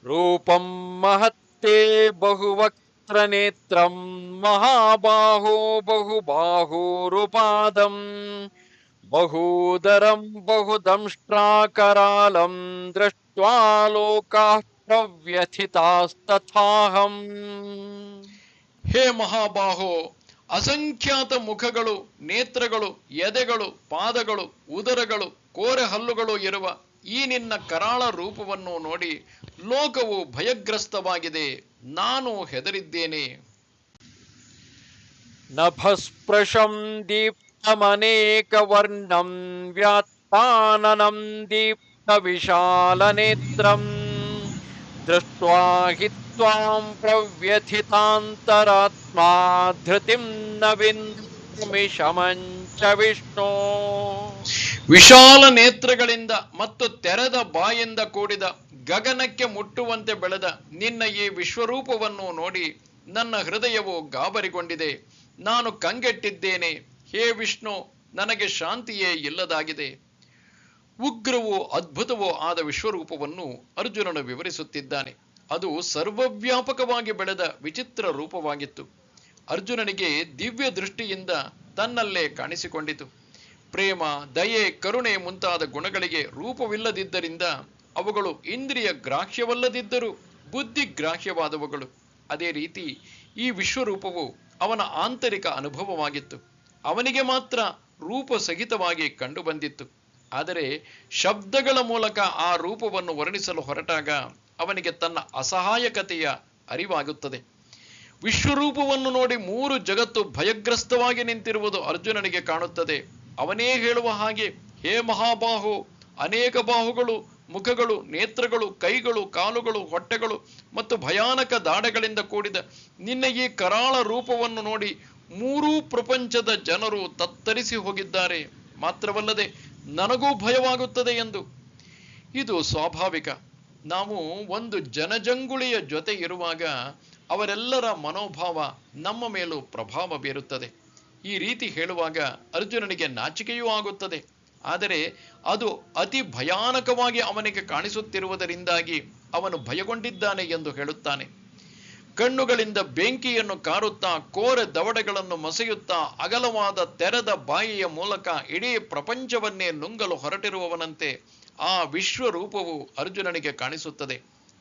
ರೂಪಂ ಮಹತ್ತೇ ಬಹುವಕ್ತ್ರ ನೇತ್ರಂ ಮಹಾಬಾಹೋ ಬಹುಬಾಹೂರುಪಾದಂ ಬಹೂದರಂ ಬಹುದಂಷ್ಟ್ರಾಕರಾಲಂ ದೃಷ್ಟ್ವಾ ಲೋಕಾಃ ಪ್ರವ್ಯಥಿತಾಸ್ತಥಾಹಂ. ಹೇ ಮಹಾಬಾಹೋ, ಅಸಂಖ್ಯಾತ ಮುಖಗಳು, ನೇತ್ರಗಳು, ಎದೆಗಳು, ಪಾದಗಳು, ಉದರಗಳು, ಕೋರೆ ಹಲ್ಲುಗಳು ಇರುವ ಈ ನಿನ್ನ ಕರಾಳ ರೂಪವನ್ನು ನೋಡಿ ಲೋಕವು ಭಯಗ್ರಸ್ತವಾಗಿದೆ. ನಾನು ಹೆದರಿದ್ದೇನೆ. ನಭಸ್ಪೃಶಂ ದೀಪ್ತಮನೇಕ ವರ್ಣಂ ವ್ಯಾತ್ಥಾನನಂ ದೀಪ್ತ ವಿಶಾಲ ನೇತ್ರಂ ದೃಷ್ಟ್ವಾ ಹಿ ತ್ವಾಂ ಪ್ರವ್ಯಥಿತಾಂತರಾತ್ಮಾ ಧೃತಿಂ ನ ವಿಂದಮಿ ಶಮಂ ಚ ವಿಷ್ಣೋ. ವಿಶಾಲ ನೇತ್ರಗಳಿಂದ ಮತ್ತು ತೆರೆದ ಬಾಯಿಂದ ಕೂಡಿದ ಗಗನಕ್ಕೆ ಮುಟ್ಟುವಂತೆ ಬೆಳೆದ ನಿನ್ನ ಈ ವಿಶ್ವರೂಪವನ್ನು ನೋಡಿ ನನ್ನ ಹೃದಯವು ಗಾಬರಿಗೊಂಡಿದೆ. ನಾನು ಕಂಗೆಟ್ಟಿದ್ದೇನೆ. ಹೇ ವಿಷ್ಣು, ನನಗೆ ಶಾಂತಿಯೇ ಇಲ್ಲದಾಗಿದೆ. ಉಗ್ರವೂ ಅದ್ಭುತವೂ ಆದ ವಿಶ್ವರೂಪವನ್ನು ಅರ್ಜುನನು ವಿವರಿಸುತ್ತಿದ್ದಾನೆ. ಅದು ಸರ್ವವ್ಯಾಪಕವಾಗಿ ಬೆಳೆದ ವಿಚಿತ್ರ ರೂಪವಾಗಿತ್ತು. ಅರ್ಜುನನಿಗೆ ದಿವ್ಯ ದೃಷ್ಟಿಯಿಂದ ತನ್ನಲ್ಲೇ ಕಾಣಿಸಿಕೊಂಡಿತು. ಪ್ರೇಮ, ದಯೆ, ಕರುಣೆ ಮುಂತಾದ ಗುಣಗಳಿಗೆ ರೂಪವಿಲ್ಲದಿದ್ದರಿಂದ ಅವುಗಳು ಇಂದ್ರಿಯ ಗ್ರಾಹ್ಯವಲ್ಲದಿದ್ದರೂ ಬುದ್ಧಿ ಗ್ರಾಹ್ಯವಾದವುಗಳು. ಅದೇ ರೀತಿ ಈ ವಿಶ್ವರೂಪವು ಅವನ ಆಂತರಿಕ ಅನುಭವವಾಗಿತ್ತು. ಅವನಿಗೆ ಮಾತ್ರ ರೂಪ ಸಹಿತವಾಗಿ ಕಂಡುಬಂದಿತ್ತು. ಆದರೆ ಶಬ್ದಗಳ ಮೂಲಕ ಆ ರೂಪವನ್ನು ವರ್ಣಿಸಲು ಹೊರಟಾಗ ಅವನಿಗೆ ತನ್ನ ಅಸಹಾಯಕತೆಯ ಅರಿವಾಗುತ್ತದೆ. ವಿಶ್ವರೂಪವನ್ನು ನೋಡಿ 3 ಜಗತ್ತು ಭಯಗ್ರಸ್ತವಾಗಿ ನಿಂತಿರುವುದು ಅರ್ಜುನನಿಗೆ ಕಾಣುತ್ತದೆ. ಅವನೇ ಹೇಳುವ ಹಾಗೆ, ಹೇ ಮಹಾಬಾಹು, ಅನೇಕ ಬಾಹುಗಳು, ಮುಖಗಳು, ನೇತ್ರಗಳು, ಕೈಗಳು, ಕಾಲುಗಳು, ಹೊಟ್ಟೆಗಳು ಮತ್ತು ಭಯಾನಕ ದಾಡೆಗಳಿಂದ ಕೂಡಿದ ನಿನ್ನ ಈ ಕರಾಳ ರೂಪವನ್ನು ನೋಡಿ 3 ಪ್ರಪಂಚದ ಜನರು ತತ್ತರಿಸಿ ಹೋಗಿದ್ದಾರೆ. ಮಾತ್ರವಲ್ಲದೆ ನನಗೂ ಭಯವಾಗುತ್ತದೆ ಎಂದು. ಇದು ಸ್ವಾಭಾವಿಕ. ನಾವು ಒಂದು ಜನಜಂಗುಳಿಯ ಜೊತೆ ಇರುವಾಗ ಅವರೆಲ್ಲರ ಮನೋಭಾವ ನಮ್ಮ ಮೇಲೂ ಪ್ರಭಾವ ಬೀರುತ್ತದೆ. ಈ ರೀತಿ ಹೇಳುವಾಗ ಅರ್ಜುನನಿಗೆ ನಾಚಿಕೆಯೂ ಆಗುತ್ತದೆ. ಆದರೆ ಅದು ಅತಿ ಭಯಾನಕವಾಗಿ ಅವನಿಗೆ ಕಾಣಿಸುತ್ತಿರುವುದರಿಂದಾಗಿ ಅವನು ಭಯಗೊಂಡಿದ್ದಾನೆ ಎಂದು ಹೇಳುತ್ತಾನೆ. ಕಣ್ಣುಗಳಿಂದ ಬೆಂಕಿಯನ್ನು ಕಾರುತ್ತಾ, ಕೋರೆ ದವಡೆಗಳನ್ನು ಮಸೆಯುತ್ತಾ, ಅಗಲವಾದ ತೆರೆದ ಬಾಯಿಯ ಮೂಲಕ ಇಡೀ ಪ್ರಪಂಚವನ್ನೇ ನುಂಗಲು ಹೊರಟಿರುವವನಂತೆ ಆ ವಿಶ್ವರೂಪವು ಅರ್ಜುನನಿಗೆ ಕಾಣಿಸುತ್ತದೆ.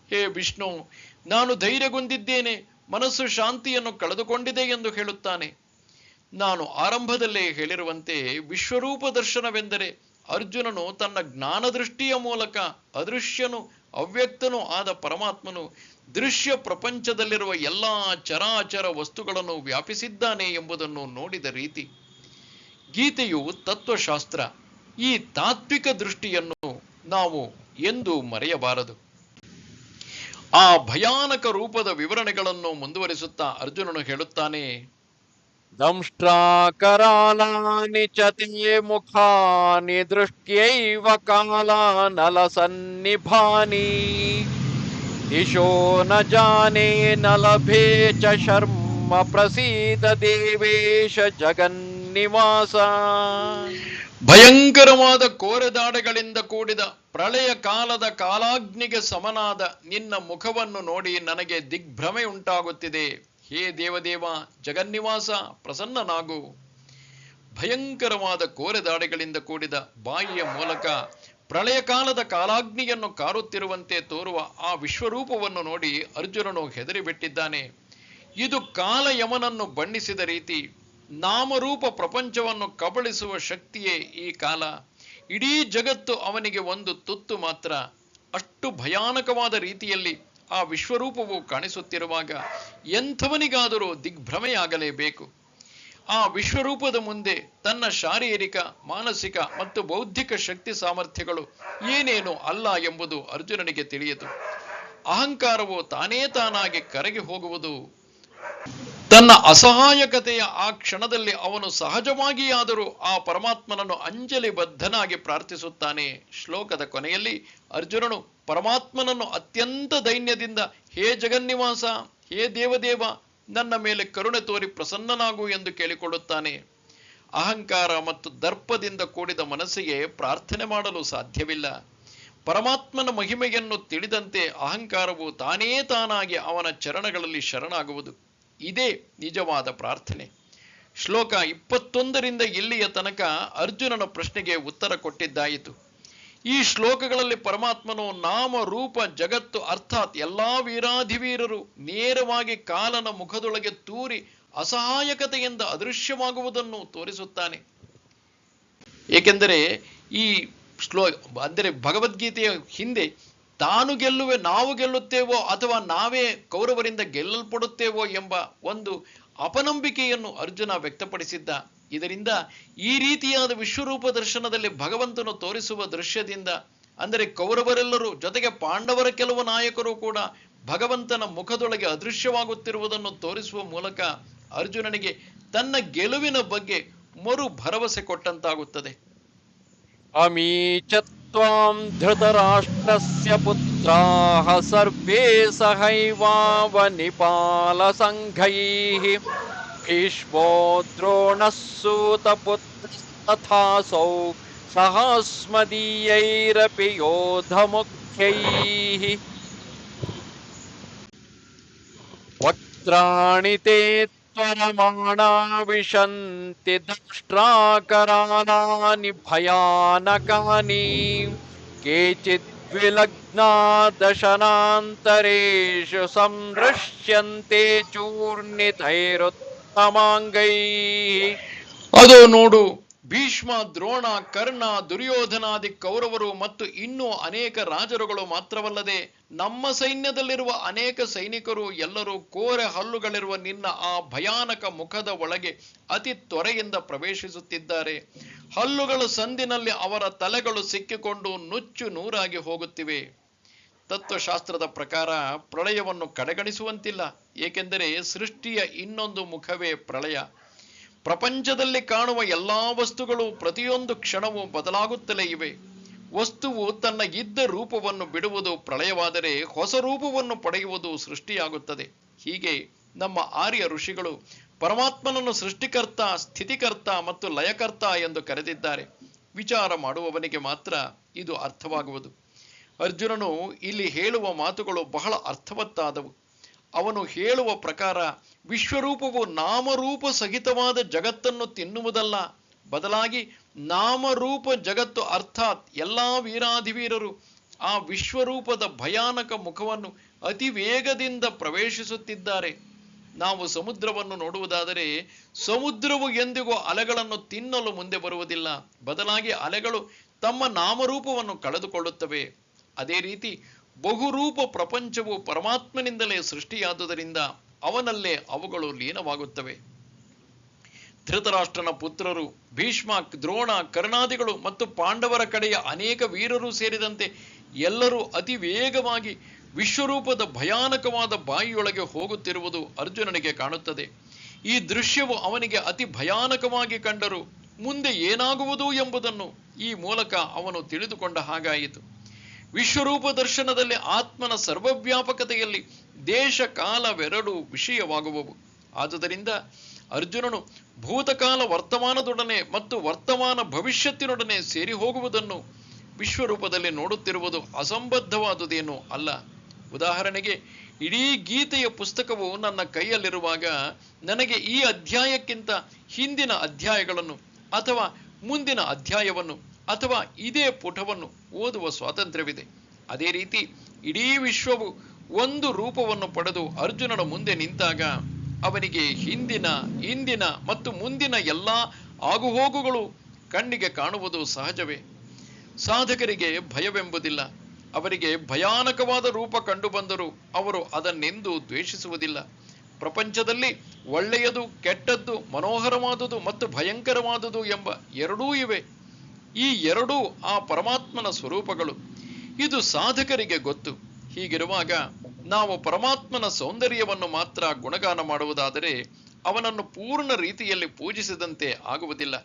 ಹೇ ವಿಷ್ಣು, ನಾನು ಧೈರ್ಯಗೊಂಡಿದ್ದೇನೆ, ಮನಸ್ಸು ಶಾಂತಿಯನ್ನು ಕಳೆದುಕೊಂಡಿದೆ ಎಂದು ಹೇಳುತ್ತಾನೆ. ನಾನು ಆರಂಭದಲ್ಲೇ ಹೇಳಿರುವಂತೆ ವಿಶ್ವರೂಪ ದರ್ಶನವೆಂದರೆ ಅರ್ಜುನನು ತನ್ನ ಜ್ಞಾನದೃಷ್ಟಿಯ ಮೂಲಕ ಅದೃಶ್ಯನು, ಅವ್ಯಕ್ತನೂ ಆದ ಪರಮಾತ್ಮನು ದೃಶ್ಯ ಪ್ರಪಂಚದಲ್ಲಿರುವ ಎಲ್ಲಾ ಚರಾಚರ ವಸ್ತುಗಳನ್ನು ವ್ಯಾಪಿಸಿದ್ದಾನೆ ಎಂಬುದನ್ನು ನೋಡಿದ ರೀತಿ. ಗೀತೆಯು ತತ್ವಶಾಸ್ತ್ರ. ಈ ತಾತ್ವಿಕ ದೃಷ್ಟಿಯನ್ನು ನಾವು ಎಂದೂ ಮರೆಯಬಾರದು. ಆ ಭಯಾನಕ ರೂಪದ ವಿವರಣೆಗಳನ್ನು ಮುಂದುವರಿಸುತ್ತಾ ಅರ್ಜುನನು ಹೇಳುತ್ತಾನೆ, ದಂಷ್ಟ್ರಾಕರಾಲಾನಿ ಚ ತೇ ಮುಖಾನಿ ದೃಷ್ಟ್ಯೈವ ಕಾಲಾನಲಸನ್ನಿಭಾನಿ ದಿಶೋ ನ ಜಾನೇ ನ ಲಭೇ ಚ ಶರ್ಮ ಪ್ರಸೀದ ದೇವೇಶ ಜಗನ್ನಿವಾಸ. ಭಯಂಕರವಾದ ಕೋರೆದಾಡೆಗಳಿಂದ ಕೂಡಿದ ಪ್ರಳಯ ಕಾಲದ ಕಾಲಾಗ್ನಿಗೆ ಸಮನಾದ ನಿನ್ನ ಮುಖವನ್ನು ನೋಡಿ ನನಗೆ ದಿಗ್ಭ್ರಮೆ ಉಂಟಾಗುತ್ತಿದೆ. ಹೇ ದೇವದೇವ, ಜಗನ್ನಿವಾಸ, ಪ್ರಸನ್ನನಾಗು. ಭಯಂಕರವಾದ ಕೋರೆದಾಡೆಗಳಿಂದ ಕೂಡಿದ ಬಾಯಿಯ ಮೂಲಕ ಪ್ರಳಯ ಕಾಲದ ಕಾಲಾಗ್ನಿಯನ್ನು ಕಾರುತ್ತಿರುವಂತೆ ತೋರುವ ಆ ವಿಶ್ವರೂಪವನ್ನು ನೋಡಿ ಅರ್ಜುನನು ಹೆದರಿಬಿಟ್ಟಿದ್ದಾನೆ. ಇದು ಕಾಲಯಮನನ್ನು ಬಣ್ಣಿಸಿದ ರೀತಿ. ನಾಮರೂಪ ಪ್ರಪಂಚವನ್ನು ಕಬಳಿಸುವ ಶಕ್ತಿಯೇ ಈ ಕಾಲ. ಇಡೀ ಜಗತ್ತು ಅವನಿಗೆ ಒಂದು ತುತ್ತು ಮಾತ್ರ. ಅಷ್ಟು ಭಯಾನಕವಾದ ರೀತಿಯಲ್ಲಿ ಆ ವಿಶ್ವರೂಪವು ಕಾಣಿಸುತ್ತಿರುವಾಗ ಎಂಥವನಿಗಾದರೂ ದಿಗ್ಭ್ರಮೆಯಾಗಲೇಬೇಕು. ಆ ವಿಶ್ವರೂಪದ ಮುಂದೆ ತನ್ನ ಶಾರೀರಿಕ, ಮಾನಸಿಕ ಮತ್ತು ಬೌದ್ಧಿಕ ಶಕ್ತಿ ಸಾಮರ್ಥ್ಯಗಳು ಏನೇನು ಅಲ್ಲ ಎಂಬುದು ಅರ್ಜುನನಿಗೆ ತಿಳಿಯಿತು. ಅಹಂಕಾರವು ತಾನೇ ತಾನಾಗಿ ಕರಗಿ ಹೋಗುವುದು. ತನ್ನ ಅಸಹಾಯಕತೆಯ ಆ ಕ್ಷಣದಲ್ಲಿ ಅವನು ಸಹಜವಾಗಿಯಾದರೂ ಆ ಪರಮಾತ್ಮನನ್ನು ಅಂಜಲಿ ಬದ್ಧನಾಗಿ ಪ್ರಾರ್ಥಿಸುತ್ತಾನೆ. ಶ್ಲೋಕದ ಕೊನೆಯಲ್ಲಿ ಅರ್ಜುನನು ಪರಮಾತ್ಮನನ್ನು ಅತ್ಯಂತ ದೈನ್ಯದಿಂದ, ಹೇ ಜಗನ್ನಿವಾಸ, ಹೇ ದೇವದೇವ, ನನ್ನ ಮೇಲೆ ಕರುಣೆ ತೋರಿ ಪ್ರಸನ್ನನಾಗು ಎಂದು ಕೇಳಿಕೊಳ್ಳುತ್ತಾನೆ. ಅಹಂಕಾರ ಮತ್ತು ದರ್ಪದಿಂದ ಕೂಡಿದ ಮನಸ್ಸಿಗೆ ಪ್ರಾರ್ಥನೆ ಮಾಡಲು ಸಾಧ್ಯವಿಲ್ಲ. ಪರಮಾತ್ಮನ ಮಹಿಮೆಯನ್ನು ತಿಳಿದಂತೆ ಅಹಂಕಾರವು ತಾನೇ ತಾನಾಗಿ ಅವನ ಚರಣಗಳಲ್ಲಿ ಶರಣಾಗುವುದು. ಇದೇ ನಿಜವಾದ ಪ್ರಾರ್ಥನೆ. ಶ್ಲೋಕ 21ರಿಂದ ಇಲ್ಲಿಯ ತನಕ ಅರ್ಜುನನ ಪ್ರಶ್ನೆಗೆ ಉತ್ತರ ಕೊಟ್ಟಿದ್ದಾಯಿತು. ಈ ಶ್ಲೋಕಗಳಲ್ಲಿ ಪರಮಾತ್ಮನು ನಾಮ ರೂಪ ಜಗತ್ತು ಅರ್ಥಾತ್ ಎಲ್ಲಾ ವೀರಾಧಿವೀರರು ನೇರವಾಗಿ ಕಾಲನ ಮುಖದೊಳಗೆ ತೂರಿ ಅಸಹಾಯಕತೆಯಿಂದ ಅದೃಶ್ಯವಾಗುವುದನ್ನು ತೋರಿಸುತ್ತಾನೆ. ಏಕೆಂದರೆ ಈ ಅಂದರೆ ಭಗವದ್ಗೀತೆಯ ಹಿಂದೆ ತಾನು ಗೆಲ್ಲುವೆ, ನಾವು ಗೆಲ್ಲುತ್ತೇವೋ ಅಥವಾ ನಾವೇ ಕೌರವರಿಂದ ಗೆಲ್ಲಲ್ಪಡುತ್ತೇವೋ ಎಂಬ ಒಂದು ಅಪನಂಬಿಕೆಯನ್ನು ಅರ್ಜುನ ವ್ಯಕ್ತಪಡಿಸಿದ್ದ. ಇದರಿಂದ ಈ ರೀತಿಯಾದ ವಿಶ್ವರೂಪ ದರ್ಶನದಲ್ಲಿ ಭಗವಂತನು ತೋರಿಸುವ ದೃಶ್ಯದಿಂದ, ಅಂದರೆ ಕೌರವರೆಲ್ಲರೂ ಜೊತೆಗೆ ಪಾಂಡವರ ಕೆಲವು ನಾಯಕರು ಕೂಡ ಭಗವಂತನ ಮುಖದೊಳಗೆ ಅದೃಶ್ಯವಾಗುತ್ತಿರುವುದನ್ನು ತೋರಿಸುವ ಮೂಲಕ ಅರ್ಜುನನಿಗೆ ತನ್ನ ಗೆಲುವಿನ ಬಗ್ಗೆ ಮರು ಭರವಸೆ ಕೊಟ್ಟಂತಾಗುತ್ತದೆ. ಅಮೀಚತ್ವಾಂ ಧೃತರಾಷ್ಟ್ರಸ್ಯ ಪುತ್ರಾಃ ಸರ್ವೇ ಸಹೈವಾವನಿಪಾಲ ಸಂಘೈಃ ಭೀಷ್ಮೋ ದ್ರೋಣಃ ಸೂತಪುತ್ರಸ್ತಥಾಸೌ ಸಹಾಸ್ಮದೀಯೈರಪಿ ಯೋಧಮುಖ್ಯೈಃ ವಕ್ತ್ರಾಣಿ ತೇ ತ್ವರಮಾಣಾ ವಿಶಂತಿ ದಷ್ಟ್ರಾಕರಾಳಾನಿ ಭಯಾನಕಾನಿ ಕೇಚಿತ್ ವಿಲಗ್ನಾ ದಶನಾಂತರೇಷು ಸಂದೃಶ್ಯಂತೆ ಚೂರ್ಣಿತೈರುತ್ತಮಾಂಗೈಃ. ಅದೋ ನೋಡು, ಭೀಷ್ಮ, ದ್ರೋಣ, ಕರ್ಣ, ದುರ್ಯೋಧನಾದಿ ಕೌರವರು ಮತ್ತು ಇನ್ನೂ ಅನೇಕ ರಾಜರುಗಳು ಮಾತ್ರವಲ್ಲದೆ ನಮ್ಮ ಸೈನ್ಯದಲ್ಲಿರುವ ಅನೇಕ ಸೈನಿಕರು ಎಲ್ಲರೂ ಕೋರೆ ಹಲ್ಲುಗಳಿರುವ ನಿನ್ನ ಆ ಭಯಾನಕ ಮುಖದ ಒಳಗೆ ಅತಿ ತ್ವರೆಯಿಂದ ಪ್ರವೇಶಿಸುತ್ತಿದ್ದಾರೆ. ಹಲ್ಲುಗಳ ಸಂದಿನಲ್ಲಿ ಅವರ ತಲೆಗಳು ಸಿಕ್ಕಿಕೊಂಡು ನುಚ್ಚು ನೂರಾಗಿ ಹೋಗುತ್ತಿವೆ. ತತ್ವಶಾಸ್ತ್ರದ ಪ್ರಕಾರ ಪ್ರಳಯವನ್ನು ಕಡೆಗಣಿಸುವಂತಿಲ್ಲ, ಏಕೆಂದರೆ ಸೃಷ್ಟಿಯ ಇನ್ನೊಂದು ಮುಖವೇ ಪ್ರಳಯ. ಪ್ರಪಂಚದಲ್ಲಿ ಕಾಣುವ ಎಲ್ಲಾ ವಸ್ತುಗಳು ಪ್ರತಿಯೊಂದು ಕ್ಷಣವೂ ಬದಲಾಗುತ್ತಲೇ ಇವೆ. ವಸ್ತುವು ತನ್ನ ಇದ್ದ ರೂಪವನ್ನು ಬಿಡುವುದು ಪ್ರಳಯವಾದರೆ ಹೊಸ ರೂಪವನ್ನು ಪಡೆಯುವುದು ಸೃಷ್ಟಿಯಾಗುತ್ತದೆ. ಹೀಗೆ ನಮ್ಮ ಆರ್ಯ ಋಷಿಗಳು ಪರಮಾತ್ಮನನ್ನು ಸೃಷ್ಟಿಕರ್ತ, ಸ್ಥಿತಿಕರ್ತ ಮತ್ತು ಲಯಕರ್ತ ಎಂದು ಕರೆದಿದ್ದಾರೆ. ವಿಚಾರ ಮಾಡುವವನಿಗೆ ಮಾತ್ರ ಇದು ಅರ್ಥವಾಗುವುದು. ಅರ್ಜುನನು ಇಲ್ಲಿ ಹೇಳುವ ಮಾತುಗಳು ಬಹಳ ಅರ್ಥವತ್ತಾದವು. ಅವನು ಹೇಳುವ ಪ್ರಕಾರ ವಿಶ್ವರೂಪವು ನಾಮರೂಪ ಸಹಿತವಾದ ಜಗತ್ತನ್ನು ತಿನ್ನುವುದಲ್ಲ, ಬದಲಾಗಿ ನಾಮರೂಪ ಜಗತ್ತು ಅರ್ಥಾತ್ ಎಲ್ಲಾ ವೀರಾಧಿವೀರರು ಆ ವಿಶ್ವರೂಪದ ಭಯಾನಕ ಮುಖವನ್ನು ಅತಿ ವೇಗದಿಂದ ಪ್ರವೇಶಿಸುತ್ತಿದ್ದಾರೆ. ನಾವು ಸಮುದ್ರವನ್ನು ನೋಡುವುದಾದರೆ ಸಮುದ್ರವು ಎಂದಿಗೂ ಅಲೆಗಳನ್ನು ತಿನ್ನಲು ಮುಂದೆ ಬರುವುದಿಲ್ಲ, ಬದಲಾಗಿ ಅಲೆಗಳು ತಮ್ಮ ನಾಮರೂಪವನ್ನು ಕಳೆದುಕೊಳ್ಳುತ್ತವೆ. ಅದೇ ರೀತಿ ಬಹುರೂಪ ಪ್ರಪಂಚವು ಪರಮಾತ್ಮನಿಂದಲೇ ಸೃಷ್ಟಿಯಾದುದರಿಂದ ಅವನಲ್ಲೇ ಅವುಗಳು ಲೀನವಾಗುತ್ತವೆ. ಧೃತರಾಷ್ಟ್ರನ ಪುತ್ರರು ಭೀಷ್ಮ, ದ್ರೋಣ, ಕರ್ಣಾದಿಗಳು ಮತ್ತು ಪಾಂಡವರ ಕಡೆಯ ಅನೇಕ ವೀರರು ಸೇರಿದಂತೆ ಎಲ್ಲರೂ ಅತಿ ವೇಗವಾಗಿ ವಿಶ್ವರೂಪದ ಭಯಾನಕವಾದ ಬಾಯಿಯೊಳಗೆ ಹೋಗುತ್ತಿರುವುದು ಅರ್ಜುನನಿಗೆ ಕಾಣುತ್ತದೆ. ಈ ದೃಶ್ಯವು ಅವನಿಗೆ ಅತಿ ಭಯಾನಕವಾಗಿ ಕಂಡರೂ ಮುಂದೆ ಏನಾಗುವುದು ಎಂಬುದನ್ನು ಈ ಮೂಲಕ ಅವನು ತಿಳಿದುಕೊಂಡ ಹಾಗಾಯಿತು. ವಿಶ್ವರೂಪ ದರ್ಶನದಲ್ಲಿ ಆತ್ಮನ ಸರ್ವವ್ಯಾಪಕತೆಯಲ್ಲಿ ದೇಶ ಕಾಲವೆರಡೂ ವಿಷಯವಾಗುವವು. ಆದುದರಿಂದ ಅರ್ಜುನನು ಭೂತಕಾಲ ವರ್ತಮಾನದೊಡನೆ ಮತ್ತು ವರ್ತಮಾನ ಭವಿಷ್ಯತ್ತಿನೊಡನೆ ಸೇರಿ ಹೋಗುವುದನ್ನು ವಿಶ್ವರೂಪದಲ್ಲಿ ನೋಡುತ್ತಿರುವುದು ಅಸಂಬದ್ಧವಾದುದೇನೂ ಅಲ್ಲ. ಉದಾಹರಣೆಗೆ, ಇಡೀ ಗೀತೆಯ ಪುಸ್ತಕವು ನನ್ನ ಕೈಯಲ್ಲಿರುವಾಗ ನನಗೆ ಈ ಅಧ್ಯಾಯಕ್ಕಿಂತ ಹಿಂದಿನ ಅಧ್ಯಾಯಗಳನ್ನು ಅಥವಾ ಮುಂದಿನ ಅಧ್ಯಾಯವನ್ನು ಅಥವಾ ಇದೇ ಪುಟವನ್ನು ಓದುವ ಸ್ವಾತಂತ್ರ್ಯವಿದೆ. ಅದೇ ರೀತಿ ಇಡೀ ವಿಶ್ವವು ಒಂದು ರೂಪವನ್ನು ಪಡೆದು ಅರ್ಜುನನ ಮುಂದೆ ನಿಂತಾಗ ಅವನಿಗೆ ಹಿಂದಿನ, ಇಂದಿನ ಮತ್ತು ಮುಂದಿನ ಎಲ್ಲ ಆಗುಹೋಗುಗಳು ಕಣ್ಣಿಗೆ ಕಾಣುವುದು ಸಹಜವೇ. ಸಾಧಕರಿಗೆ ಭಯವೆಂಬುದಿಲ್ಲ. ಅವರಿಗೆ ಭಯಾನಕವಾದ ರೂಪ ಕಂಡು ಬಂದರೂ ಅವರು ಅದನ್ನೆಂದೂ ದ್ವೇಷಿಸುವುದಿಲ್ಲ. ಪ್ರಪಂಚದಲ್ಲಿ ಒಳ್ಳೆಯದು, ಕೆಟ್ಟದ್ದು, ಮನೋಹರವಾದುದು ಮತ್ತು ಭಯಂಕರವಾದುದು ಎಂಬ ಎರಡೂ ಇವೆ. ಈ ಎರಡೂ ಆ ಪರಮಾತ್ಮನ ಸ್ವರೂಪಗಳು. ಇದು ಸಾಧಕರಿಗೆ ಗೊತ್ತು. ಹೀಗಿರುವಾಗ ನಾವು ಪರಮಾತ್ಮನ ಸೌಂದರ್ಯವನ್ನು ಮಾತ್ರ ಗುಣಗಾನ ಮಾಡುವುದಾದರೆ ಅವನನ್ನು ಪೂರ್ಣ ರೀತಿಯಲ್ಲಿ ಪೂಜಿಸಿದಂತೆ ಆಗುವುದಿಲ್ಲ.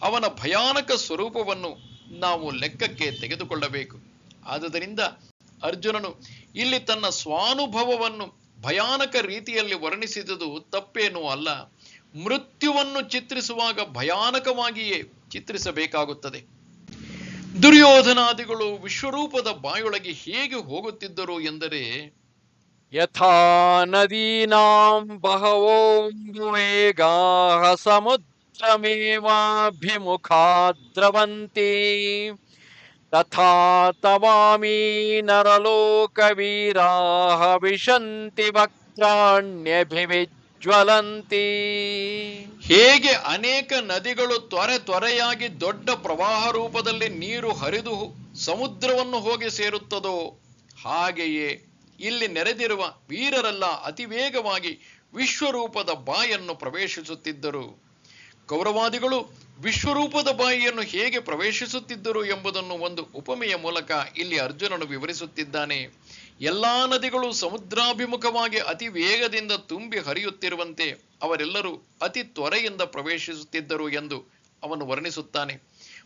ಅವನ ಭಯಾನಕ ಸ್ವರೂಪವನ್ನು ನಾವು ಲೆಕ್ಕಕ್ಕೆ ತೆಗೆದುಕೊಳ್ಳಬೇಕು. ಆದುದರಿಂದ ಅರ್ಜುನನು ಇಲ್ಲಿ ತನ್ನ ಸ್ವಾನುಭವವನ್ನು ಭಯಾನಕ ರೀತಿಯಲ್ಲಿ ವರ್ಣಿಸಿದುದು ತಪ್ಪೇನೂ ಅಲ್ಲ. ಮೃತ್ಯುವನ್ನು ಚಿತ್ರಿಸುವಾಗ ಭಯಾನಕವಾಗಿಯೇ ಚಿತ್ರಿಸಬೇಕಾಗುತ್ತದೆ. ದುರ್ಯೋಧನಾದಿಗಳು ವಿಶ್ವರೂಪದ ಬಾಯೊಳಗೆ ಹೇಗೆ ಹೋಗುತ್ತಿದ್ದರು ಎಂದರೆ, ಯಥಾ ನದೀನಾಂ ಬಹವೋಂಬುವೇಗಾಃ ಸಮುದ್ರಮೇವಾಭಿಮುಖಾ ದ್ರವಂತಿ ತಥಾ ತವಾಮಿ ನರಲೋಕವೀರಾಃ ವಿಶಂತಿ ವಕ್ತ್ರಾಣ್ಯಭಿವಿಜ್ವಲಂತಿ. ಹೇಗೆ ಅನೇಕ ನದಿಗಳು ತ್ವರೆಯಾಗಿ ದೊಡ್ಡ ಪ್ರವಾಹ ರೂಪದಲ್ಲಿ ನೀರು ಹರಿದು ಸಮುದ್ರವನ್ನು ಹೋಗಿ ಸೇರುತ್ತದೋ ಹಾಗೆಯೇ ಇಲ್ಲಿ ನೆರೆದಿರುವ ವೀರರೆಲ್ಲ ಅತಿ ವೇಗವಾಗಿ ವಿಶ್ವರೂಪದ ಬಾಯನ್ನು ಪ್ರವೇಶಿಸುತ್ತಿದ್ದರು. ಕೌರವಾದಿಗಳು ವಿಶ್ವರೂಪದ ಬಾಯಿಯನ್ನು ಹೇಗೆ ಪ್ರವೇಶಿಸುತ್ತಿದ್ದರು ಎಂಬುದನ್ನು ಒಂದು ಉಪಮೆಯ ಮೂಲಕ ಇಲ್ಲಿ ಅರ್ಜುನನು ವಿವರಿಸುತ್ತಿದ್ದಾನೆ. ಎಲ್ಲಾ ನದಿಗಳು ಸಮುದ್ರಾಭಿಮುಖವಾಗಿ ಅತಿ ವೇಗದಿಂದ ತುಂಬಿ ಹರಿಯುತ್ತಿರುವಂತೆ ಅವರೆಲ್ಲರೂ ಅತಿ ತ್ವರೆಯಿಂದ ಪ್ರವೇಶಿಸುತ್ತಿದ್ದರು ಎಂದು ಅವನು ವರ್ಣಿಸುತ್ತಾನೆ.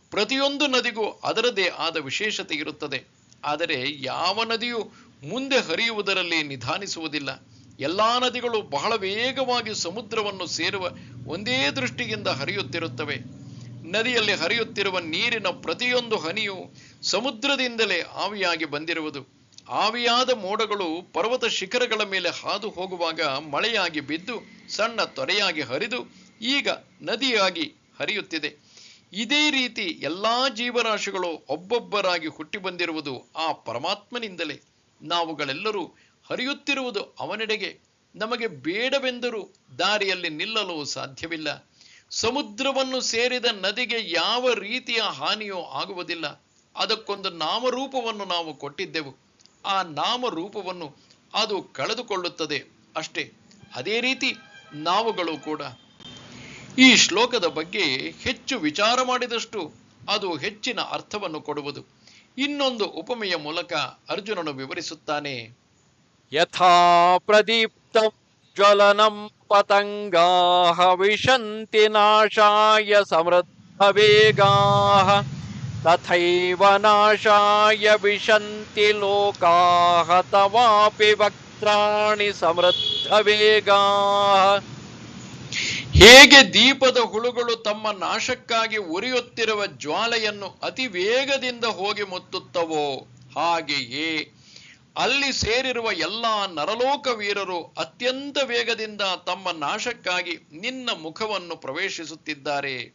ಪ್ರತಿಯೊಂದು ನದಿಗೂ ಅದರದೇ ಆದ ವಿಶೇಷತೆ ಇರುತ್ತದೆ. ಆದರೆ ಯಾವ ನದಿಯೂ ಮುಂದೆ ಹರಿಯುವುದರಲ್ಲಿ ನಿಧಾನಿಸುವುದಿಲ್ಲ. ಎಲ್ಲಾ ನದಿಗಳು ಬಹಳ ವೇಗವಾಗಿ ಸಮುದ್ರವನ್ನು ಸೇರುವ ಒಂದೇ ದೃಷ್ಟಿಯಿಂದ ಹರಿಯುತ್ತಿರುತ್ತವೆ. ನದಿಯಲ್ಲಿ ಹರಿಯುತ್ತಿರುವ ನೀರಿನ ಪ್ರತಿಯೊಂದು ಹನಿಯು ಸಮುದ್ರದಿಂದಲೇ ಆವಿಯಾಗಿ ಬಂದಿರುವುದು. ಆವಿಯಾದ ಮೋಡಗಳು ಪರ್ವತ ಶಿಖರಗಳ ಮೇಲೆ ಹಾದು ಹೋಗುವಾಗ ಮಳೆಯಾಗಿ ಬಿದ್ದು ಸಣ್ಣ ತೊರೆಯಾಗಿ ಹರಿದು ಈಗ ನದಿಯಾಗಿ ಹರಿಯುತ್ತಿದೆ. ಇದೇ ರೀತಿ ಎಲ್ಲಾ ಜೀವರಾಶಿಗಳು ಒಬ್ಬೊಬ್ಬರಾಗಿ ಹುಟ್ಟಿ ಬಂದಿರುವುದು ಆ ಪರಮಾತ್ಮನಿಂದಲೇ. ನಾವುಗಳೆಲ್ಲರೂ ಹರಿಯುತ್ತಿರುವುದು ಅವನೆಡೆಗೆ. ನಮಗೆ ಬೇಡವೆಂದರೂ ದಾರಿಯಲ್ಲಿ ನಿಲ್ಲಲು ಸಾಧ್ಯವಿಲ್ಲ. ಸಮುದ್ರವನ್ನು ಸೇರಿದ ನದಿಗೆ ಯಾವ ರೀತಿಯ ಹಾನಿಯೂ ಆಗುವುದಿಲ್ಲ. ಅದಕ್ಕೊಂದು ನಾಮರೂಪವನ್ನು ನಾವು ಕೊಟ್ಟಿದ್ದೆವು. ಆ ನಾಮರೂಪವನ್ನು ಅದು ಕಳೆದುಕೊಳ್ಳುತ್ತದೆ ಅಷ್ಟೇ. ಅದೇ ರೀತಿ ನಾವುಗಳು ಕೂಡ. ಈ ಶ್ಲೋಕದ ಬಗ್ಗೆ ಹೆಚ್ಚು ವಿಚಾರ ಮಾಡಿದಷ್ಟು ಅದು ಹೆಚ್ಚಿನ ಅರ್ಥವನ್ನು ಕೊಡುವುದು. ಇನ್ನೊಂದು ಉಪಮೆಯ ಮೂಲಕ ಅರ್ಜುನನು ವಿವರಿಸುತ್ತಾನೆ. ಯಥಾ ಪ್ರದೀಪ್ತಂ ಜ್ವಲನಂ ಪತಂಗಾಃ ವಿಶಂತಿ ನಾಶಾಯ ಸಮೃದ್ಧ ವೇಗಾಃ ತಥೈವ ನಾಶಾಯ ವಿಶಂತಿ ಲೋಕಾಃ ತವಾಪಿ ವಕ್ತ್ರಾಣಿ ಸಮೃದ್ಧ ವೇಗಾಃ. ಹೇಗೆ ದೀಪದ ಹುಳುಗಳು ತಮ್ಮ ನಾಶಕ್ಕಾಗಿ ಉರಿಯುತ್ತಿರುವ ಜ್ವಾಲೆಯನ್ನು ಅತಿ ವೇಗದಿಂದ ಹೋಗಿ ಮುತ್ತುತ್ತವೋ, ಹಾಗೆಯೇ ಅಲ್ಲಿ ಸೇರಿರುವ ಎಲ್ಲ ನರಲೋಕ ವೀರರು ಅತ್ಯಂತ ವೇಗದಿಂದ ತಮ್ಮ ನಾಶಕ್ಕಾಗಿ ನಿನ್ನ ಮುಖವನ್ನು ಪ್ರವೇಶಿಸುತ್ತಿದ್ದಾರೆ.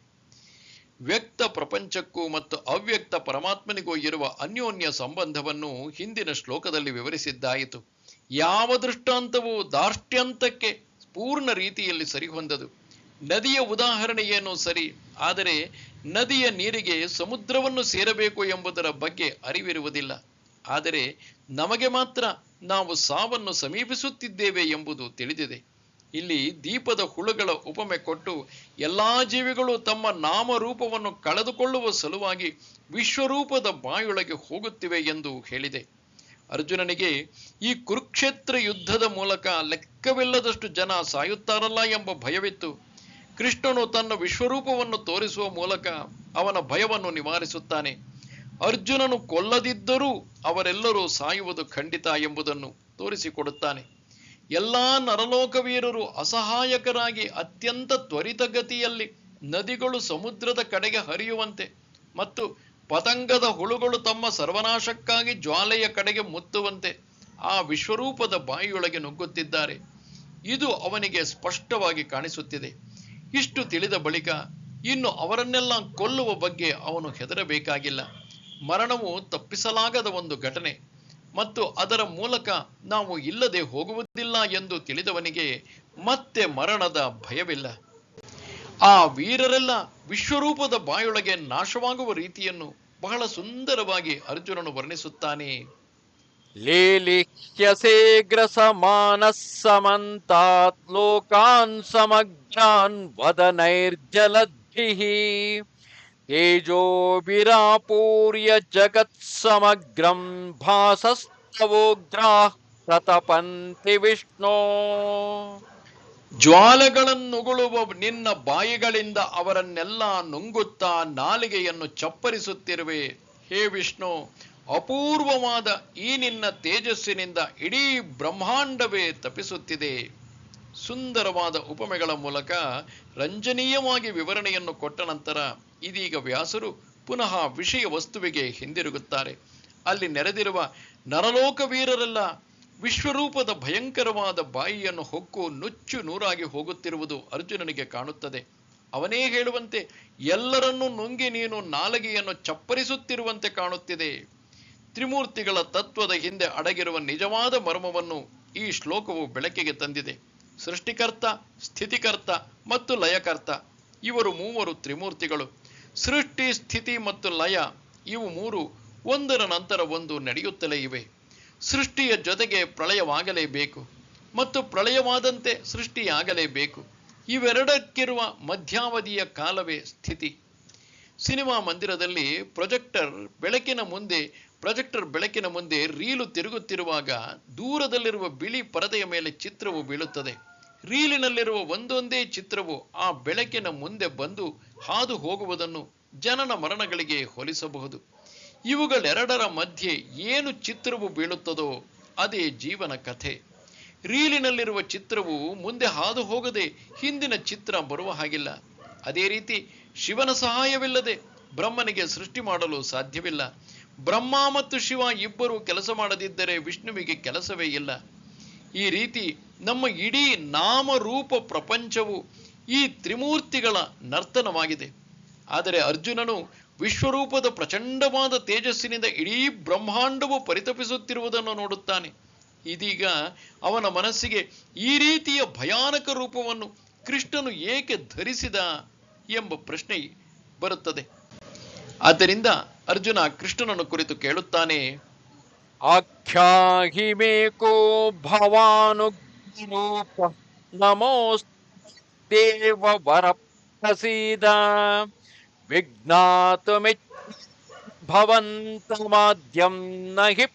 ವ್ಯಕ್ತ ಪ್ರಪಂಚಕ್ಕೂ ಮತ್ತು ಅವ್ಯಕ್ತ ಪರಮಾತ್ಮನಿಗೂ ಇರುವ ಅನ್ಯೋನ್ಯ ಸಂಬಂಧವನ್ನು ಹಿಂದಿನ ಶ್ಲೋಕದಲ್ಲಿ ವಿವರಿಸಿದ್ದಾಯಿತು. ಯಾವ ದೃಷ್ಟಾಂತವೂ ದಾರ್ಷ್ಟ್ಯಂತಕ್ಕೆ ಪೂರ್ಣ ರೀತಿಯಲ್ಲಿ ಸರಿಹೊಂದದು. ನದಿಯ ಉದಾಹರಣೆಯೇನೋ ಸರಿ, ಆದರೆ ನದಿಯ ನೀರಿಗೆ ಸಮುದ್ರವನ್ನು ಸೇರಬೇಕು ಎಂಬುದರ ಬಗ್ಗೆ ಅರಿವಿರುವುದಿಲ್ಲ. ಆದರೆ ನಮಗೆ ಮಾತ್ರ ನಾವು ಸಾವನ್ನು ಸಮೀಪಿಸುತ್ತಿದ್ದೇವೆ ಎಂಬುದು ತಿಳಿದಿದೆ. ಇಲ್ಲಿ ದೀಪದ ಹುಳುಗಳ ಉಪಮೆ ಕೊಟ್ಟು ಎಲ್ಲಾ ಜೀವಿಗಳು ತಮ್ಮ ನಾಮರೂಪವನ್ನು ಕಳೆದುಕೊಳ್ಳುವ ಸಲುವಾಗಿ ವಿಶ್ವರೂಪದ ಬಾಯೊಳಗೆ ಹೋಗುತ್ತಿವೆ ಎಂದು ಹೇಳಿದೆ. ಅರ್ಜುನನಿಗೆ ಈ ಕುರುಕ್ಷೇತ್ರ ಯುದ್ಧದ ಮೂಲಕ ಲೆಕ್ಕವಿಲ್ಲದಷ್ಟು ಜನ ಸಾಯುತ್ತಾರಲ್ಲ ಎಂಬ ಭಯವಿತ್ತು. ಕೃಷ್ಣನು ತನ್ನ ವಿಶ್ವರೂಪವನ್ನು ತೋರಿಸುವ ಮೂಲಕ ಅವನ ಭಯವನ್ನು ನಿವಾರಿಸುತ್ತಾನೆ. ಅರ್ಜುನನು ಕೊಲ್ಲದಿದ್ದರೂ ಅವರೆಲ್ಲರೂ ಸಾಯುವುದು ಖಂಡಿತ ಎಂಬುದನ್ನು ತೋರಿಸಿಕೊಡುತ್ತಾನೆ. ಎಲ್ಲಾ ನರಲೋಕವೀರರು ಅಸಹಾಯಕರಾಗಿ ಅತ್ಯಂತ ತ್ವರಿತಗತಿಯಲ್ಲಿ ನದಿಗಳು ಸಮುದ್ರದ ಕಡೆಗೆ ಹರಿಯುವಂತೆ ಮತ್ತು ಪತಂಗದ ಹುಳುಗಳು ತಮ್ಮ ಸರ್ವನಾಶಕ್ಕಾಗಿ ಜ್ವಾಲೆಯ ಕಡೆಗೆ ಮುತ್ತುವಂತೆ ಆ ವಿಶ್ವರೂಪದ ಬಾಯಿಯೊಳಗೆ ನುಗ್ಗುತ್ತಿದ್ದಾರೆ. ಇದು ಅವನಿಗೆ ಸ್ಪಷ್ಟವಾಗಿ ಕಾಣಿಸುತ್ತಿದೆ. ಇಷ್ಟು ತಿಳಿದ ಬಳಿಕ ಇನ್ನು ಅವರನ್ನೆಲ್ಲ ಕೊಲ್ಲುವ ಬಗ್ಗೆ ಅವನು ಹೆದರಬೇಕಾಗಿಲ್ಲ. ಮರಣವು ತಪ್ಪಿಸಲಾಗದ ಒಂದು ಘಟನೆ ಮತ್ತು ಅದರ ಮೂಲಕ ನಾವು ಇಲ್ಲದೆ ಹೋಗುವುದಿಲ್ಲ ಎಂದು ತಿಳಿದವನಿಗೆ ಮತ್ತೆ ಮರಣದ ಭಯವಿಲ್ಲ. ಆ ವೀರರೆಲ್ಲ ವಿಶ್ವರೂಪದ ಬಾಯೊಳಗೆ ನಾಶವಾಗುವ ರೀತಿಯನ್ನು ಬಹಳ ಸುಂದರವಾಗಿ ಅರ್ಜುನನು ವರ್ಣಿಸುತ್ತಾನೆ. ಲೇಲಿಹ್ಯಸೇಗ್ರ ಸಮಾನಃ ಸಮಂತಾತ್ ಲೋಕಾನ್ ಸಮಗ್ರಾನ್ ವದನೈರ್ಜಲದ್ಭಿಃ ತೇಜೋಭಿರಾಪೂರ್ಯ ಜಗತ್ ಸಮಗ್ರಂ ಭಾಸಸ್ತವೋಗ್ರಾಃ ಪ್ರತಪಂತಿ ವಿಷ್ಣೋ. ಜ್ವಾಲೆಗಳನ್ನುಗುಳುವ ನಿನ್ನ ಬಾಯಿಗಳಿಂದ ಅವರನ್ನೆಲ್ಲ ನುಂಗುತ್ತಾ ನಾಲಿಗೆಯನ್ನು ಚಪ್ಪರಿಸುತ್ತಿರುವೆ. ಹೇ ವಿಷ್ಣು, ಅಪೂರ್ವವಾದ ಈ ನಿನ್ನ ತೇಜಸ್ಸಿನಿಂದ ಇಡೀ ಬ್ರಹ್ಮಾಂಡವೇ ತಪಿಸುತ್ತಿದೆ. ಸುಂದರವಾದ ಉಪಮೆಗಳ ಮೂಲಕ ರಂಜನೀಯವಾಗಿ ವಿವರಣೆಯನ್ನು ಕೊಟ್ಟ ನಂತರ ಇದೀಗ ವ್ಯಾಸರು ಪುನಃ ವಿಷಯ ವಸ್ತುವಿಗೆ ಹಿಂದಿರುಗುತ್ತಾರೆ. ಅಲ್ಲಿ ನೆರೆದಿರುವ ನರಲೋಕ ವೀರರೆಲ್ಲ ವಿಶ್ವರೂಪದ ಭಯಂಕರವಾದ ಬಾಯಿಯನ್ನು ಹೊಕ್ಕು ನುಚ್ಚು ನೂರಾಗಿ ಹೋಗುತ್ತಿರುವುದು ಅರ್ಜುನನಿಗೆ ಕಾಣುತ್ತದೆ. ಅವನೇ ಹೇಳುವಂತೆ ಎಲ್ಲರನ್ನೂ ನುಂಗಿ ನೀನು ನಾಲಿಗೆಯನ್ನು ಚಪ್ಪರಿಸುತ್ತಿರುವಂತೆ ಕಾಣುತ್ತಿದೆ. ತ್ರಿಮೂರ್ತಿಗಳ ತತ್ವದ ಹಿಂದೆ ಅಡಗಿರುವ ನಿಜವಾದ ಮರ್ಮವನ್ನು ಈ ಶ್ಲೋಕವು ಬೆಳಕಿಗೆ ತಂದಿದೆ. ಸೃಷ್ಟಿಕರ್ತ, ಸ್ಥಿತಿಕರ್ತ ಮತ್ತು ಲಯಕರ್ತ ಇವರು ಮೂವರು ತ್ರಿಮೂರ್ತಿಗಳು. ಸೃಷ್ಟಿ, ಸ್ಥಿತಿ ಮತ್ತು ಲಯ ಇವು ಮೂರು ಒಂದರ ನಂತರ ಒಂದು ನಡೆಯುತ್ತಲೇ ಇವೆ. ಸೃಷ್ಟಿಯ ಜೊತೆಗೆ ಪ್ರಳಯವಾಗಲೇಬೇಕು ಮತ್ತು ಪ್ರಳಯವಾದಂತೆ ಸೃಷ್ಟಿಯಾಗಲೇಬೇಕು. ಇವೆರಡಕ್ಕಿರುವ ಮಧ್ಯಾವಧಿಯ ಕಾಲವೇ ಸ್ಥಿತಿ. ಸಿನಿಮಾ ಮಂದಿರದಲ್ಲಿ ಪ್ರೊಜೆಕ್ಟರ್ ಬೆಳಕಿನ ಮುಂದೆ ರೀಲು ತಿರುಗುತ್ತಿರುವಾಗ ದೂರದಲ್ಲಿರುವ ಬಿಳಿ ಪರದೆಯ ಮೇಲೆ ಚಿತ್ರವು ಬೀಳುತ್ತದೆ. ರೀಲಿನಲ್ಲಿರುವ ಒಂದೊಂದೇ ಚಿತ್ರವು ಆ ಬೆಳಕಿನ ಮುಂದೆ ಬಂದು ಹಾದು ಹೋಗುವುದನ್ನು ಜನನ ಮರಣಗಳಿಗೆ ಹೋಲಿಸಬಹುದು. ಇವುಗಳೆರಡರ ಮಧ್ಯೆ ಏನು ಚಿತ್ರವು ಬೀಳುತ್ತದೋ ಅದೇ ಜೀವನ ಕಥೆ. ರೀಲಿನಲ್ಲಿರುವ ಚಿತ್ರವು ಮುಂದೆ ಹಾದು ಹೋಗದೆ ಹಿಂದಿನ ಚಿತ್ರ ಬರುವ ಹಾಗಿಲ್ಲ. ಅದೇ ರೀತಿ ಶಿವನ ಸಹಾಯವಿಲ್ಲದೆ ಬ್ರಹ್ಮನಿಗೆ ಸೃಷ್ಟಿ ಮಾಡಲು ಸಾಧ್ಯವಿಲ್ಲ. ಬ್ರಹ್ಮ ಮತ್ತು ಶಿವ ಇಬ್ಬರು ಕೆಲಸ ಮಾಡದಿದ್ದರೆ ವಿಷ್ಣುವಿಗೆ ಕೆಲಸವೇ ಇಲ್ಲ. ಈ ರೀತಿ ನಮ್ಮ ಇಡೀ ನಾಮರೂಪ ಪ್ರಪಂಚವು ಈ ತ್ರಿಮೂರ್ತಿಗಳ ನರ್ತನವಾಗಿದೆ. ಆದರೆ ಅರ್ಜುನನು ವಿಶ್ವರೂಪದ ಪ್ರಚಂಡವಾದ ತೇಜಸ್ಸಿನಿಂದ ಇಡೀ ಬ್ರಹ್ಮಾಂಡವು ಪರಿತಪಿಸುತ್ತಿರುವುದನ್ನು ನೋಡುತ್ತಾನೆ. ಇದೀಗ ಅವನ ಮನಸ್ಸಿಗೆ ಈ ರೀತಿಯ ಭಯಾನಕ ರೂಪವನ್ನು ಕೃಷ್ಣನು ಏಕೆ ಧರಿಸಿದ ಎಂಬ ಪ್ರಶ್ನೆ ಬರುತ್ತದೆ. ಆದ್ದರಿಂದ ಅರ್ಜುನ ಕೃಷ್ಣನನ್ನು ಕುರಿತು ಕೇಳುತ್ತಾನೆ, ಆಖ್ಯಾಹಿ ಮೇಕೋ ಭವಾನುಗ್ರೂಪ ನಮೋಸ್ತೇವ ವರ ಪ್ರಸೀದ ವಿಜ್ಞಾತುಮಿಚ್ಛ ಭವಂತಮಾದ್ಯಂ ನಹಿ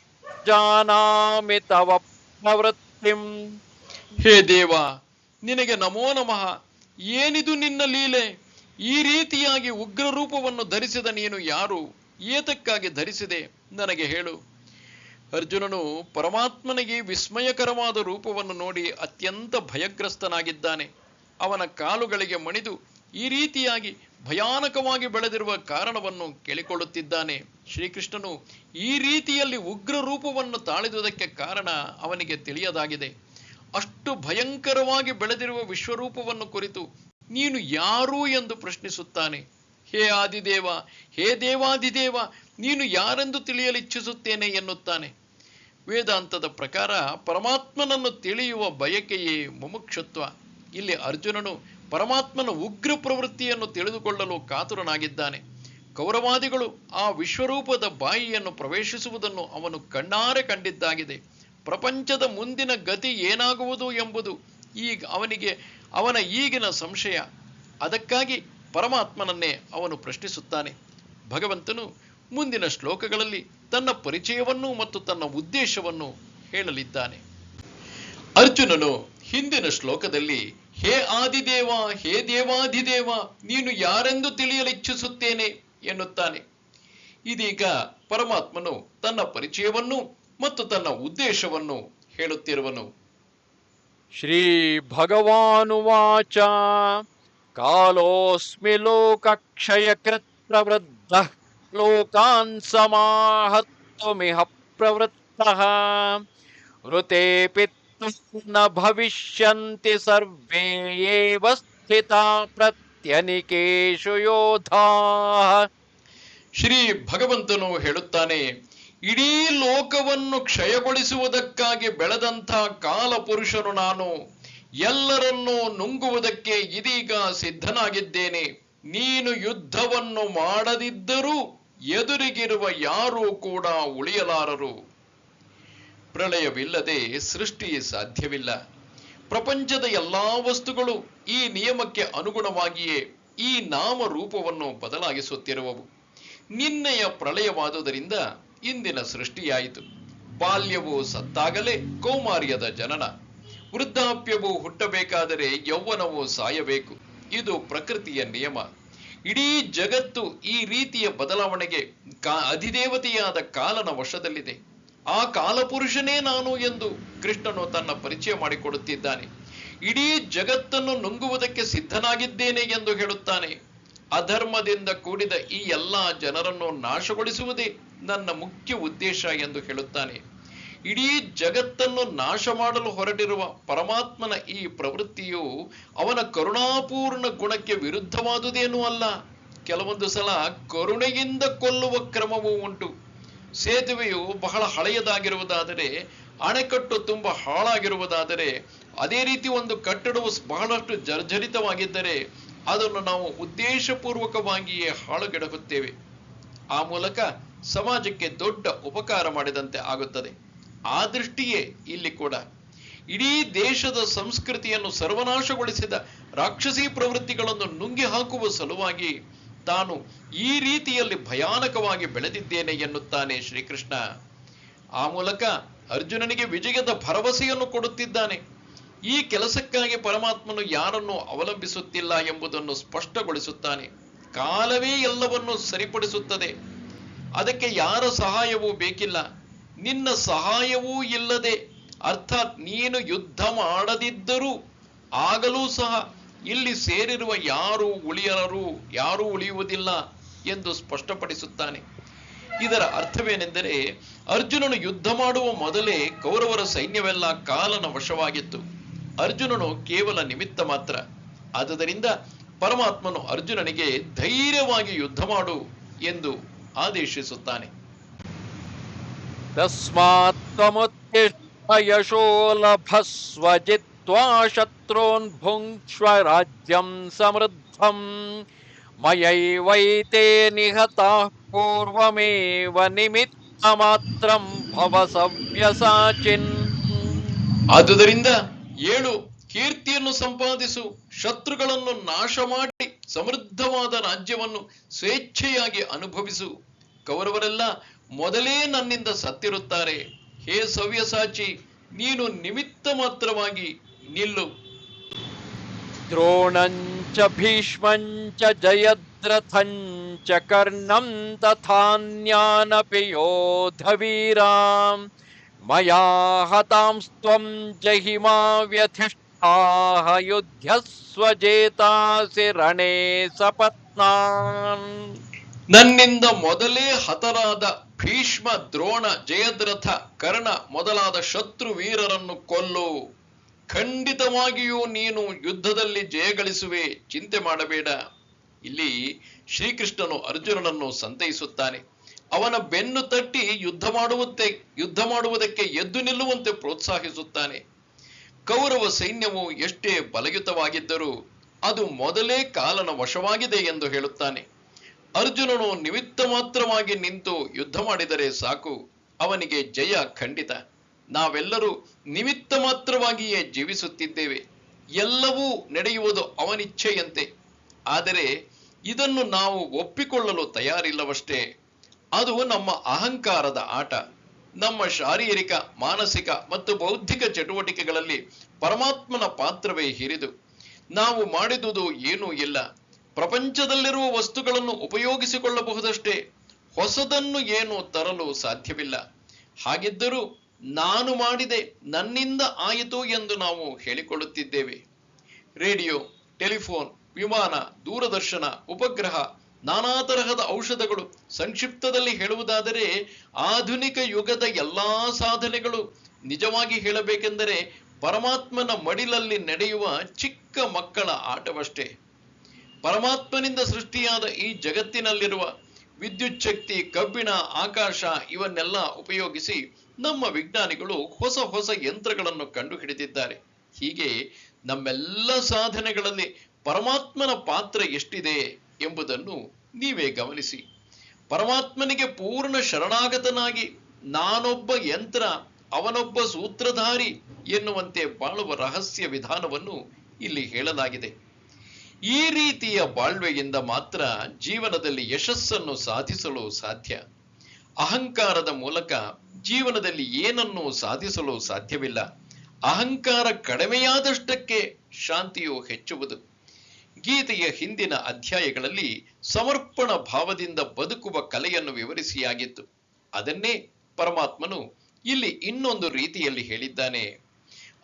ಜಾನಾಮಿ ತವ ಪ್ರವೃತ್ತಿಂ. ಹೇ ದೇವ, ನಿನಗೆ ನಮೋ ನಮಃ. ಏನಿದು ನಿನ್ನ ಲೀಲೆ? ಈ ರೀತಿಯಾಗಿ ಉಗ್ರ ರೂಪವನ್ನು ಧರಿಸಿದ ನೀನು ಯಾರು? ಏತಕ್ಕಾಗಿ ಧರಿಸಿದೆ ನನಗೆ ಹೇಳು. ಅರ್ಜುನನು ಪರಮಾತ್ಮನಿಗೆ ವಿಸ್ಮಯಕರವಾದ ರೂಪವನ್ನು ನೋಡಿ ಅತ್ಯಂತ ಭಯಗ್ರಸ್ತನಾಗಿದ್ದಾನೆ. ಅವನ ಕಾಲುಗಳಿಗೆ ಮಣಿದು ಈ ರೀತಿಯಾಗಿ ಭಯಾನಕವಾಗಿ ಬೆಳೆದಿರುವ ಕಾರಣವನ್ನು ಕೇಳಿಕೊಳ್ಳುತ್ತಿದ್ದಾನೆ. ಶ್ರೀಕೃಷ್ಣನು ಈ ರೀತಿಯಲ್ಲಿ ಉಗ್ರ ರೂಪವನ್ನು ತಾಳಿದುದಕ್ಕೆ ಕಾರಣ ಅವನಿಗೆ ತಿಳಿಯದಾಗಿದೆ. ಅಷ್ಟು ಭಯಂಕರವಾಗಿ ಬೆಳೆದಿರುವ ವಿಶ್ವರೂಪವನ್ನು ಕುರಿತು ನೀನು ಯಾರು ಎಂದು ಪ್ರಶ್ನಿಸುತ್ತಾನೆ. ಹೇ ಆದಿದೇವ, ಹೇ ದೇವಾದಿದೇವ, ನೀನು ಯಾರೆಂದು ತಿಳಿಯಲಿಚ್ಛಿಸುತ್ತೇನೆ ಎನ್ನುತ್ತಾನೆ. ವೇದಾಂತದ ಪ್ರಕಾರ ಪರಮಾತ್ಮನನ್ನು ತಿಳಿಯುವ ಬಯಕೆಯೇ ಮುಮುಕ್ಷತ್ವ. ಇಲ್ಲಿ ಅರ್ಜುನನು ಪರಮಾತ್ಮನ ಉಗ್ರ ಪ್ರವೃತ್ತಿಯನ್ನು ತಿಳಿದುಕೊಳ್ಳಲು ಕಾತುರನಾಗಿದ್ದಾನೆ. ಕೌರವಾದಿಗಳು ಆ ವಿಶ್ವರೂಪದ ಬಾಯಿಯನ್ನು ಪ್ರವೇಶಿಸುವುದನ್ನು ಅವನು ಕಣ್ಣಾರೆ ಕಂಡಿದ್ದಾಗಿದೆ. ಪ್ರಪಂಚದ ಮುಂದಿನ ಗತಿ ಏನಾಗುವುದು ಎಂಬುದು ಅವನ ಈಗಿನ ಸಂಶಯ. ಅದಕ್ಕಾಗಿ ಪರಮಾತ್ಮನನ್ನೇ ಅವನು ಪ್ರಶ್ನಿಸುತ್ತಾನೆ. ಭಗವಂತನು ಮುಂದಿನ ಶ್ಲೋಕಗಳಲ್ಲಿ ತನ್ನ ಪರಿಚಯವನ್ನು ಮತ್ತು ತನ್ನ ಉದ್ದೇಶವನ್ನು ಹೇಳಲಿದ್ದಾನೆ. ಅರ್ಜುನನು ಹಿಂದಿನ ಶ್ಲೋಕದಲ್ಲಿ ಹೇ ಆದಿದೇವ, ಹೇ ದೇವಾಧಿದೇವ, ನೀನು ಯಾರೆಂದು ತಿಳಿಯಲಿಚ್ಛಿಸುತ್ತೇನೆ ಎನ್ನುತ್ತಾನೆ. ಇದೀಗ ಪರಮಾತ್ಮನು ತನ್ನ ಪರಿಚಯವನ್ನು ಮತ್ತು ತನ್ನ ಉದ್ದೇಶವನ್ನು ಹೇಳುತ್ತಿರುವನು. ಶ್ರೀ ಭಗವಾನುವಾಚ ಕಾಲೋಸ್ಮಿ ಲೋಕಕ್ಷಯಕೃತ್ ಪ್ರವೃದ್ಧಃ ಲೋಕಾನ್ ಸಮಾಹರ್ತುಮಿಹ ಪ್ರವೃತ್ತಃ ಋತೇಪಿ ನ ಭವಿಷ್ಯಂತಿ ಸರ್ವೇ ಏವ ಸ್ಥಿತಾ ಪ್ರತ್ಯನಿಕೇಷು ಯೋಧಾಃ. ಶ್ರೀ ಭಗವಂತನು ಹೇಳುತ್ತಾನೆ, ಇಡೀ ಲೋಕವನ್ನು ಕ್ಷಯಗೊಳಿಸುವುದಕ್ಕಾಗಿ ಬೆಳೆದಂಥ ಕಾಲಪುರುಷನು ನಾನು. ಎಲ್ಲರನ್ನೂ ನುಂಗುವುದಕ್ಕೆ ಇದೀಗ ಸಿದ್ಧನಾಗಿದ್ದೇನೆ. ನೀನು ಯುದ್ಧವನ್ನು ಮಾಡದಿದ್ದರೂ ಎದುರಿಗಿರುವ ಯಾರೂ ಕೂಡ ಉಳಿಯಲಾರರು. ಪ್ರಳಯವಿಲ್ಲದೆ ಸೃಷ್ಟಿ ಸಾಧ್ಯವಿಲ್ಲ. ಪ್ರಪಂಚದ ಎಲ್ಲಾ ವಸ್ತುಗಳು ಈ ನಿಯಮಕ್ಕೆ ಅನುಗುಣವಾಗಿಯೇ ಈ ನಾಮರೂಪವನ್ನು ಬದಲಾಗಿಸುತ್ತಿರುವವು. ನಿನ್ನೆಯ ಪ್ರಳಯವಾದುದರಿಂದ ಇಂದಿನ ಸೃಷ್ಟಿಯಾಯಿತು. ಬಾಲ್ಯವು ಸತ್ತಾಗಲೇ ಕೌಮಾರ್ಯದ ಜನನ, ವೃದ್ಧಾಪ್ಯವು ಹುಟ್ಟಬೇಕಾದರೆ ಯೌವನವು ಸಾಯಬೇಕು. ಇದು ಪ್ರಕೃತಿಯ ನಿಯಮ. ಇಡೀ ಜಗತ್ತು ಈ ರೀತಿಯ ಬದಲಾವಣೆಗೆ ಅಧಿದೇವತೆಯಾದ ಕಾಲನ ವಶದಲ್ಲಿದೆ. ಆ ಕಾಲಪುರುಷನೇ ನಾನು ಎಂದು ಕೃಷ್ಣನು ತನ್ನ ಪರಿಚಯ ಮಾಡಿಕೊಡುತ್ತಿದ್ದಾನೆ. ಇಡೀ ಜಗತ್ತನ್ನು ನುಂಗುವುದಕ್ಕೆ ಸಿದ್ಧನಾಗಿದ್ದೇನೆ ಎಂದು ಹೇಳುತ್ತಾನೆ. ಅಧರ್ಮದಿಂದ ಕೂಡಿದ ಈ ಎಲ್ಲ ಜನರನ್ನು ನಾಶಗೊಳಿಸುವುದೇ ನನ್ನ ಮುಖ್ಯ ಉದ್ದೇಶ ಎಂದು ಹೇಳುತ್ತಾನೆ. ಇಡೀ ಜಗತ್ತನ್ನು ನಾಶ ಮಾಡಲು ಹೊರಟಿರುವ ಪರಮಾತ್ಮನ ಈ ಪ್ರವೃತ್ತಿಯು ಅವನ ಕರುಣಾಪೂರ್ಣ ಗುಣಕ್ಕೆ ವಿರುದ್ಧವಾದುದೇನೂ ಅಲ್ಲ. ಕೆಲವೊಂದು ಸಲ ಕರುಣೆಯಿಂದ ಕೊಲ್ಲುವ ಕ್ರಮವೂ ಉಂಟು. ಸೇತುವೆಯು ಬಹಳ ಹಳೆಯದಾಗಿರುವುದಾದರೆ, ಅಣೆಕಟ್ಟು ತುಂಬ ಹಾಳಾಗಿರುವುದಾದರೆ, ಅದೇ ರೀತಿ ಒಂದು ಕಟ್ಟಡವು ಬಹಳಷ್ಟು ಜರ್ಜರಿತವಾಗಿದ್ದರೆ ಅದನ್ನು ನಾವು ಉದ್ದೇಶಪೂರ್ವಕವಾಗಿಯೇ ಹಾಳುಗೆಡಹುತ್ತೇವೆ. ಆ ಮೂಲಕ ಸಮಾಜಕ್ಕೆ ದೊಡ್ಡ ಉಪಕಾರ ಮಾಡಿದಂತೆ ಆಗುತ್ತದೆ. ಆ ದೃಷ್ಟಿಯೇ ಇಲ್ಲಿ ಕೂಡ. ಇಡೀ ದೇಶದ ಸಂಸ್ಕೃತಿಯನ್ನು ಸರ್ವನಾಶಗೊಳಿಸಿದ ರಾಕ್ಷಸೀ ಪ್ರವೃತ್ತಿಗಳನ್ನು ನುಂಗಿ ಹಾಕುವ ಸಲುವಾಗಿ ತಾನು ಈ ರೀತಿಯಲ್ಲಿ ಭಯಾನಕವಾಗಿ ಬೆಳೆದಿದ್ದೇನೆ ಎನ್ನುತ್ತಾನೆ ಶ್ರೀಕೃಷ್ಣ. ಆ ಮೂಲಕ ಅರ್ಜುನನಿಗೆ ವಿಜಯದ ಭರವಸೆಯನ್ನು ಕೊಡುತ್ತಿದ್ದಾನೆ. ಈ ಕೆಲಸಕ್ಕಾಗಿ ಪರಮಾತ್ಮನು ಯಾರನ್ನು ಅವಲಂಬಿಸುತ್ತಿಲ್ಲ ಎಂಬುದನ್ನು ಸ್ಪಷ್ಟಗೊಳಿಸುತ್ತಾನೆ. ಕಾಲವೇ ಎಲ್ಲವನ್ನು ಸರಿಪಡಿಸುತ್ತದೆ. ಅದಕ್ಕೆ ಯಾರ ಸಹಾಯವೂ ಬೇಕಿಲ್ಲ. ನಿನ್ನ ಸಹಾಯವೂ ಇಲ್ಲದೆ, ಅರ್ಥಾತ್ ನೀನು ಯುದ್ಧ ಮಾಡದಿದ್ದರೂ ಆಗಲೂ ಸಹ ಇಲ್ಲಿ ಸೇರಿರುವ ಯಾರೂ ಉಳಿಯುವುದಿಲ್ಲ ಎಂದು ಸ್ಪಷ್ಟಪಡಿಸುತ್ತಾನೆ. ಇದರ ಅರ್ಥವೇನೆಂದರೆ ಅರ್ಜುನನು ಯುದ್ಧ ಮಾಡುವ ಮೊದಲೇ ಕೌರವರ ಸೈನ್ಯವೆಲ್ಲ ಕಾಲನ ವಶವಾಗಿತ್ತು. ಅರ್ಜುನನು ಕೇವಲ ನಿಮಿತ್ತ ಮಾತ್ರ. ಆದುದರಿಂದ ಪರಮಾತ್ಮನು ಅರ್ಜುನನಿಗೆ ಧೈರ್ಯವಾಗಿ ಯುದ್ಧ ಮಾಡು ಎಂದು ಆದೇಶಿಸುತ್ತಾನೆ. ತಸ್ಮಾತ್ ತ್ವಮುತ್ತಿಷ್ಠ ಯಶೋ ಲಭಸ್ವ ಜಿತ್ವಾ ಶತ್ರೂನ್ ಭುಂಕ್ಷ್ವ ರಾಜ್ಯಂ ಸಮೃದ್ಧಂ ಮಯೈವೈತೆ ನಿಹತಾಃ ಪೂರ್ವಮೇವ ನಿಮಿತ್ತ ಮಾತ್ರಂ ಭವ ಸವ್ಯಸಾಚಿನ್. ಆದುದರಿಂದ ಏಳು, ಕೀರ್ತಿಯನ್ನು ಸಂಪಾದಿಸು, ಶತ್ರುಗಳನ್ನು ನಾಶ ಮಾಡಿ ಸಮೃದ್ಧವಾದ ರಾಜ್ಯವನ್ನು ಸ್ವೇಚ್ಛೆಯಾಗಿ ಅನುಭವಿಸು. ಕೌರವರೆಲ್ಲ ಮೊದಲೇ ನನ್ನಿಂದ ಸತ್ತಿರುತ್ತಾರೆ. ಹೇ ಸವ್ಯಸಾಚಿ, ನೀನು ನಿಮಿತ್ತ ಮಾತ್ರವಾಗಿ ನಿಲ್ಲು. ದ್ರೋಣಂಚ ಭೀಷ್ಮಂಚ ಜಯದ್ರಥಂಚ ಕರ್ಣಂ ತಥಾನ್ಯಾನಪಿ ಯೋಧವೀರಾಂ ಮಯಾ ಹತಾಂಸ್ತ್ವಂ ಜಹಿಮಾ ವ್ಯಥಿಷ್ಠಾಃ ಯುಧ್ಯಸ್ವ ಜೇತಾಸಿ ರಣೇ ಸಪತ್ನಾನ್. ನನ್ನಿಂದ ಮೊದಲೇ ಹತರಾದ ಭೀಷ್ಮ, ದ್ರೋಣ, ಜಯದ್ರಥ, ಕರ್ಣ ಮೊದಲಾದ ಶತ್ರು ವೀರರನ್ನು ಕೊಲ್ಲು. ಖಂಡಿತವಾಗಿಯೂ ನೀನು ಯುದ್ಧದಲ್ಲಿ ಜಯಗಳಿಸುವೆ, ಚಿಂತೆ ಮಾಡಬೇಡ. ಇಲ್ಲಿ ಶ್ರೀಕೃಷ್ಣನು ಅರ್ಜುನನನ್ನು ಸಂತೈಸುತ್ತಾನೆ. ಅವನ ಬೆನ್ನು ತಟ್ಟಿ ಯುದ್ಧ ಮಾಡುವುದಕ್ಕೆ ಎದ್ದು ನಿಲ್ಲುವಂತೆ ಪ್ರೋತ್ಸಾಹಿಸುತ್ತಾನೆ. ಕೌರವ ಸೈನ್ಯವು ಎಷ್ಟೇ ಬಲಯುತವಾಗಿದ್ದರೂ ಅದು ಮೊದಲೇ ಕಾಲನ ವಶವಾಗಿದೆ ಎಂದು ಹೇಳುತ್ತಾನೆ. ಅರ್ಜುನನು ನಿಮಿತ್ತ ಮಾತ್ರವಾಗಿ ನಿಂತು ಯುದ್ಧ ಮಾಡಿದರೆ ಸಾಕು, ಅವನಿಗೆ ಜಯ ಖಂಡಿತ. ನಾವೆಲ್ಲರೂ ನಿಮಿತ್ತ ಮಾತ್ರವಾಗಿಯೇ ಜೀವಿಸುತ್ತಿದ್ದೇವೆ. ಎಲ್ಲವೂ ನಡೆಯುವುದು ಅವನಿಚ್ಛೆಯಂತೆ. ಆದರೆ ಇದನ್ನು ನಾವು ಒಪ್ಪಿಕೊಳ್ಳಲು ತಯಾರಿಲ್ಲವಷ್ಟೇ. ಅದು ನಮ್ಮ ಅಹಂಕಾರದ ಆಟ. ನಮ್ಮ ಶಾರೀರಿಕ, ಮಾನಸಿಕ ಮತ್ತು ಬೌದ್ಧಿಕ ಚಟುವಟಿಕೆಗಳಲ್ಲಿ ಪರಮಾತ್ಮನ ಪಾತ್ರವೇ ಹಿರಿದು. ನಾವು ಮಾಡಿದುದು ಏನೂ ಇಲ್ಲ. ಪ್ರಪಂಚದಲ್ಲಿರುವ ವಸ್ತುಗಳನ್ನು ಉಪಯೋಗಿಸಿಕೊಳ್ಳಬಹುದಷ್ಟೇ. ಹೊಸದನ್ನು ಏನು ತರಲು ಸಾಧ್ಯವಿಲ್ಲ. ಹಾಗಿದ್ದರೂ ನಾನು ಮಾಡಿದೆ, ನನ್ನಿಂದ ಆಯಿತು ಎಂದು ನಾವು ಹೇಳಿಕೊಳ್ಳುತ್ತಿದ್ದೇವೆ. ರೇಡಿಯೋ, ಟೆಲಿಫೋನ್, ವಿಮಾನ, ದೂರದರ್ಶನ, ಉಪಗ್ರಹ, ನಾನಾ ತರಹದ ಔಷಧಗಳು, ಸಂಕ್ಷಿಪ್ತದಲ್ಲಿ ಹೇಳುವುದಾದರೆ ಆಧುನಿಕ ಯುಗದ ಎಲ್ಲಾ ಸಾಧನೆಗಳು ನಿಜವಾಗಿ ಹೇಳಬೇಕೆಂದರೆ ಪರಮಾತ್ಮನ ಮಡಿಲಲ್ಲಿ ನಡೆಯುವ ಚಿಕ್ಕ ಮಕ್ಕಳ ಆಟವಷ್ಟೇ. ಪರಮಾತ್ಮನಿಂದ ಸೃಷ್ಟಿಯಾದ ಈ ಜಗತ್ತಿನಲ್ಲಿರುವ ವಿದ್ಯುತ್ ಶಕ್ತಿ, ಕಬ್ಬಿಣ, ಆಕಾಶ ಇವನ್ನೆಲ್ಲ ಉಪಯೋಗಿಸಿ ನಮ್ಮ ವಿಜ್ಞಾನಿಗಳು ಹೊಸ ಹೊಸ ಯಂತ್ರಗಳನ್ನು ಕಂಡುಹಿಡಿದಿದ್ದಾರೆ. ಹೀಗೆ ನಮ್ಮೆಲ್ಲ ಸಾಧನೆಗಳಲ್ಲಿ ಪರಮಾತ್ಮನ ಪಾತ್ರ ಎಷ್ಟಿದೆ ಎಂಬುದನ್ನು ನೀವೇ ಗಮನಿಸಿ. ಪರಮಾತ್ಮನಿಗೆ ಪೂರ್ಣ ಶರಣಾಗತನಾಗಿ ನಾನೊಬ್ಬ ಯಂತ್ರ, ಅವನೊಬ್ಬ ಸೂತ್ರಧಾರಿ ಎನ್ನುವಂತೆ ಬಾಳುವ ರಹಸ್ಯ ವಿಧಾನವನ್ನು ಇಲ್ಲಿ ಹೇಳಲಾಗಿದೆ. ಈ ರೀತಿಯ ಬಾಳ್ವೆಯಿಂದ ಮಾತ್ರ ಜೀವನದಲ್ಲಿ ಯಶಸ್ಸನ್ನು ಸಾಧಿಸಲು ಸಾಧ್ಯ. ಅಹಂಕಾರದ ಮೂಲಕ ಜೀವನದಲ್ಲಿ ಏನನ್ನೂ ಸಾಧಿಸಲು ಸಾಧ್ಯವಿಲ್ಲ. ಅಹಂಕಾರ ಕಡಿಮೆಯಾದಷ್ಟಕ್ಕೆ ಶಾಂತಿಯು ಹೆಚ್ಚುವುದು. ಗೀತೆಯ ಹಿಂದಿನ ಅಧ್ಯಾಯಗಳಲ್ಲಿ ಸಮರ್ಪಣ ಭಾವದಿಂದ ಬದುಕುವ ಕಲೆಯನ್ನು ವಿವರಿಸಿಯಾಗಿತ್ತು. ಅದನ್ನೇ ಪರಮಾತ್ಮನು ಇಲ್ಲಿ ಇನ್ನೊಂದು ರೀತಿಯಲ್ಲಿ ಹೇಳಿದ್ದಾನೆ.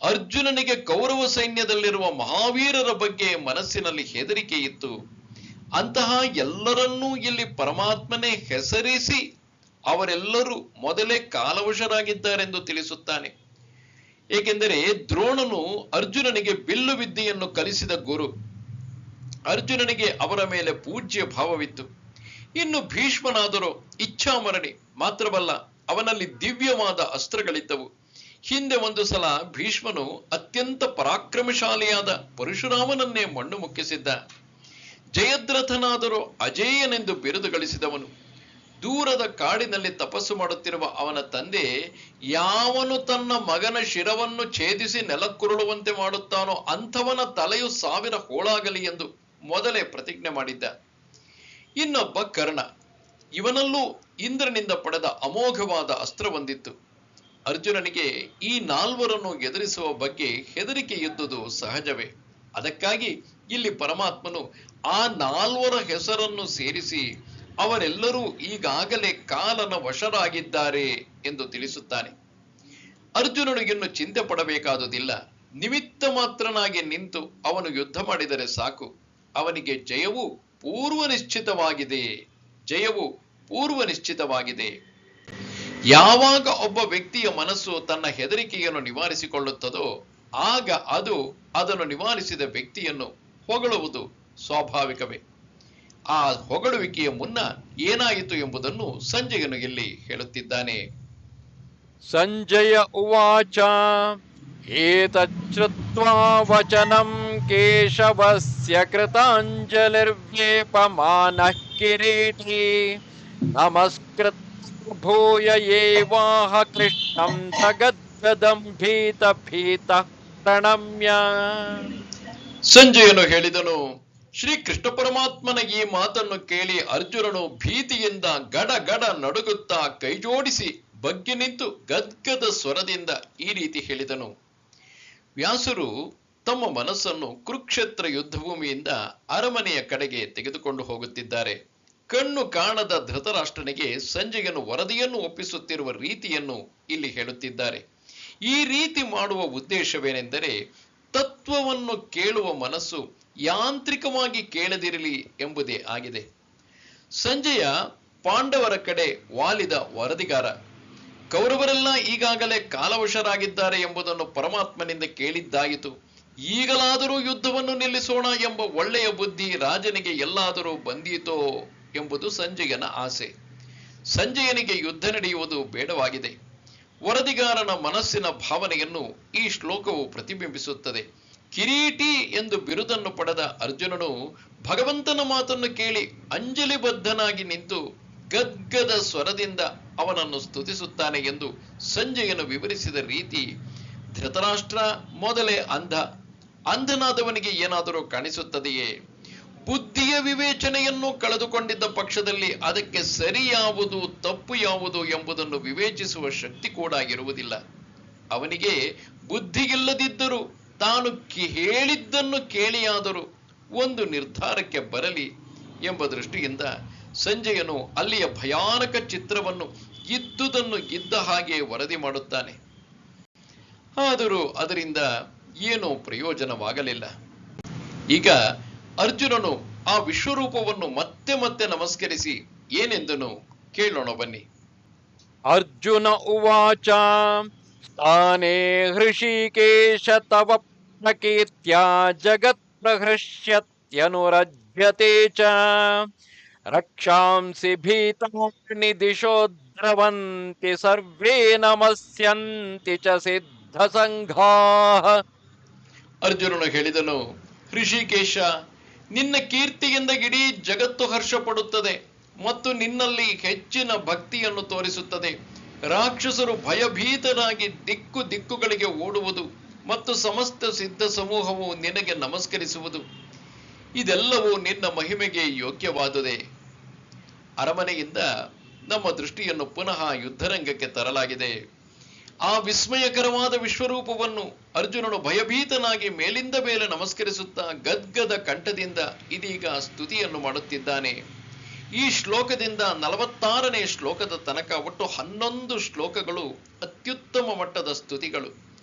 ಅರ್ಜುನನಿಗೆ ಕೌರವ ಸೈನ್ಯದಲ್ಲಿರುವ ಮಹಾವೀರರ ಬಗ್ಗೆ ಮನಸ್ಸಿನಲ್ಲಿ ಹೆದರಿಕೆ ಇತ್ತು. ಅಂತಹ ಎಲ್ಲರನ್ನೂ ಇಲ್ಲಿ ಪರಮಾತ್ಮನೇ ಹೆಸರಿಸಿ ಅವರೆಲ್ಲರೂ ಮೊದಲೇ ಕಾಲವಶರಾಗಿದ್ದಾರೆಂದು ತಿಳಿಸುತ್ತಾನೆ. ಏಕೆಂದರೆ ದ್ರೋಣನು ಅರ್ಜುನನಿಗೆ ಬಿಲ್ಲು ವಿದ್ಯೆಯನ್ನು ಕಲಿಸಿದ ಗುರು. ಅರ್ಜುನನಿಗೆ ಅವರ ಮೇಲೆ ಪೂಜ್ಯ ಭಾವವಿತ್ತು. ಇನ್ನು ಭೀಷ್ಮನಾದರೂ ಇಚ್ಛಾಮರಣಿ ಮಾತ್ರವಲ್ಲ, ಅವನಲ್ಲಿ ದಿವ್ಯವಾದ ಅಸ್ತ್ರಗಳಿದ್ದವು. ಹಿಂದೆ ಒಂದು ಸಲ ಭೀಷ್ಮನು ಅತ್ಯಂತ ಪರಾಕ್ರಮಶಾಲಿಯಾದ ಪರಶುರಾಮನನ್ನೇ ಮಣ್ಣು ಮುಕ್ಕಿಸಿದ್ದ. ಜಯದ್ರಥನಾದರೂ ಅಜೇಯನೆಂದು ಬಿರುದು ಗಳಿಸಿದವನು. ದೂರದ ಕಾಡಿನಲ್ಲಿ ತಪಸ್ಸು ಮಾಡುತ್ತಿರುವ ಅವನ ತಂದೆ ಯಾವನು ತನ್ನ ಮಗನ ಶಿರವನ್ನು ಛೇದಿಸಿ ನೆಲಕ್ಕುರುಳುವಂತೆ ಮಾಡುತ್ತಾನೋ ಅಂಥವನ ತಲೆಯು 1000 ಹೋಳಾಗಲಿ ಎಂದು ಮೊದಲೇ ಪ್ರತಿಜ್ಞೆ ಮಾಡಿದ್ದ. ಇನ್ನೊಬ್ಬ ಕರ್ಣ. ಇವನಲ್ಲೂ ಇಂದ್ರನಿಂದ ಪಡೆದ ಅಮೋಘವಾದ ಅಸ್ತ್ರವೊಂದಿತ್ತು. ಅರ್ಜುನನಿಗೆ ಈ 4ರನ್ನು ಎದುರಿಸುವ ಬಗ್ಗೆ ಹೆದರಿಕೆ ಇದ್ದುದು ಸಹಜವೇ. ಅದಕ್ಕಾಗಿ ಇಲ್ಲಿ ಪರಮಾತ್ಮನು ಆ 4ರ ಹೆಸರನ್ನು ಸೇರಿಸಿ ಅವರೆಲ್ಲರೂ ಈಗಾಗಲೇ ಕಾಲನ ವಶರಾಗಿದ್ದಾರೆ ಎಂದು ತಿಳಿಸುತ್ತಾನೆ. ಅರ್ಜುನನು ಇನ್ನು ಚಿಂತೆ ಪಡಬೇಕಾದುದಿಲ್ಲ. ನಿಮಿತ್ತ ಮಾತ್ರನಾಗಿ ನಿಂತು ಅವನು ಯುದ್ಧ ಮಾಡಿದರೆ ಸಾಕು. ಅವನಿಗೆ ಜಯವು ಪೂರ್ವ ನಿಶ್ಚಿತವಾಗಿದೆ. ಜಯವು ಪೂರ್ವ ನಿಶ್ಚಿತವಾಗಿದೆ. ಯಾವಾಗ ಒಬ್ಬ ವ್ಯಕ್ತಿಯ ಮನಸ್ಸು ತನ್ನ ಹೆದರಿಕೆಯನ್ನು ನಿವಾರಿಸಿಕೊಳ್ಳುತ್ತದೋ ಆಗ ಅದು ಅದನ್ನು ನಿವಾರಿಸಿದ ವ್ಯಕ್ತಿಯನ್ನು ಹೊಗಳುವುದು ಸ್ವಾಭಾವಿಕವೇ. ಆ ಹೊಗಳುವಿಕೆಯ ಮುನ್ನ ಏನಾಯಿತು ಎಂಬುದನ್ನು ಸಂಜಯನು ಇಲ್ಲಿ ಹೇಳುತ್ತಿದ್ದಾನೆ. ಸಂಜಯ ಉವಾಚ ಏತಚ್ಛ್ರುತ್ವಾ ವಚನಂ ಕೇಶವಸ್ಯ ಕೃತಾಂಜಲಿರ್ವೇಪಮಾನಃ ಕಿರೀಟಿ ನಮಸ್ಕೃತ್ಯ ಭೂಯ ಏವಾಹ ಕೃಷ್ಣಂ ಸಗದ್ಗದಂ ಭೀತ ಪ್ರಣಮ್ಯ. ಸಂಜಯನು ಹೇಳಿದನು, ಶ್ರೀ ಕೃಷ್ಣ ಪರಮಾತ್ಮನ ಈ ಮಾತನ್ನು ಕೇಳಿ ಅರ್ಜುನನು ಭೀತಿಯಿಂದ ಗಡ ಗಡ ನಡುಗುತ್ತಾ ಕೈಜೋಡಿಸಿ ಬಗ್ಗಿ ನಿಂತು ಗದ್ಗದ ಸ್ವರದಿಂದ ಈ ರೀತಿ ಹೇಳಿದನು. ವ್ಯಾಸರು ತಮ್ಮ ಮನಸ್ಸನ್ನು ಕುರುಕ್ಷೇತ್ರ ಯುದ್ಧಭೂಮಿಯಿಂದ ಅರಮನೆಯ ಕಡೆಗೆ ತೆಗೆದುಕೊಂಡು ಹೋಗುತ್ತಿದ್ದಾರೆ. ಕಣ್ಣು ಕಾಣದ ಧೃತರಾಷ್ಟ್ರನಿಗೆ ಸಂಜಯನು ವರದಿಯನ್ನು ಒಪ್ಪಿಸುತ್ತಿರುವ ರೀತಿಯನ್ನು ಇಲ್ಲಿ ಹೇಳುತ್ತಿದ್ದಾರೆ. ಈ ರೀತಿ ಮಾಡುವ ಉದ್ದೇಶವೇನೆಂದರೆ ತತ್ವವನ್ನು ಕೇಳುವ ಮನಸ್ಸು ಯಾಂತ್ರಿಕವಾಗಿ ಕೇಳದಿರಲಿ ಎಂಬುದೇ ಆಗಿದೆ. ಸಂಜಯ ಪಾಂಡವರ ಕಡೆ ವಾಲಿದ ವರದಿಗಾರ. ಕೌರವರೆಲ್ಲ ಈಗಾಗಲೇ ಕಾಲವಶರಾಗಿದ್ದಾರೆ ಎಂಬುದನ್ನು ಪರಮಾತ್ಮನಿಂದ ಕೇಳಿದ್ದಾಯಿತು. ಈಗಲಾದರೂ ಯುದ್ಧವನ್ನು ನಿಲ್ಲಿಸೋಣ ಎಂಬ ಒಳ್ಳೆಯ ಬುದ್ಧಿ ರಾಜನಿಗೆ ಎಲ್ಲಾದರೂ ಬಂದೀತೋ ಎಂಬುದು ಸಂಜಯನ ಆಸೆ. ಸಂಜಯನಿಗೆ ಯುದ್ಧ ನಡೆಯುವುದು ಬೇಡವಾಗಿದೆ. ವರದಿಗಾರನ ಮನಸ್ಸಿನ ಭಾವನೆಯನ್ನು ಈ ಶ್ಲೋಕವು ಪ್ರತಿಬಿಂಬಿಸುತ್ತದೆ. ಕಿರೀಟಿ ಎಂದು ಬಿರುದನ್ನು ಪಡೆದ ಅರ್ಜುನನು ಭಗವಂತನ ಮಾತನ್ನು ಕೇಳಿ ಅಂಜಲಿಬದ್ಧನಾಗಿ ನಿಂತು ಗದ್ಗದ ಸ್ವರದಿಂದ ಅವನನ್ನು ಸ್ತುತಿಸುತ್ತಾನೆ ಎಂದು ಸಂಜಯನು ವಿವರಿಸಿದ ರೀತಿ, ಧೃತರಾಷ್ಟ್ರ ಮೊದಲೇ ಅಂಧನಾದವನಿಗೆ ಏನಾದರೂ ಕಾಣಿಸುತ್ತದೆಯೇ? ಬುದ್ಧಿಯ ವಿವೇಚನೆಯನ್ನು ಕಳೆದುಕೊಂಡಿದ್ದ ಪಕ್ಷದಲ್ಲಿ ಅದಕ್ಕೆ ಸರಿ ಯಾವುದು ತಪ್ಪು ಯಾವುದು ಎಂಬುದನ್ನು ವಿವೇಚಿಸುವ ಶಕ್ತಿ ಕೂಡ ಇರುವುದಿಲ್ಲ. ಅವನಿಗೆ ಬುದ್ಧಿಯಿಲ್ಲದಿದ್ದರೂ ತಾನು ಹೇಳಿದ್ದನ್ನು ಕೇಳಿಯಾದರೂ ಒಂದು ನಿರ್ಧಾರಕ್ಕೆ ಬರಲಿ ಎಂಬ ದೃಷ್ಟಿಯಿಂದ ಸಂಜಯನು ಅಲ್ಲಿಯ ಭಯಾನಕ ಚಿತ್ರವನ್ನು ಇದ್ದುದನ್ನು ಇದ್ದ ಹಾಗೆ ವರದಿ ಮಾಡುತ್ತಾನೆ. ಆದರೂ ಅದರಿಂದ ಏನೂ ಪ್ರಯೋಜನವಾಗಲಿಲ್ಲ. ಈಗ ಅರ್ಜುನನು ಆ ವಿಶ್ವರೂಪವನ್ನು ಮತ್ತೆ ಮತ್ತೆ ನಮಸ್ಕರಿಸಿ ಏನೆಂದನು ಕೇಳೋಣ ಬನ್ನಿ. ಅರ್ಜುನ ಉವಾಚ ಸ್ಥಾನೇ ಹೃಷಿಕೇಶ ತವ ಪ್ರಕೀರ್ತ್ಯ ಜಗತ್ ಪ್ರಹೃಷ್ಯತ್ಯನುರಜ್ಯತೆ ಚ ರಕ್ಷಾಂಸಿ ಭೀತಾನಿ ದಿಶೋ ದ್ರವಂತಿ ಸರ್ವೇ ನಮಸ್ಯಂತಿ ಚ ಸಿದ್ಧ ಸಂಘಾಃ. ಅರ್ಜುನನು ಹೇಳಿದನು, ಹೃಷಿಕೇಶ, ನಿನ್ನ ಕೀರ್ತಿಯಿಂದ ಇಡೀ ಜಗತ್ತು ಹರ್ಷ ಪಡುತ್ತದೆ ಮತ್ತು ನಿನ್ನಲ್ಲಿ ಹೆಚ್ಚಿನ ಭಕ್ತಿಯನ್ನು ತೋರಿಸುತ್ತದೆ. ರಾಕ್ಷಸರು ಭಯಭೀತರಾಗಿ ದಿಕ್ಕು ದಿಕ್ಕುಗಳಿಗೆ ಓಡುವುದು ಮತ್ತು ಸಮಸ್ತ ಸಿದ್ಧ ಸಮೂಹವು ನಿನಗೆ ನಮಸ್ಕರಿಸುವುದು, ಇದೆಲ್ಲವೂ ನಿನ್ನ ಮಹಿಮೆಗೆ ಯೋಗ್ಯವಾದುದೇ. ಅರಮನೆಯಿಂದ ನಮ್ಮ ದೃಷ್ಟಿಯನ್ನು ಪುನಃ ಯುದ್ಧರಂಗಕ್ಕೆ ತರಲಾಗಿದೆ. ಆ ವಿಸ್ಮಯಕರವಾದ ವಿಶ್ವರೂಪವನ್ನು ಅರ್ಜುನನು ಭಯಭೀತನಾಗಿ ಮೇಲಿಂದ ಮೇಲೆ ನಮಸ್ಕರಿಸುತ್ತಾ ಗದ್ಗದ ಕಂಠದಿಂದ ಇದೀಗ ಸ್ತುತಿಯನ್ನು ಮಾಡುತ್ತಿದ್ದಾನೆ. ಈ ಶ್ಲೋಕದಿಂದ 46ನೇ ಶ್ಲೋಕದ ತನಕ ಒಟ್ಟು 11 ಶ್ಲೋಕಗಳು ಅತ್ಯುತ್ತಮ ಮಟ್ಟದ ಸ್ತುತಿಗಳು.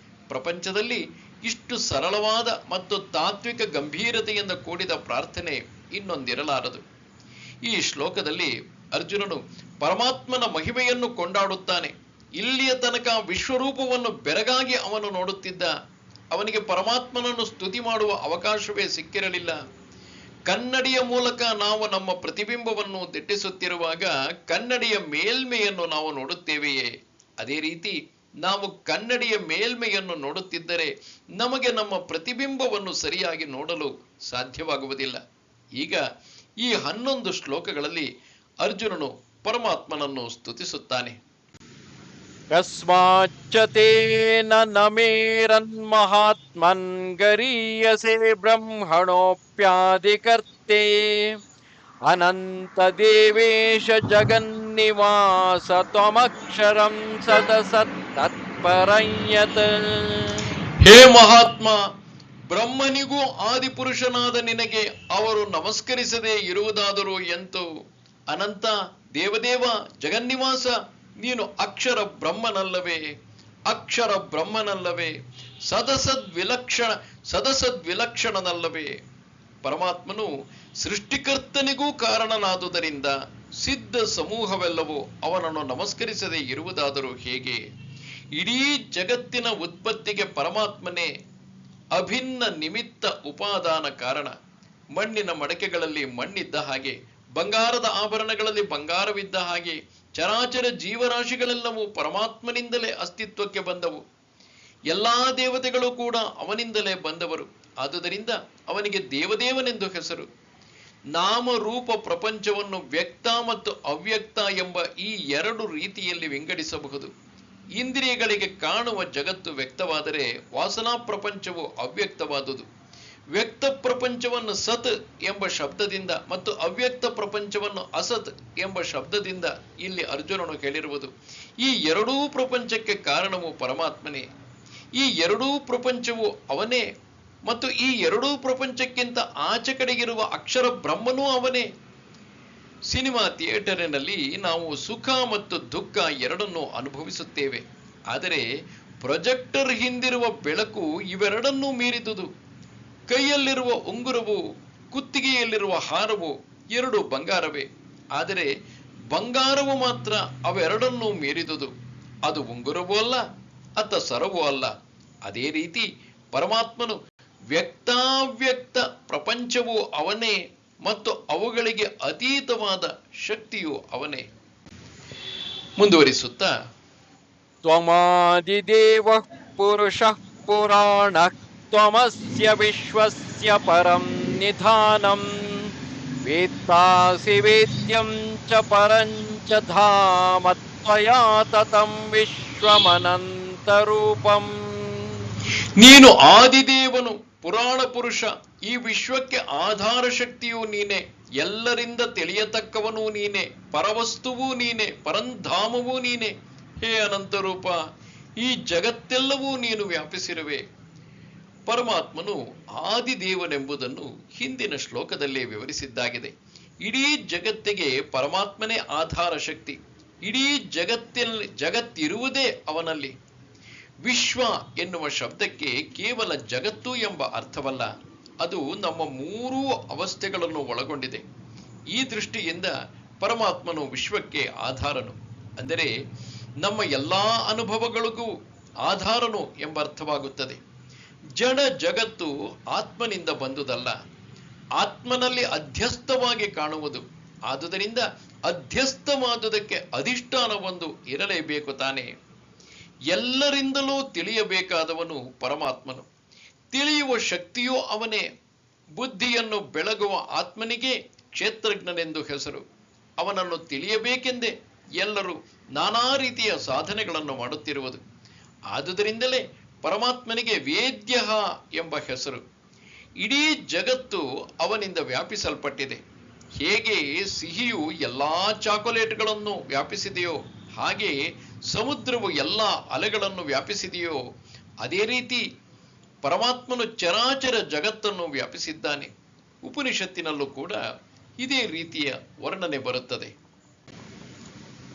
ಪ್ರಪಂಚದಲ್ಲಿ ಇಷ್ಟು ಸರಳವಾದ ಮತ್ತು ತಾತ್ವಿಕ ಗಂಭೀರತೆಯಿಂದ ಕೂಡಿದ ಪ್ರಾರ್ಥನೆ ಇನ್ನೊಂದಿರಲಾರದು. ಈ ಶ್ಲೋಕದಲ್ಲಿ ಅರ್ಜುನನು ಪರಮಾತ್ಮನ ಮಹಿಮೆಯನ್ನು ಕೊಂಡಾಡುತ್ತಾನೆ. ಇಲ್ಲಿಯ ತನಕ ವಿಶ್ವರೂಪವನ್ನು ಬೆರಗಾಗಿ ಅವನು ನೋಡುತ್ತಿದ್ದ. ಅವನಿಗೆ ಪರಮಾತ್ಮನನ್ನು ಸ್ತುತಿ ಮಾಡುವ ಅವಕಾಶವೇ ಸಿಕ್ಕಿರಲಿಲ್ಲ. ಕನ್ನಡಿಯ ಮೂಲಕ ನಾವು ನಮ್ಮ ಪ್ರತಿಬಿಂಬವನ್ನು ದಿಟ್ಟಿಸುತ್ತಿರುವಾಗ ಕನ್ನಡಿಯ ಮೇಲ್ಮೆಯನ್ನು ನಾವು ನೋಡುತ್ತೇವೆಯೇ? ಅದೇ ರೀತಿ ನಾವು ಕನ್ನಡಿಯ ಮೇಲ್ಮೆಯನ್ನು ನೋಡುತ್ತಿದ್ದರೆ ನಮಗೆ ನಮ್ಮ ಪ್ರತಿಬಿಂಬವನ್ನು ಸರಿಯಾಗಿ ನೋಡಲು ಸಾಧ್ಯವಾಗುವುದಿಲ್ಲ. ಈಗ ಈ 11 ಶ್ಲೋಕಗಳಲ್ಲಿ ಅರ್ಜುನನು ಪರಮಾತ್ಮನನ್ನು ಸ್ತುತಿಸುತ್ತಾನೆ. ಕಸ್ಮಾಚ್ಚ ತೇನ ನಮೇರನ್ ಮಹಾತ್ಮನ್ ಗರೀಯಸೆ ಬ್ರಹ್ಮಣೋಪ್ಯಾದಿಕರ್ತೆ ಅನಂತ ದೇವೇಶ ಜಗನ್ನಿವಾಸ ತ್ವಮಕ್ಷರಂ ಸದಸತ್ತತ್ಪರಯತ್. ಹೇ ಮಹಾತ್ಮ, ಬ್ರಹ್ಮನಿಗೂ ಆದಿಪುರುಷನಾದ ನಿನಗೆ ಅವರು ನಮಸ್ಕರಿಸದೇ ಇರುವುದಾದರೂ ಎಂತು? ಅನಂತ ದೇವದೇವ ಜಗನ್ನಿವಾಸ, ನೀನು ಅಕ್ಷರ ಬ್ರಹ್ಮನಲ್ಲವೇ? ಅಕ್ಷರ ಬ್ರಹ್ಮನಲ್ಲವೇ? ಸದಸದ್ವಿಲಕ್ಷಣನಲ್ಲವೇ? ಪರಮಾತ್ಮನು ಸೃಷ್ಟಿಕರ್ತನಿಗೂ ಕಾರಣನಾದುದರಿಂದ ಸಿದ್ಧ ಸಮೂಹವೆಲ್ಲವೂ ಅವನನ್ನು ನಮಸ್ಕರಿಸದೇ ಇರುವುದಾದರೂ ಹೇಗೆ? ಇಡೀ ಜಗತ್ತಿನ ಉತ್ಪತ್ತಿಗೆ ಪರಮಾತ್ಮನೇ ಅಭಿನ್ನ ನಿಮಿತ್ತ ಉಪಾದಾನ ಕಾರಣ. ಮಣ್ಣಿನ ಮಡಕೆಗಳಲ್ಲಿ ಮಣ್ಣಿದ್ದ ಹಾಗೆ, ಬಂಗಾರದ ಆಭರಣಗಳಲ್ಲಿ ಬಂಗಾರವಿದ್ದ ಹಾಗೆ ಚರಾಚರ ಜೀವರಾಶಿಗಳೆಲ್ಲವೂ ಪರಮಾತ್ಮನಿಂದಲೇ ಅಸ್ತಿತ್ವಕ್ಕೆ ಬಂದವು. ಎಲ್ಲಾ ದೇವತೆಗಳು ಕೂಡ ಅವನಿಂದಲೇ ಬಂದವರು. ಆದುದರಿಂದ ಅವನಿಗೆ ದೇವದೇವನೆಂದು ಹೆಸರು. ನಾಮರೂಪ ಪ್ರಪಂಚವನ್ನು ವ್ಯಕ್ತ ಮತ್ತು ಅವ್ಯಕ್ತ ಎಂಬ ಈ ಎರಡು ರೀತಿಯಲ್ಲಿ ವಿಂಗಡಿಸಬಹುದು. ಇಂದ್ರಿಯಗಳಿಗೆ ಕಾಣುವ ಜಗತ್ತು ವ್ಯಕ್ತವಾದರೆ ವಾಸನಾ ಪ್ರಪಂಚವು ಅವ್ಯಕ್ತವಾದುದು. ವ್ಯಕ್ತ ಪ್ರಪಂಚವನ್ನು ಸತ್ ಎಂಬ ಶಬ್ದದಿಂದ ಮತ್ತು ಅವ್ಯಕ್ತ ಪ್ರಪಂಚವನ್ನು ಅಸತ್ ಎಂಬ ಶಬ್ದದಿಂದ ಇಲ್ಲಿ ಅರ್ಜುನನು ಹೇಳಿರುವುದು. ಈ ಎರಡೂ ಪ್ರಪಂಚಕ್ಕೆ ಕಾರಣವು ಪರಮಾತ್ಮನೇ. ಈ ಎರಡೂ ಪ್ರಪಂಚವು ಅವನೇ ಮತ್ತು ಈ ಎರಡೂ ಪ್ರಪಂಚಕ್ಕಿಂತ ಆಚೆ ಕಡೆಗಿರುವ ಅಕ್ಷರ ಬ್ರಹ್ಮನೂ ಅವನೇ. ಸಿನಿಮಾ ಥಿಯೇಟರಿನಲ್ಲಿ ನಾವು ಸುಖ ಮತ್ತು ದುಃಖ ಎರಡನ್ನೂ ಅನುಭವಿಸುತ್ತೇವೆ. ಆದರೆ ಪ್ರೊಜೆಕ್ಟರ್ ಹಿಂದಿರುವ ಬೆಳಕು ಇವೆರಡನ್ನೂ ಮೀರಿದುದು. ಕೈಯಲ್ಲಿರುವ ಉಂಗುರವು, ಕುತ್ತಿಗೆಯಲ್ಲಿರುವ ಹಾರವು ಎರಡು ಬಂಗಾರವೇ. ಆದರೆ ಬಂಗಾರವು ಮಾತ್ರ ಅವೆರಡನ್ನೂ ಮೀರಿದುದು. ಅದು ಉಂಗುರವೂ ಅಲ್ಲ, ಅತ್ತ ಸರವೂ ಅಲ್ಲ. ಅದೇ ರೀತಿ ಪರಮಾತ್ಮನು ವ್ಯಕ್ತಾವ್ಯಕ್ತ ಪ್ರಪಂಚವೂ ಅವನೇ ಮತ್ತು ಅವುಗಳಿಗೆ ಅತೀತವಾದ ಶಕ್ತಿಯು ಅವನೇ. ಮುಂದುವರಿಸುತ್ತಾ, ತ್ವಮಾದಿದೇವ ಪುರುಷಃ ಪುರಾಣ ತ್ವಮಸ್ಯ ವಿಶ್ವಸ್ಯ ಪರಂ ನಿಧಾನಂ ವೇತ್ತಾಸಿ ವೇದ್ಯಂ ಚ ಪರಂ ಚ ಧಾಮ ತ್ವಯಾ ತತಂ ವಿಶ್ವಮನಂತರೂಪಂ. ನೀನು ಆದಿದೇವನು, ಪುರಾಣ ಪುರುಷ, ಈ ವಿಶ್ವಕ್ಕೆ ಆಧಾರ ಶಕ್ತಿಯೂ ನೀನೆ, ಎಲ್ಲರಿಂದ ತಿಳಿಯತಕ್ಕವನೂ ನೀನೆ, ಪರವಸ್ತುವೂ ನೀನೆ, ಪರಂಧಾಮವೂ ನೀನೆ. ಹೇ ಅನಂತರೂಪ, ಈ ಜಗತ್ತೆಲ್ಲವೂ ನೀನು ವ್ಯಾಪಿಸಿರುವೆ. ಪರಮಾತ್ಮನು ಆದಿದೇವನೆಂಬುದನ್ನು ಹಿಂದಿನ ಶ್ಲೋಕದಲ್ಲೇ ವಿವರಿಸಿದ್ದಾಗಿದೆ. ಇಡೀ ಜಗತ್ತಿಗೆ ಪರಮಾತ್ಮನೇ ಆಧಾರ ಶಕ್ತಿ. ಇಡೀ ಜಗತ್ತಿರುವುದೇ ಅವನಲ್ಲಿ. ವಿಶ್ವ ಎನ್ನುವ ಶಬ್ದಕ್ಕೆ ಕೇವಲ ಜಗತ್ತು ಎಂಬ ಅರ್ಥವಲ್ಲ, ಅದು ನಮ್ಮ ಮೂರೂ ಅವಸ್ಥೆಗಳನ್ನು ಒಳಗೊಂಡಿದೆ. ಈ ದೃಷ್ಟಿಯಿಂದ ಪರಮಾತ್ಮನು ವಿಶ್ವಕ್ಕೆ ಆಧಾರನು, ಅಂದರೆ ನಮ್ಮ ಎಲ್ಲಾ ಅನುಭವಗಳಿಗೂ ಆಧಾರನು ಎಂಬ ಅರ್ಥವಾಗುತ್ತದೆ. ಜಡ ಜಗತ್ತು ಆತ್ಮನಿಂದ ಬಂದುದಲ್ಲ, ಆತ್ಮನಲ್ಲಿ ಅಧ್ಯಸ್ಥವಾಗಿ ಕಾಣುವುದು. ಆದುದರಿಂದ ಅಧ್ಯಸ್ಥವಾದುದಕ್ಕೆ ಅಧಿಷ್ಠಾನವೊಂದು ಇರಲೇಬೇಕು ತಾನೇ. ಎಲ್ಲರಿಂದಲೂ ತಿಳಿಯಬೇಕಾದವನು ಪರಮಾತ್ಮನು. ತಿಳಿಯುವ ಶಕ್ತಿಯೂ ಅವನೇ. ಬುದ್ಧಿಯನ್ನು ಬೆಳಗುವ ಆತ್ಮನಿಗೆ ಕ್ಷೇತ್ರಜ್ಞನೆಂದು ಹೆಸರು. ಅವನನ್ನು ತಿಳಿಯಬೇಕೆಂದೇ ಎಲ್ಲರೂ ನಾನಾ ರೀತಿಯ ಸಾಧನೆಗಳನ್ನು ಮಾಡುತ್ತಿರುವುದು. ಆದುದರಿಂದಲೇ ಪರಮಾತ್ಮನಿಗೆ ವೇದ್ಯ ಎಂಬ ಹೆಸರು. ಇಡೀ ಜಗತ್ತು ಅವನಿಂದ ವ್ಯಾಪಿಸಲ್ಪಟ್ಟಿದೆ. ಹೇಗೆ ಸಿಹಿಯು ಎಲ್ಲಾ ಚಾಕೊಲೇಟ್ಗಳನ್ನು ವ್ಯಾಪಿಸಿದೆಯೋ, ಹಾಗೆ ಸಮುದ್ರವು ಎಲ್ಲ ಅಲೆಗಳನ್ನು ವ್ಯಾಪಿಸಿದೆಯೋ, ಅದೇ ರೀತಿ ಪರಮಾತ್ಮನು ಚರಾಚರ ಜಗತ್ತನ್ನು ವ್ಯಾಪಿಸಿದ್ದಾನೆ. ಉಪನಿಷತ್ತಿನಲ್ಲೂ ಕೂಡ ಇದೇ ರೀತಿಯ ವರ್ಣನೆ ಬರುತ್ತದೆ.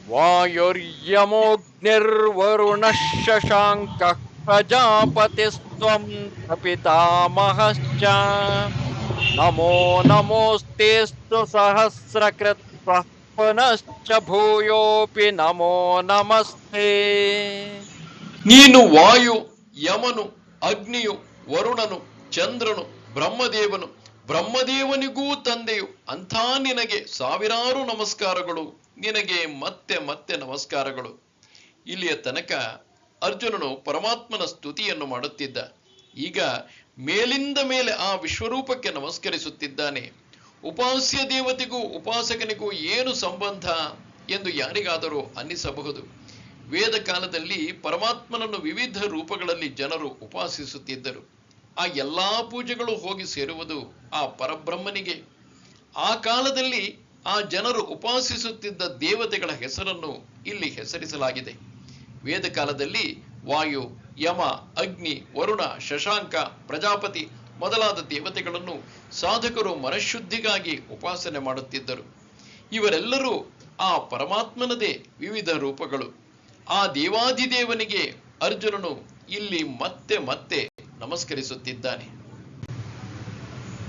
ವಾಯುರ್ಯಮೋಗ್ನಿರ್ವರುಣಃ ಶಶಾಂಕಃ ಪ್ರಜಾಪತಿಸ್ತ್ವಂ ಪಿತಾಮಹಶ್ಚ ನಮೋ ನಮೋಸ್ತೇಸ್ತು ಸಹಸ್ರಕೃತ್ವಃ ಪುನಶ್ಚ ಭೂಯೋಪಿ ನಮೋ ನಮಸ್ತೆ. ನೀನು ವಾಯು, ಯಮನು, ಅಗ್ನಿಯು, ವರುಣನು, ಚಂದ್ರನು, ಬ್ರಹ್ಮದೇವನು, ಬ್ರಹ್ಮದೇವನಿಗೂ ತಂದೆಯು. ಅಂಥ ನಿನಗೆ ಸಾವಿರಾರು ನಮಸ್ಕಾರಗಳು, ನಿನಗೆ ಮತ್ತೆ ಮತ್ತೆ ನಮಸ್ಕಾರಗಳು. ಇಲ್ಲಿಯ ತನಕ ಅರ್ಜುನನು ಪರಮಾತ್ಮನ ಸ್ತುತಿಯನ್ನು ಮಾಡುತ್ತಿದ್ದ. ಈಗ ಮೇಲಿಂದ ಮೇಲೆ ಆ ವಿಶ್ವರೂಪಕ್ಕೆ ನಮಸ್ಕರಿಸುತ್ತಿದ್ದಾನೆ. ಉಪಾಸ್ಯ ದೇವತೆಗೂ ಉಪಾಸಕನಿಗೂ ಏನು ಸಂಬಂಧ ಎಂದು ಯಾರಿಗಾದರೂ ಅನ್ನಿಸಬಹುದು. ವೇದ ಕಾಲದಲ್ಲಿ ಪರಮಾತ್ಮನನ್ನು ವಿವಿಧ ರೂಪಗಳಲ್ಲಿ ಜನರು ಉಪಾಸಿಸುತ್ತಿದ್ದರು. ಆ ಎಲ್ಲಾ ಪೂಜೆಗಳು ಹೋಗಿ ಸೇರುವುದು ಆ ಪರಬ್ರಹ್ಮನಿಗೆ. ಆ ಕಾಲದಲ್ಲಿ ಆ ಜನರು ಉಪಾಸಿಸುತ್ತಿದ್ದ ದೇವತೆಗಳ ಹೆಸರನ್ನು ಇಲ್ಲಿ ಹೆಸರಿಸಲಾಗಿದೆ. ವೇದ ಕಾಲದಲ್ಲಿ ವಾಯು, ಯಮ, ಅಗ್ನಿ, ವರುಣ, ಶಶಾಂಕ, ಪ್ರಜಾಪತಿ ಮೊದಲಾದ ದೇವತೆಗಳನ್ನು ಸಾಧಕರು ಮನಃಶುದ್ಧಿಗಾಗಿ ಉಪಾಸನೆ ಮಾಡುತ್ತಿದ್ದರು. ಇವರೆಲ್ಲರೂ ಆ ಪರಮಾತ್ಮನದೇ ವಿವಿಧ ರೂಪಗಳು. ಆ ದೇವಾದಿದೇವನಿಗೆ ಅರ್ಜುನನು ಇಲ್ಲಿ ಮತ್ತೆ ಮತ್ತೆ ನಮಸ್ಕರಿಸುತ್ತಿದ್ದಾನೆ.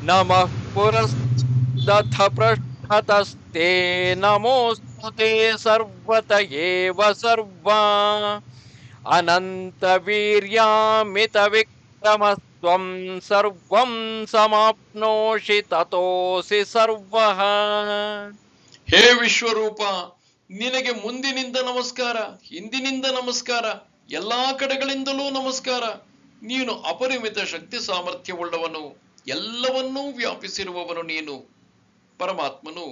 ನಮಃ ಪುರಸ್ತಥ ಪೃಷ್ಠ ಹತಸ್ತೆ ನಮೋಸ್ತು ತೇ ಸರ್ವತ ಏವ ಸರ್ವಾ ಅನಂತ ವೀರ್ಯಾಮಿತ ವಿಕ್ರಮಸ್ತ್ವಂ ಸರ್ವಂ ಸಮಾಪ್ನೋಷಿ ತತೋಸಿ ಸರ್ವಃ. ಹೇ ವಿಶ್ವರೂಪ, ನಿನಗೆ ಮುಂದಿನಿಂದ ನಮಸ್ಕಾರ, ಹಿಂದಿನಿಂದ ನಮಸ್ಕಾರ, ಎಲ್ಲಾ ಕಡೆಗಳಿಂದಲೂ ನಮಸ್ಕಾರ. ನೀನು ಅಪರಿಮಿತ ಶಕ್ತಿ ಸಾಮರ್ಥ್ಯವುಳ್ಳವನು, ಎಲ್ಲವನ್ನೂ ವ್ಯಾಪಿಸಿರುವವನು ನೀನು. ಪರಮಾತ್ಮನು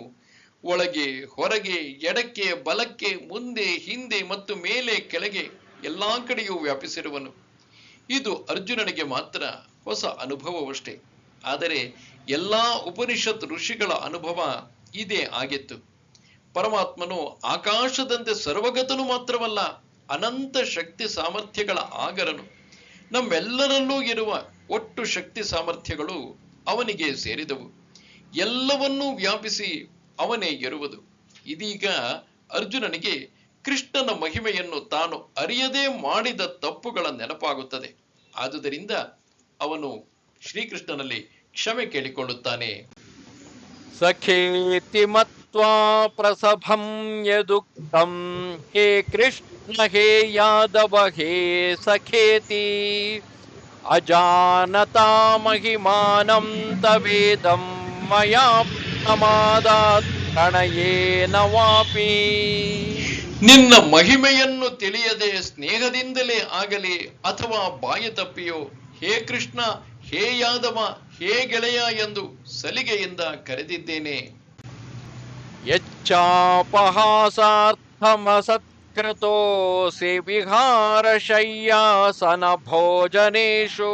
ಒಳಗೆ ಹೊರಗೆ, ಎಡಕ್ಕೆ ಬಲಕ್ಕೆ, ಮುಂದೆ ಹಿಂದೆ ಮತ್ತು ಮೇಲೆ ಕೆಳಗೆ ಎಲ್ಲಾ ಕಡೆಯೂ ವ್ಯಾಪಿಸಿರುವನು. ಇದು ಅರ್ಜುನನಿಗೆ ಮಾತ್ರ ಹೊಸ ಅನುಭವವಷ್ಟೇ. ಆದರೆ ಎಲ್ಲಾ ಉಪನಿಷತ್ ಋಷಿಗಳ ಅನುಭವ ಇದೇ ಆಗಿತ್ತು. ಪರಮಾತ್ಮನು ಆಕಾಶದಂತೆ ಸರ್ವಗತನು ಮಾತ್ರವಲ್ಲ, ಅನಂತ ಶಕ್ತಿ ಸಾಮರ್ಥ್ಯಗಳ ಆಗರನು. ನಮ್ಮೆಲ್ಲರಲ್ಲೂ ಇರುವ ಒಟ್ಟು ಶಕ್ತಿ ಸಾಮರ್ಥ್ಯಗಳು ಅವನಿಗೆ ಸೇರಿದವು. ಎಲ್ಲವನ್ನೂ ವ್ಯಾಪಿಸಿ ಅವನೇ ಇರುವುದು. ಇದೀಗ ಅರ್ಜುನನಿಗೆ ಕೃಷ್ಣನ ಮಹಿಮೆಯನ್ನು ತಾನು ಅರಿಯದೇ ಮಾಡಿದ ತಪ್ಪುಗಳ ನೆನಪಾಗುತ್ತದೆ. ಆದುದರಿಂದ ಅವನು ಶ್ರೀಕೃಷ್ಣನಲ್ಲಿ ಕ್ಷಮೆ ಕೇಳಿಕೊಳ್ಳುತ್ತಾನೆ. ಸಖೇತಿ ಮತ್ವಾ ಪ್ರಸಭಂ ಯದುಕ್ತಂ ಹೇ ಕೃಷ್ಣ ಹೇ ಯಾದವ ಹೇ ಸಖೇತಿ ಅಜಾನತಾ ಮಹಿಮಾನಂ ತವೇದಂ ಮಯಾ ಪ್ರಮಾದಾತ್ ಪ್ರಣಯೇನ ವಾಪಿ. ನಿನ್ನ ಮಹಿಮೆಯನ್ನು ತಿಳಿಯದೆ ಸ್ನೇಹದಿಂದಲೇ ಆಗಲಿ ಅಥವಾ ಬಾಯಿ ತಪ್ಪಿಯೋ ಹೇ ಕೃಷ್ಣ, ಹೇ ಯಾದವ, ಹೇ ಗೆಳೆಯ ಎಂದು ಸಲಿಗೆಯಿಂದ ಕರೆದಿದ್ದೇನೆ. ಯಚ್ಚಾಪಹಾಸಾರ್ಥಮಸತ್ಕೃತೋಸಿ ವಿಹಾರಶಯ್ಯಾಸನ ಭೋಜನೇಷು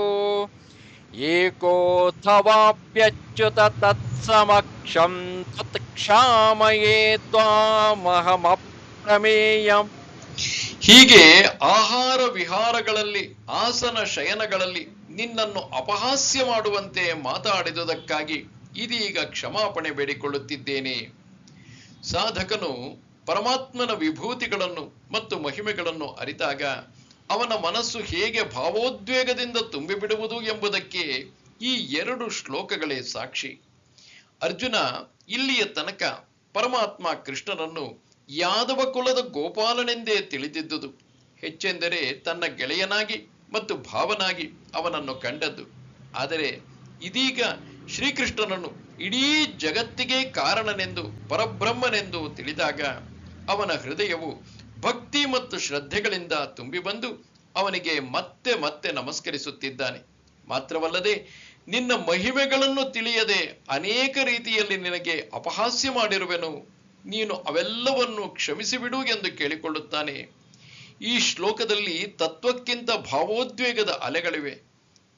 ಏಕೋಥವಾಪ್ಯಚ್ಯುತ ತತ್ಸಮಕ್ಷಂ ತತ್ಕ್ಷಾಮಯೇ ತ್ವಾಮಹಮಪ್ರಮೇಯಂ. ಹೀಗೆ ಆಹಾರ ವಿಹಾರಗಳಲ್ಲಿ, ಆಸನ ಶಯನಗಳಲ್ಲಿ ನಿನ್ನನ್ನು ಅಪಹಾಸ್ಯ ಮಾಡುವಂತೆ ಮಾತಾಡಿದುದಕ್ಕಾಗಿ ಇದೀಗ ಕ್ಷಮಾಪಣೆ ಬೇಡಿಕೊಳ್ಳುತ್ತಿದ್ದೇನೆ. ಸಾಧಕನು ಪರಮಾತ್ಮನ ವಿಭೂತಿಗಳನ್ನು ಮತ್ತು ಮಹಿಮೆಗಳನ್ನು ಅರಿತಾಗ ಅವನ ಮನಸ್ಸು ಹೇಗೆ ಭಾವೋದ್ವೇಗದಿಂದ ತುಂಬಿಬಿಡುವುದು ಎಂಬುದಕ್ಕೆ ಈ 2 ಶ್ಲೋಕಗಳೇ ಸಾಕ್ಷಿ. ಅರ್ಜುನ ಇಲ್ಲಿಯ ತನಕ ಪರಮಾತ್ಮ ಕೃಷ್ಣನನ್ನು ಯಾದವ ಕುಲದ ಗೋಪಾಲನೆಂದೇ ತಿಳಿದಿದ್ದುದು. ಹೆಚ್ಚೆಂದರೆ ತನ್ನ ಗೆಳೆಯನಾಗಿ ಮತ್ತು ಭಾವನಾಗಿ ಅವನನ್ನು ಕಂಡದ್ದು. ಆದರೆ ಇದೀಗ ಶ್ರೀಕೃಷ್ಣನನ್ನು ಇಡೀ ಜಗತ್ತಿಗೆ ಕಾರಣನೆಂದು, ಪರಬ್ರಹ್ಮನೆಂದು ತಿಳಿದಾಗ ಅವನ ಹೃದಯವು ಭಕ್ತಿ ಮತ್ತು ಶ್ರದ್ಧೆಗಳಿಂದ ತುಂಬಿ ಬಂದು ಅವನಿಗೆ ಮತ್ತೆ ಮತ್ತೆ ನಮಸ್ಕರಿಸುತ್ತಿದ್ದಾನೆ. ಮಾತ್ರವಲ್ಲದೆ ನಿನ್ನ ಮಹಿಮೆಗಳನ್ನು ತಿಳಿಯದೆ ಅನೇಕ ರೀತಿಯಲ್ಲಿ ನಿನಗೆ ಅಪಹಾಸ್ಯ ಮಾಡಿರುವೆನು, ನೀನು ಅವೆಲ್ಲವನ್ನು ಕ್ಷಮಿಸಿಬಿಡು ಎಂದು ಕೇಳಿಕೊಳ್ಳುತ್ತಾನೆ. ಈ ಶ್ಲೋಕದಲ್ಲಿ ತತ್ವಕ್ಕಿಂತ ಭಾವೋದ್ವೇಗದ ಅಲೆಗಳಿವೆ.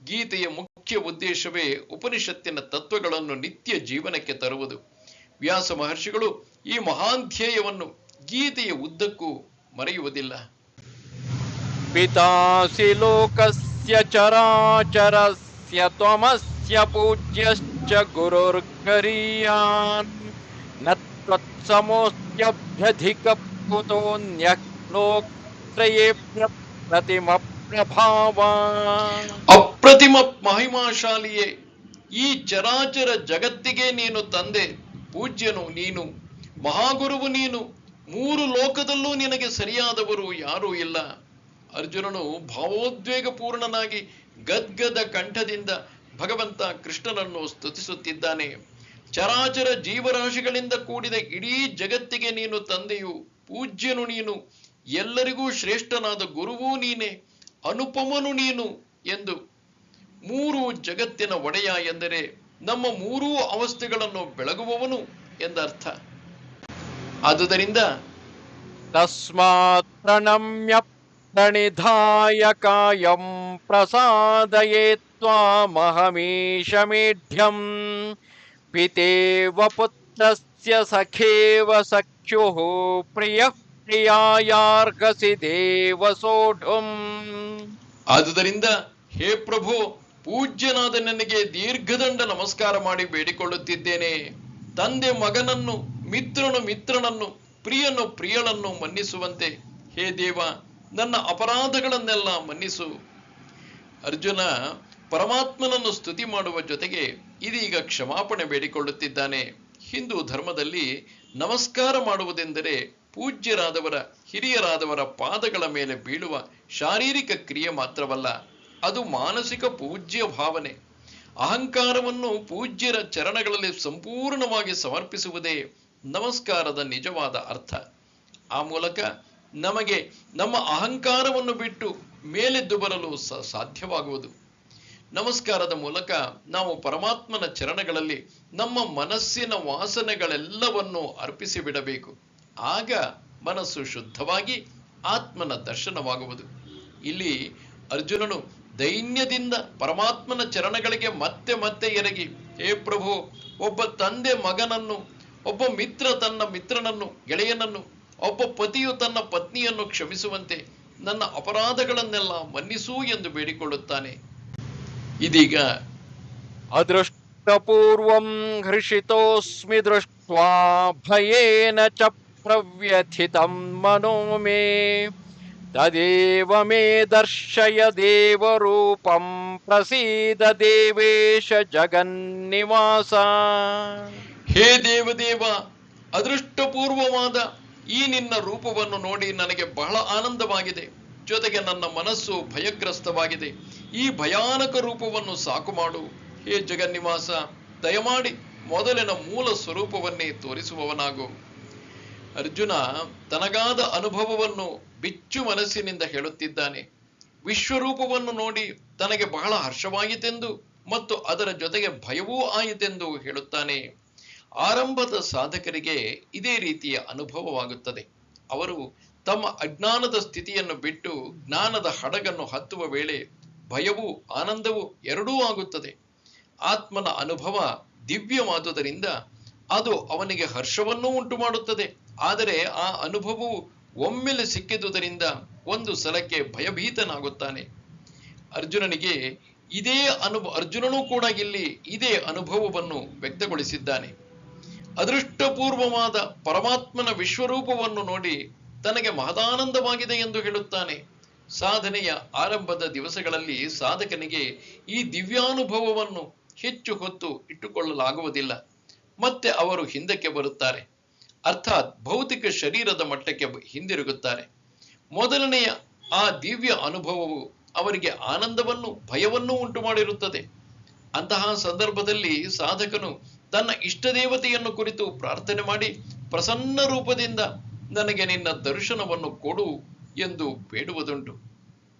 ಗೀತೆಯ ಮುಖ್ಯ ಉದ್ದೇಶವೇ ಉಪನಿಷತ್ತಿನ ತತ್ವಗಳನ್ನು ನಿತ್ಯ ಜೀವನಕ್ಕೆ ತರುವುದು. ವ್ಯಾಸ ಮಹರ್ಷಿಗಳು ಈ ಮಹಾನ್ ಧ್ಯೇಯವನ್ನು ಗೀತೆಯ ಉದ್ದಕ್ಕೂ ಮರೆಯುವುದಿಲ್ಲ. ಪಿತಾಸಿ ಲೋಕಸ್ಯ ಚರಾಚರಸ್ಯ ತ್ವಮಸ್ಯ ಪೂಜ್ಯಶ್ಚ ಗುರುರ್ಗರೀಯಾನ್ ನ ತ್ವತ್ಸಮೋಸ್ತ್ಯಭ್ಯಧಿಕ ಕುತೋನ್ಯಃ ಲೋಕತ್ರಯೇಭ್ಯ ಪ್ರತಿಮ ಪ್ರಭಾವಾನ್. ಅಪ್ರತಿಮ ಮಹಿಮಾಶಾಲಿಯೇ, ಈ ಚರಾಚರ ಜಗತ್ತಿಗೆ ನೀನು ತಂದೆ, ಪೂಜ್ಯನು ನೀನು, ಮಹಾಗುರುವು ನೀನು. 3 ಲೋಕದಲ್ಲೂ ನಿನಗೆ ಸರಿಯಾದವರು ಯಾರೂ ಇಲ್ಲ. ಅರ್ಜುನನು ಭಾವೋದ್ವೇಗ ಪೂರ್ಣನಾಗಿ ಗದ್ಗದ ಕಂಠದಿಂದ ಭಗವಂತ ಕೃಷ್ಣನನ್ನು ಸ್ತುತಿಸುತ್ತಿದ್ದಾನೆ. ಚರಾಚರ ಜೀವರಾಶಿಗಳಿಂದ ಕೂಡಿದ ಇಡೀ ಜಗತ್ತಿಗೆ ನೀನು ತಂದೆಯು, ಪೂಜ್ಯನು ನೀನು, ಎಲ್ಲರಿಗೂ ಶ್ರೇಷ್ಠನಾದ ಗುರುವೂ ನೀನೆ, ಅನುಪಮನು ನೀನು ಎಂದು. 3 ಜಗತ್ತಿನ ಒಡೆಯ ಎಂದರೆ ನಮ್ಮ 3 ಅವಸ್ಥೆಗಳನ್ನು ಬೆಳಗುವವನು ಎಂದರ್ಥ. ಆದುದರಿಂದ ತಸ್ಮಾತ್ ಪ್ರಣಮ್ಯ ಪ್ರಣಿಧಾಯ ಕಾಯಂ ಪ್ರಸಾದಯೇ ತ್ವಾಮಹಮೀಶ ಮೇಢ್ಯಂ ಪಿತೇವ ಪುತ್ರಸ್ಯ ಸಖೇವ ಸಖ್ಯುಃ ಪ್ರಿಯಃ ಪ್ರಿಯಾಯಾರ್ಹಸಿ ದೇವ ಸೋಢುಂ. ಆದುದರಿಂದ ಹೇ ಪ್ರಭು, ಪೂಜ್ಯನಾದ ನನಗೆ ದೀರ್ಘದಂಡ ನಮಸ್ಕಾರ ಮಾಡಿ ಬೇಡಿಕೊಳ್ಳುತ್ತಿದ್ದೇನೆ. ತಂದೆ ಮಗನನ್ನು, ಮಿತ್ರನು ಮಿತ್ರನನ್ನು, ಪ್ರಿಯನು ಪ್ರಿಯಳನ್ನು ಮನ್ನಿಸುವಂತೆ ಹೇ ದೇವ ನನ್ನ ಅಪರಾಧಗಳನ್ನೆಲ್ಲ ಮನ್ನಿಸು. ಅರ್ಜುನ ಪರಮಾತ್ಮನನ್ನು ಸ್ತುತಿ ಮಾಡುವ ಜೊತೆಗೆ ಇದೀಗ ಕ್ಷಮಾಪಣೆ ಬೇಡಿಕೊಳ್ಳುತ್ತಿದ್ದಾನೆ. ಹಿಂದೂ ಧರ್ಮದಲ್ಲಿ ನಮಸ್ಕಾರ ಮಾಡುವುದೆಂದರೆ ಪೂಜ್ಯರಾದವರ ಹಿರಿಯರಾದವರ ಪಾದಗಳ ಮೇಲೆ ಬೀಳುವ ಶಾರೀರಿಕ ಕ್ರಿಯೆ ಮಾತ್ರವಲ್ಲ, ಅದು ಮಾನಸಿಕ ಪೂಜ್ಯ ಭಾವನೆ. ಅಹಂಕಾರವನ್ನು ಪೂಜ್ಯರ ಚರಣಗಳಲ್ಲಿ ಸಂಪೂರ್ಣವಾಗಿ ಸಮರ್ಪಿಸುವುದೇ ನಮಸ್ಕಾರದ ನಿಜವಾದ ಅರ್ಥ. ಆ ಮೂಲಕ ನಮಗೆ ನಮ್ಮ ಅಹಂಕಾರವನ್ನು ಬಿಟ್ಟು ಮೇಲೆದ್ದು ಬರಲು ಸಾಧ್ಯವಾಗುವುದು. ನಮಸ್ಕಾರದ ಮೂಲಕ ನಾವು ಪರಮಾತ್ಮನ ಚರಣಗಳಲ್ಲಿ ನಮ್ಮ ಮನಸ್ಸಿನ ವಾಸನೆಗಳೆಲ್ಲವನ್ನು ಅರ್ಪಿಸಿ ಬಿಡಬೇಕು. ಆಗ ಮನಸ್ಸು ಶುದ್ಧವಾಗಿ ಆತ್ಮನ ದರ್ಶನವಾಗುವುದು. ಇಲ್ಲಿ ಅರ್ಜುನನು ದೈನ್ಯದಿಂದ ಪರಮಾತ್ಮನ ಚರಣಗಳಿಗೆ ಮತ್ತೆ ಮತ್ತೆ ಎರಗಿ, ಹೇ ಪ್ರಭು, ಒಬ್ಬ ತಂದೆ ಮಗನನ್ನು, ಒಬ್ಬ ಮಿತ್ರ ತನ್ನ ಮಿತ್ರನನ್ನು, ಗೆಳೆಯನನ್ನು, ಒಬ್ಬ ಪತಿಯು ತನ್ನ ಪತ್ನಿಯನ್ನು ಕ್ಷಮಿಸುವಂತೆ ನನ್ನ ಅಪರಾಧಗಳನ್ನೆಲ್ಲ ಮನ್ನಿಸು ಎಂದು ಬೇಡಿಕೊಳ್ಳುತ್ತಾನೆ. ಇದೀಗ ಅದೃಷ್ಟಪೂರ್ವಂ ಹೃಷಿತೋಸ್ಮಿ ದೃಷ್ಟ್ವಾ ಭಯೇನ ಚ ಪ್ರವ್ಯಥಿತಂ ಮನೋ ಮೇ ತದೇವ ಮೇ ದರ್ಶಯ ದೇವರೂಪಂ ಪ್ರಸೀದ ದೇವೇಶ ಜಗನ್ನಿವಾಸ. ಹೇ ದೇವದೇವ, ಅದೃಷ್ಟಪೂರ್ವವಾದ ಈ ನಿನ್ನ ರೂಪವನ್ನು ನೋಡಿ ನನಗೆ ಬಹಳ ಆನಂದವಾಗಿದೆ. ಜೊತೆಗೆ ನನ್ನ ಮನಸ್ಸು ಭಯಗ್ರಸ್ತವಾಗಿದೆ. ಈ ಭಯಾನಕ ರೂಪವನ್ನು ಸಾಕು ಮಾಡು. ಹೇ ಜಗನ್ನಿವಾಸ, ದಯಮಾಡಿ ಮೊದಲಿನ ಮೂಲ ಸ್ವರೂಪವನ್ನೇ ತೋರಿಸುವವನಾಗು. ಅರ್ಜುನ ತನಗಾದ ಅನುಭವವನ್ನು ಬಿಚ್ಚು ಮನಸ್ಸಿನಿಂದ ಹೇಳುತ್ತಿದ್ದಾನೆ. ವಿಶ್ವರೂಪವನ್ನು ನೋಡಿ ತನಗೆ ಬಹಳ ಹರ್ಷವಾಯಿತೆಂದು ಮತ್ತು ಅದರ ಜೊತೆಗೆ ಭಯವೂ ಆಯಿತೆಂದು ಹೇಳುತ್ತಾನೆ. ಆರಂಭದ ಸಾಧಕರಿಗೆ ಇದೇ ರೀತಿಯ ಅನುಭವವಾಗುತ್ತದೆ. ಅವರು ತಮ್ಮ ಅಜ್ಞಾನದ ಸ್ಥಿತಿಯನ್ನು ಬಿಟ್ಟು ಜ್ಞಾನದ ಹಡಗನ್ನು ಹತ್ತುವ ವೇಳೆ ಭಯವೂ ಆನಂದವೂ ಎರಡೂ ಆಗುತ್ತದೆ. ಆತ್ಮನ ಅನುಭವ ದಿವ್ಯವಾದುದರಿಂದ ಅದು ಅವನಿಗೆ ಹರ್ಷವನ್ನೂ ಉಂಟು ಮಾಡುತ್ತದೆ. ಆದರೆ ಆ ಅನುಭವವು ಒಮ್ಮೆಲೆ ಸಿಕ್ಕಿದುದರಿಂದ ಒಂದು ಸಲಕ್ಕೆ ಭಯಭೀತನಾಗುತ್ತಾನೆ. ಅರ್ಜುನನೂ ಕೂಡ ಇಲ್ಲಿ ಇದೇ ಅನುಭವವನ್ನು ವ್ಯಕ್ತಗೊಳಿಸಿದ್ದಾನೆ. ಅದೃಷ್ಟಪೂರ್ವವಾದ ಪರಮಾತ್ಮನ ವಿಶ್ವರೂಪವನ್ನು ನೋಡಿ ತನಗೆ ಮಹದಾನಂದವಾಗಿದೆ ಎಂದು ಹೇಳುತ್ತಾನೆ. ಸಾಧನೆಯ ಆರಂಭದ ದಿವಸಗಳಲ್ಲಿ ಸಾಧಕನಿಗೆ ಈ ದಿವ್ಯಾನುಭವವನ್ನು ಹೆಚ್ಚು ಹೊತ್ತು ಇಟ್ಟುಕೊಳ್ಳಲಾಗುವುದಿಲ್ಲ. ಮತ್ತೆ ಅವರು ಹಿಂದಕ್ಕೆ ಬರುತ್ತಾರೆ, ಅರ್ಥಾತ್ ಭೌತಿಕ ಶರೀರದ ಮಟ್ಟಕ್ಕೆ ಹಿಂದಿರುಗುತ್ತಾರೆ. ಮೊದಲನೆಯ ಆ ದಿವ್ಯ ಅನುಭವವು ಅವರಿಗೆ ಆನಂದವನ್ನು ಭಯವನ್ನೂ ಉಂಟು ಮಾಡಿರುತ್ತದೆ. ಅಂತಹ ಸಂದರ್ಭದಲ್ಲಿ ಸಾಧಕನು ತನ್ನ ಇಷ್ಟದೇವತೆಯನ್ನು ಕುರಿತು ಪ್ರಾರ್ಥನೆ ಮಾಡಿ ಪ್ರಸನ್ನ ರೂಪದಿಂದ ನನಗೆ ನಿನ್ನ ದರ್ಶನವನ್ನು ಕೊಡು ಎಂದು ಬೇಡುವುದುಂಟು.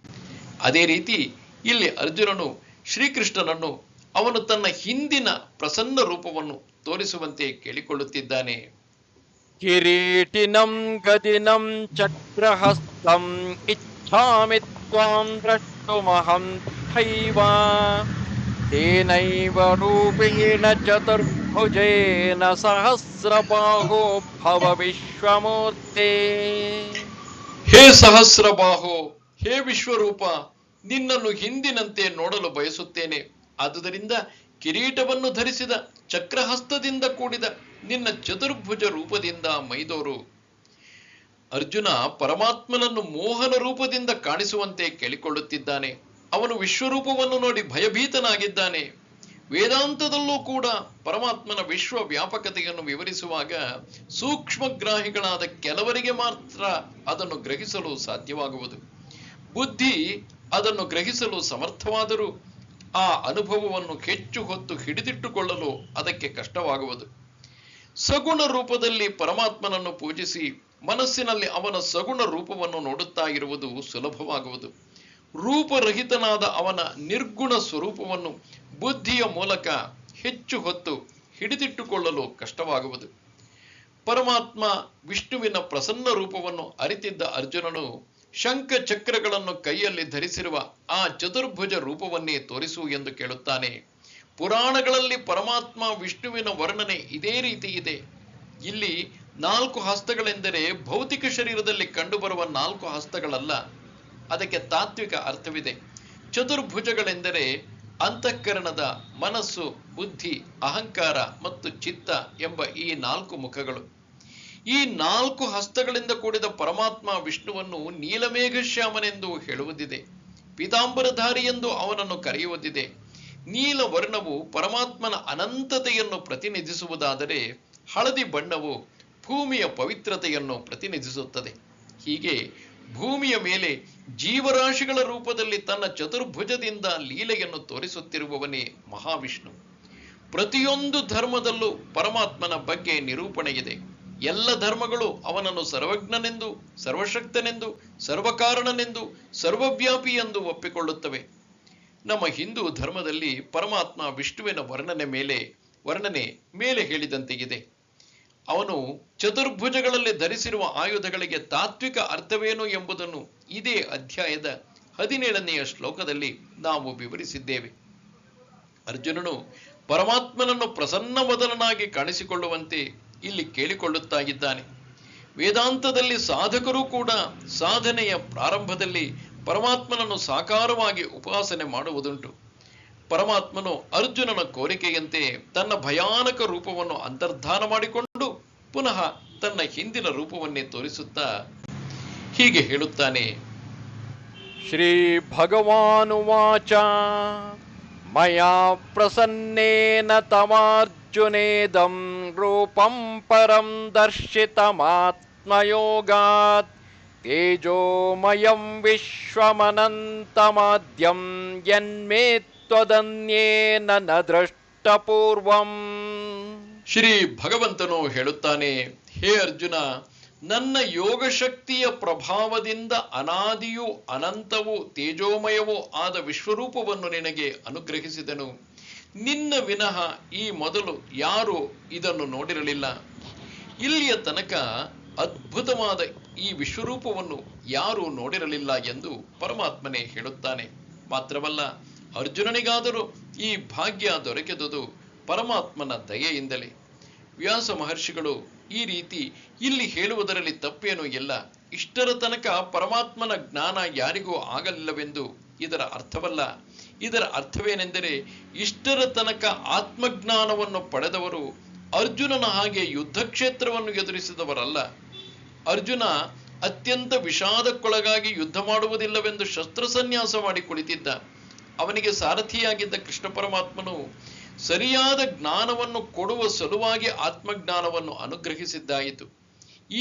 ಅದೇ ರೀತಿ ಇಲ್ಲಿ ಅರ್ಜುನನು ಶ್ರೀಕೃಷ್ಣನನ್ನು ಅವನು ತನ್ನ ಹಿಂದಿನ ಪ್ರಸನ್ನ ರೂಪವನ್ನು ತೋರಿಸುವಂತೆ ಕೇಳಿಕೊಳ್ಳುತ್ತಿದ್ದಾನೆ. ಕಿರೀಟಿನಂ ಗದಿನಂ ಚಕ್ರಹಸ್ತಂ ಇಚ್ಛಾಮಿ ತ್ವಾಂ ದ್ರಷ್ಟುಮಹಂ ತಥೈವ ತೇನೈವ ರೂಪೇಣ ಚತುರ್ಭುಜೇನ ಸಹಸ್ರಬಾಹೋ ಭವ ವಿಶ್ವಮೂರ್ತೆ. ಹೇ ಸಹಸ್ರಬಾಹೋ, ಹೇ ವಿಶ್ವರೂಪ, ನಿನ್ನನ್ನು ಹಿಂದಿನಂತೆ ನೋಡಲು ಬಯಸುತ್ತೇನೆ. ಆದುದರಿಂದ ಕಿರೀಟವನ್ನು ಧರಿಸಿದ ಚಕ್ರಹಸ್ತದಿಂದ ಕೂಡಿದ ನಿನ್ನ ಚತುರ್ಭುಜ ರೂಪದಿಂದ ಮೈದೋರು. ಅರ್ಜುನ ಪರಮಾತ್ಮನನ್ನು ಮೋಹನ ರೂಪದಿಂದ ಕಾಣಿಸುವಂತೆ ಕೇಳಿಕೊಳ್ಳುತ್ತಿದ್ದಾನೆ. ಅವನು ವಿಶ್ವರೂಪವನ್ನು ನೋಡಿ ಭಯಭೀತನಾಗಿದ್ದಾನೆ. ವೇದಾಂತದಲ್ಲೂ ಕೂಡ ಪರಮಾತ್ಮನ ವಿಶ್ವ ವ್ಯಾಪಕತೆಯನ್ನು ವಿವರಿಸುವಾಗ ಸೂಕ್ಷ್ಮಗ್ರಾಹಿಗಳಾದ ಕೆಲವರಿಗೆ ಮಾತ್ರ ಅದನ್ನು ಗ್ರಹಿಸಲು ಸಾಧ್ಯವಾಗುವುದು. ಬುದ್ಧಿ ಅದನ್ನು ಗ್ರಹಿಸಲು ಸಮರ್ಥವಾದರೂ ಆ ಅನುಭವವನ್ನು ಹೆಚ್ಚು ಹೊತ್ತು ಹಿಡಿದಿಟ್ಟುಕೊಳ್ಳಲು ಅದಕ್ಕೆ ಕಷ್ಟವಾಗುವುದು. ಸಗುಣ ರೂಪದಲ್ಲಿ ಪರಮಾತ್ಮನನ್ನು ಪೂಜಿಸಿ ಮನಸ್ಸಿನಲ್ಲಿ ಅವನ ಸಗುಣ ರೂಪವನ್ನು ನೋಡುತ್ತಾ ಇರುವುದು ಸುಲಭವಾಗುವುದು. ರೂಪರಹಿತನಾದ ಅವನ ನಿರ್ಗುಣ ಸ್ವರೂಪವನ್ನು ಬುದ್ಧಿಯ ಮೂಲಕ ಹೆಚ್ಚು ಹೊತ್ತು ಹಿಡಿದಿಟ್ಟುಕೊಳ್ಳಲು ಕಷ್ಟವಾಗುವುದು. ಪರಮಾತ್ಮ ವಿಷ್ಣುವಿನ ಪ್ರಸನ್ನ ರೂಪವನ್ನು ಅರಿತಿದ್ದ ಅರ್ಜುನನು ಶಂಖ ಚಕ್ರಗಳನ್ನು ಕೈಯಲ್ಲಿ ಧರಿಸಿರುವ ಆ ಚತುರ್ಭುಜ ರೂಪವನ್ನೇ ತೋರಿಸು ಎಂದು ಕೇಳುತ್ತಾನೆ. ಪುರಾಣಗಳಲ್ಲಿ ಪರಮಾತ್ಮ ವಿಷ್ಣುವಿನ ವರ್ಣನೆ ಇದೇ ರೀತಿ ಇದೆ. ಇಲ್ಲಿ 4 ಹಸ್ತಗಳೆಂದರೆ ಭೌತಿಕ ಶರೀರದಲ್ಲಿ ಕಂಡುಬರುವ 4 ಹಸ್ತಗಳಲ್ಲ, ಅದಕ್ಕೆ ತಾತ್ವಿಕ ಅರ್ಥವಿದೆ. ಚತುರ್ಭುಜಗಳೆಂದರೆ ಅಂತಃಕರಣದ ಮನಸ್ಸು, ಬುದ್ಧಿ, ಅಹಂಕಾರ ಮತ್ತು ಚಿತ್ತ ಎಂಬ ಈ 4 ಮುಖಗಳು. ಈ 4 ಹಸ್ತಗಳಿಂದ ಕೂಡಿದ ಪರಮಾತ್ಮ ವಿಷ್ಣುವನ್ನು ನೀಲಮೇಘಶ್ಯಾಮನೆಂದು ಹೇಳುವುದಿದೆ. ಪೀತಾಂಬರಧಾರಿ ಎಂದು ಅವನನ್ನು ಕರೆಯುವುದಿದೆ. ನೀಲ ವರ್ಣವು ಪರಮಾತ್ಮನ ಅನಂತತೆಯನ್ನು ಪ್ರತಿನಿಧಿಸುವುದಾದರೆ ಹಳದಿ ಬಣ್ಣವು ಭೂಮಿಯ ಪವಿತ್ರತೆಯನ್ನು ಪ್ರತಿನಿಧಿಸುತ್ತದೆ. ಹೀಗೆ ಭೂಮಿಯ ಮೇಲೆ ಜೀವರಾಶಿಗಳ ರೂಪದಲ್ಲಿ ತನ್ನ ಚತುರ್ಭುಜದಿಂದ ಲೀಲೆಯನ್ನು ತೋರಿಸುತ್ತಿರುವವನೇ ಮಹಾವಿಷ್ಣು. ಪ್ರತಿಯೊಂದು ಧರ್ಮದಲ್ಲೂ ಪರಮಾತ್ಮನ ಬಗ್ಗೆ ನಿರೂಪಣೆ ಇದೆ. ಎಲ್ಲ ಧರ್ಮಗಳು ಅವನನ್ನು ಸರ್ವಜ್ಞನೆಂದು, ಸರ್ವಶಕ್ತನೆಂದು, ಸರ್ವಕಾರಣನೆಂದು, ಸರ್ವವ್ಯಾಪಿ ಎಂದು ಒಪ್ಪಿಕೊಳ್ಳುತ್ತವೆ. ನಮ್ಮ ಹಿಂದೂ ಧರ್ಮದಲ್ಲಿ ಪರಮಾತ್ಮ ವಿಷ್ಣುವಿನ ವರ್ಣನೆ ಮೇಲೆ ಹೇಳಿದಂತೆಗಿದೆ. ಅವನು ಚತುರ್ಭುಜಗಳಲ್ಲಿ ಧರಿಸಿರುವ ಆಯುಧಗಳಿಗೆ ತಾತ್ವಿಕ ಅರ್ಥವೇನು ಎಂಬುದನ್ನು ಇದೇ ಅಧ್ಯಾಯದ 17ನೆಯ ಶ್ಲೋಕದಲ್ಲಿ ನಾವು ವಿವರಿಸಿದ್ದೇವೆ. ಅರ್ಜುನನು ಪರಮಾತ್ಮನನ್ನು ಪ್ರಸನ್ನವದನನಾಗಿ ಕಾಣಿಸಿಕೊಳ್ಳುವಂತೆ ಇಲ್ಲಿ ಕೇಳಿಕೊಳ್ಳುತ್ತಾ ಇದ್ದಾನೆ. ವೇದಾಂತದಲ್ಲಿ ಸಾಧಕರು ಕೂಡ ಸಾಧನೆಯ ಪ್ರಾರಂಭದಲ್ಲಿ ಪರಮಾತ್ಮನನ್ನು ಸಾಕಾರವಾಗಿ ಉಪಾಸನೆ ಮಾಡುವುದುಂಟು. ಪರಮಾತ್ಮನು ಅರ್ಜುನನ ಕೋರಿಕೆಯಂತೆ ತನ್ನ ಭಯಾನಕ ರೂಪವನ್ನು ಅಂತರ್ಧಾನ ಮಾಡಿಕೊಂಡು ಪುನಃ ತನ್ನ ಹಿಂದಿನ ರೂಪವನ್ನೇ ತೋರಿಸುತ್ತಾ ಹೀಗೆ ಹೇಳುತ್ತಾನೆ. ಶ್ರೀ ಭಗವಾನುವಾಚ ಮಯಾ ಪ್ರಸನ್ನೇನ ತಮಾರ್ಜುನೇದಂ ರೂಪಂ ಪರಂ ದರ್ಶಿತಮಾತ್ಮಯೋಗಾತ್ ತೇಜೋಮಯಂ ವಿಶ್ವಮನಂತಮಾದ್ಯಂ ಯನ್ಮೇ ತ್ವದನ್ಯೇನ ನ ದೃಷ್ಟಪೂರ್ವಂ. ಶ್ರೀ ಭಗವಂತನು ಹೇಳುತ್ತಾನೆ, ಹೇ ಅರ್ಜುನ, ನನ್ನ ಯೋಗಶಕ್ತಿಯ ಪ್ರಭಾವದಿಂದ ಅನಾದಿಯೂ ಅನಂತವೂ ತೇಜೋಮಯವೂ ಆದ ವಿಶ್ವರೂಪವನ್ನು ನಿನಗೆ ಅನುಗ್ರಹಿಸಿದನು. ನಿನ್ನ ವಿನಃ ಈ ಮೊದಲು ಯಾರೂ ಇದನ್ನು ನೋಡಿರಲಿಲ್ಲ. ಇಲ್ಲಿಯ ತನಕ ಅದ್ಭುತವಾದ ಈ ವಿಶ್ವರೂಪವನ್ನು ಯಾರೂ ನೋಡಿರಲಿಲ್ಲ ಎಂದು ಪರಮಾತ್ಮನೇ ಹೇಳುತ್ತಾನೆ. ಮಾತ್ರವಲ್ಲ, ಅರ್ಜುನನಿಗಾದರೂ ಈ ಭಾಗ್ಯ ದೊರಕಿದುದು ಪರಮಾತ್ಮನ ದಯೆಯಿಂದಲೇ. ವ್ಯಾಸ ಮಹರ್ಷಿಗಳು ಈ ರೀತಿ ಇಲ್ಲಿ ಹೇಳುವುದರಲ್ಲಿ ತಪ್ಪೇನೂ ಇಲ್ಲ. ಇಷ್ಟರ ತನಕ ಪರಮಾತ್ಮನ ಜ್ಞಾನ ಯಾರಿಗೂ ಆಗಲಿಲ್ಲವೆಂದು ಇದರ ಅರ್ಥವಲ್ಲ. ಇದರ ಅರ್ಥವೇನೆಂದರೆ, ಇಷ್ಟರ ತನಕ ಆತ್ಮಜ್ಞಾನವನ್ನು ಪಡೆದವರು ಅರ್ಜುನನ ಹಾಗೆ ಯುದ್ಧ ಕ್ಷೇತ್ರವನ್ನು ಎದುರಿಸಿದವರಲ್ಲ. ಅರ್ಜುನ ಅತ್ಯಂತ ವಿಷಾದಕ್ಕೊಳಗಾಗಿ ಯುದ್ಧ ಮಾಡುವುದಿಲ್ಲವೆಂದು ಶಸ್ತ್ರಸನ್ಯಾಸ ಮಾಡಿ ಕುಳಿತಿದ್ದ. ಅವನಿಗೆ ಸಾರಥಿಯಾಗಿದ್ದ ಕೃಷ್ಣ ಪರಮಾತ್ಮನು ಸರಿಯಾದ ಜ್ಞಾನವನ್ನು ಕೊಡುವ ಸಲುವಾಗಿ ಆತ್ಮಜ್ಞಾನವನ್ನು ಅನುಗ್ರಹಿಸಿದ್ದಾಯಿತು.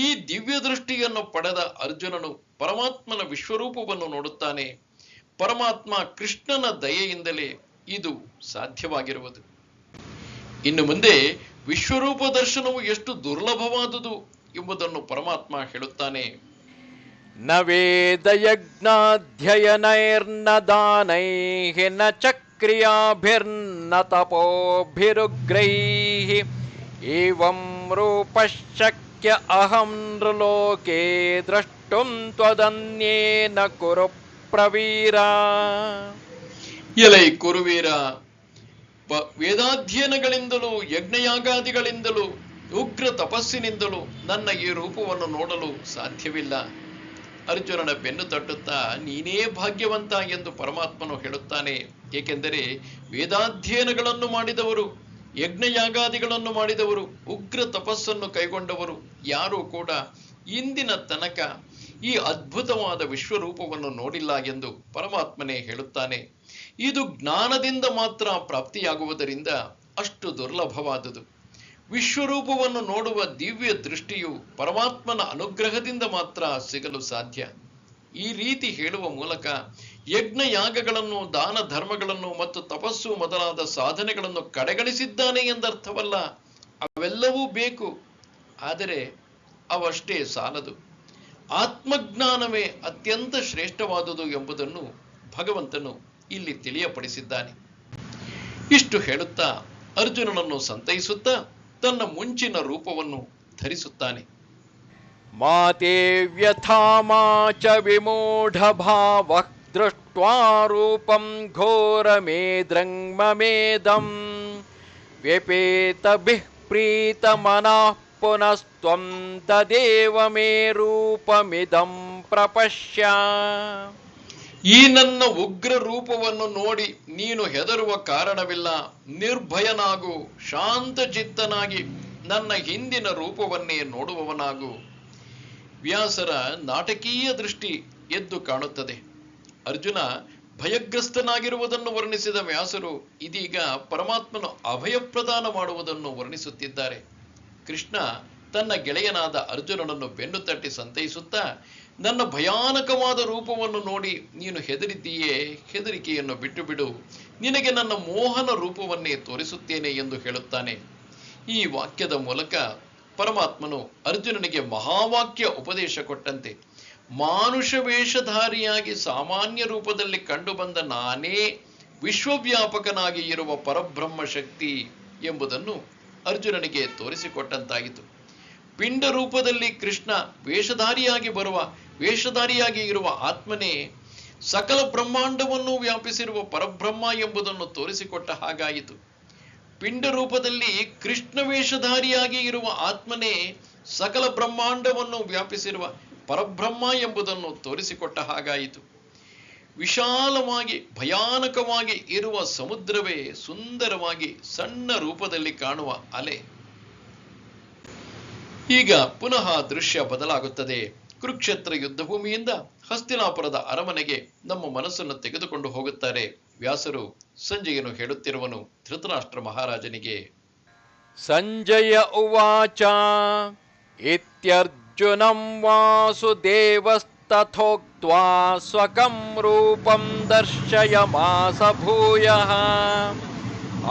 ಈ ದಿವ್ಯ ದೃಷ್ಟಿಯನ್ನು ಪಡೆದ ಅರ್ಜುನನು ಪರಮಾತ್ಮನ ವಿಶ್ವರೂಪವನ್ನು ನೋಡುತ್ತಾನೆ. ಪರಮಾತ್ಮ ಕೃಷ್ಣನ ದಯೆಯಿಂದಲೇ ಇದು ಸಾಧ್ಯವಾಗಿರುವುದು. ಇನ್ನು ಮುಂದೆ ವಿಶ್ವರೂಪ ದರ್ಶನವು ಎಷ್ಟು ದುರ್ಲಭವಾದುದು ಎಂಬುದನ್ನು ಪರಮಾತ್ಮ ಹೇಳುತ್ತಾನೆ. ನ ವೇದಯಜ್ಞಾಧ್ಯಯನೈರ್ನ ದಾನೈಃ ನ ಚಕ್ರಿಯಾಭಿರ್ನ ತಪೋಭಿರುಗ್ರೈಃ ಏವಂ ರೂಪಶ್ಶಕ್ಯ ಅಹಂ ನೃಲೋಕೆ ದ್ರಷ್ಟುಂ ತ್ವದನ್ಯೇನ ಕುರು ಪ್ರವೀರ. ಎಲೈ ಕುರುವೀರ, ವೇದಾಧ್ಯಯನಗಳಿಂದಲೂ ಯಜ್ಞಯಾಗಾದಿಗಳಿಂದಲೂ ಉಗ್ರ ತಪಸ್ಸಿನಿಂದಲೂ ನನ್ನ ಈ ರೂಪವನ್ನು ನೋಡಲು ಸಾಧ್ಯವಿಲ್ಲ. ಅರ್ಜುನನ ಬೆನ್ನು ತಟ್ಟುತ್ತಾ ನೀನೇ ಭಾಗ್ಯವಂತ ಎಂದು ಪರಮಾತ್ಮನು ಹೇಳುತ್ತಾನೆ. ಏಕೆಂದರೆ ವೇದಾಧ್ಯಯನಗಳನ್ನು ಮಾಡಿದವರು, ಯಜ್ಞಯಾಗಾದಿಗಳನ್ನು ಮಾಡಿದವರು, ಉಗ್ರ ತಪಸ್ಸನ್ನು ಕೈಗೊಂಡವರು ಯಾರೂ ಕೂಡ ಇಂದಿನ ತನಕ ಈ ಅದ್ಭುತವಾದ ವಿಶ್ವರೂಪವನ್ನು ನೋಡಿಲ್ಲ ಎಂದು ಪರಮಾತ್ಮನೇ ಹೇಳುತ್ತಾನೆ. ಇದು ಜ್ಞಾನದಿಂದ ಮಾತ್ರ ಪ್ರಾಪ್ತಿಯಾಗುವುದರಿಂದ ಅಷ್ಟು ದುರ್ಲಭವಾದುದು. ವಿಶ್ವರೂಪವನ್ನು ನೋಡುವ ದಿವ್ಯ ದೃಷ್ಟಿಯು ಪರಮಾತ್ಮನ ಅನುಗ್ರಹದಿಂದ ಮಾತ್ರ ಸಿಗಲು ಸಾಧ್ಯ. ಈ ರೀತಿ ಹೇಳುವ ಮೂಲಕ ಯಜ್ಞಯಾಗಗಳನ್ನು, ದಾನ ಧರ್ಮಗಳನ್ನು ಮತ್ತು ತಪಸ್ಸು ಮೊದಲಾದ ಸಾಧನೆಗಳನ್ನು ಕಡೆಗಣಿಸಿದ್ದಾನೆ ಎಂದರ್ಥವಲ್ಲ. ಅವೆಲ್ಲವೂ ಬೇಕು, ಆದರೆ ಅವಷ್ಟೇ ಸಾಲದು. ಆತ್ಮಜ್ಞಾನವೇ ಅತ್ಯಂತ ಶ್ರೇಷ್ಠವಾದುದು ಎಂಬುದನ್ನು ಭಗವಂತನು ಇಲ್ಲಿ ತಿಳಿಯಪಡಿಸಿದ್ದಾನೆ. ಇಷ್ಟು ಹೇಳುತ್ತಾ ಅರ್ಜುನನನ್ನು ಸಂತೈಸುತ್ತಾ ತನ್ನ ಮುಂಚಿನ ರೂಪವನ್ನು ಧರಿಸುತ್ತಾನೆ. ಮಾತೇ ವ್ಯಥಾಮಾ ಚ ವಿಮೂಢ ಭಾವಃ ದೃಷ್ಟ್ವಾ ರೂಪಂ ಘೋರಮೇದ್ರಂಗ್ಮಮೇದಂ ವ್ಯಪೇತಭಿಃ ಪ್ರೀತಮನಃ ಪುನಸ್ತ್ವಂ ತದೇವ ಮೇ ರೂಪಮಿದಂ ಪ್ರಪಶ್ಯ. ಈ ನನ್ನ ಉಗ್ರ ರೂಪವನ್ನು ನೋಡಿ ನೀನು ಹೆದರುವ ಕಾರಣವಿಲ್ಲ. ನಿರ್ಭಯನಾಗು, ಶಾಂತ ಚಿತ್ತನಾಗಿ ನನ್ನ ಹಿಂದಿನ ರೂಪವನ್ನೇ ನೋಡುವವನಾಗು. ವ್ಯಾಸರ ನಾಟಕೀಯ ದೃಷ್ಟಿ ಎದ್ದು ಕಾಣುತ್ತದೆ. ಅರ್ಜುನ ಭಯಗ್ರಸ್ತನಾಗಿರುವುದನ್ನು ವರ್ಣಿಸಿದ ವ್ಯಾಸರು ಇದೀಗ ಪರಮಾತ್ಮನು ಅಭಯ ಪ್ರದಾನ ಮಾಡುವುದನ್ನು ವರ್ಣಿಸುತ್ತಿದ್ದಾರೆ. ಕೃಷ್ಣ ತನ್ನ ಗೆಳೆಯನಾದ ಅರ್ಜುನನನ್ನು ಬೆನ್ನು ತಟ್ಟಿ ಸಂತೈಸುತ್ತಾ, ನನ್ನ ಭಯಾನಕವಾದ ರೂಪವನ್ನು ನೋಡಿ ನೀನು ಹೆದರಿದ್ದೀಯೇ, ಹೆದರಿಕೆಯನ್ನು ಬಿಟ್ಟು ಬಿಡು, ನಿನಗೆ ನನ್ನ ಮೋಹನ ರೂಪವನ್ನೇ ತೋರಿಸುತ್ತೇನೆ ಎಂದು ಹೇಳುತ್ತಾನೆ. ಈ ವಾಕ್ಯದ ಮೂಲಕ ಪರಮಾತ್ಮನು ಅರ್ಜುನನಿಗೆ ಮಹಾವಾಕ್ಯ ಉಪದೇಶ ಕೊಟ್ಟಂತೆ, ಮಾನುಷ ವೇಷಧಾರಿಯಾಗಿ ಸಾಮಾನ್ಯ ರೂಪದಲ್ಲಿ ಕಂಡುಬಂದ ನಾನೇ ವಿಶ್ವವ್ಯಾಪಕನಾಗಿ ಇರುವ ಪರಬ್ರಹ್ಮ ಶಕ್ತಿ ಎಂಬುದನ್ನು ಅರ್ಜುನನಿಗೆ ತೋರಿಸಿಕೊಟ್ಟಂತಾಯಿತು. ಪಿಂಡ ರೂಪದಲ್ಲಿ ಕೃಷ್ಣ ವೇಷಧಾರಿಯಾಗಿ ಇರುವ ಆತ್ಮನೇ ಸಕಲ ಬ್ರಹ್ಮಾಂಡವನ್ನು ವ್ಯಾಪಿಸಿರುವ ಪರಬ್ರಹ್ಮ ಎಂಬುದನ್ನು ತೋರಿಸಿಕೊಟ್ಟ ಹಾಗಾಯಿತು. ಪಿಂಡ ರೂಪದಲ್ಲಿ ಕೃಷ್ಣ ವೇಷಧಾರಿಯಾಗಿ ಇರುವ ಆತ್ಮನೇ ಸಕಲ ಬ್ರಹ್ಮಾಂಡವನ್ನು ವ್ಯಾಪಿಸಿರುವ ಪರಬ್ರಹ್ಮ ಎಂಬುದನ್ನು ತೋರಿಸಿಕೊಟ್ಟ ಹಾಗಾಯಿತು. ವಿಶಾಲವಾಗಿ ಭಯಾನಕವಾಗಿ ಇರುವ ಸಮುದ್ರವೇ ಸುಂದರವಾಗಿ ಸಣ್ಣ ರೂಪದಲ್ಲಿ ಕಾಣುವ ಅಲೆ. ಈಗ ಪುನಃ ದೃಶ್ಯ ಬದಲಾಗುತ್ತದೆ. ಕುರುಕ್ಷೇತ್ರ ಯುದ್ಧಭೂಮಿಯಿಂದ ಹಸ್ತಿನಾಪುರದ ಅರಮನೆಗೆ ನಮ್ಮ ಮನಸ್ಸನ್ನು ತೆಗೆದುಕೊಂಡು ಹೋಗುತ್ತಾರೆ. ವ್ಯಾಸರು ಸಂಜಯನು ಹೇಳುತ್ತಿರುವನು ಧೃತರಾಷ್ಟ್ರ ಮಹಾರಾಜನಿಗೆ. ಸಂಜಯ ಉವಾಚ ಇತ್ಯರ್ಜುನಂ ವಾಸುದೇವಸ್ತಥೋಕ್ತ್ವಾ ಸ್ವಕಂ ರೂಪಂ ದರ್ಶಯಮಾಸ ಭೂಯಃ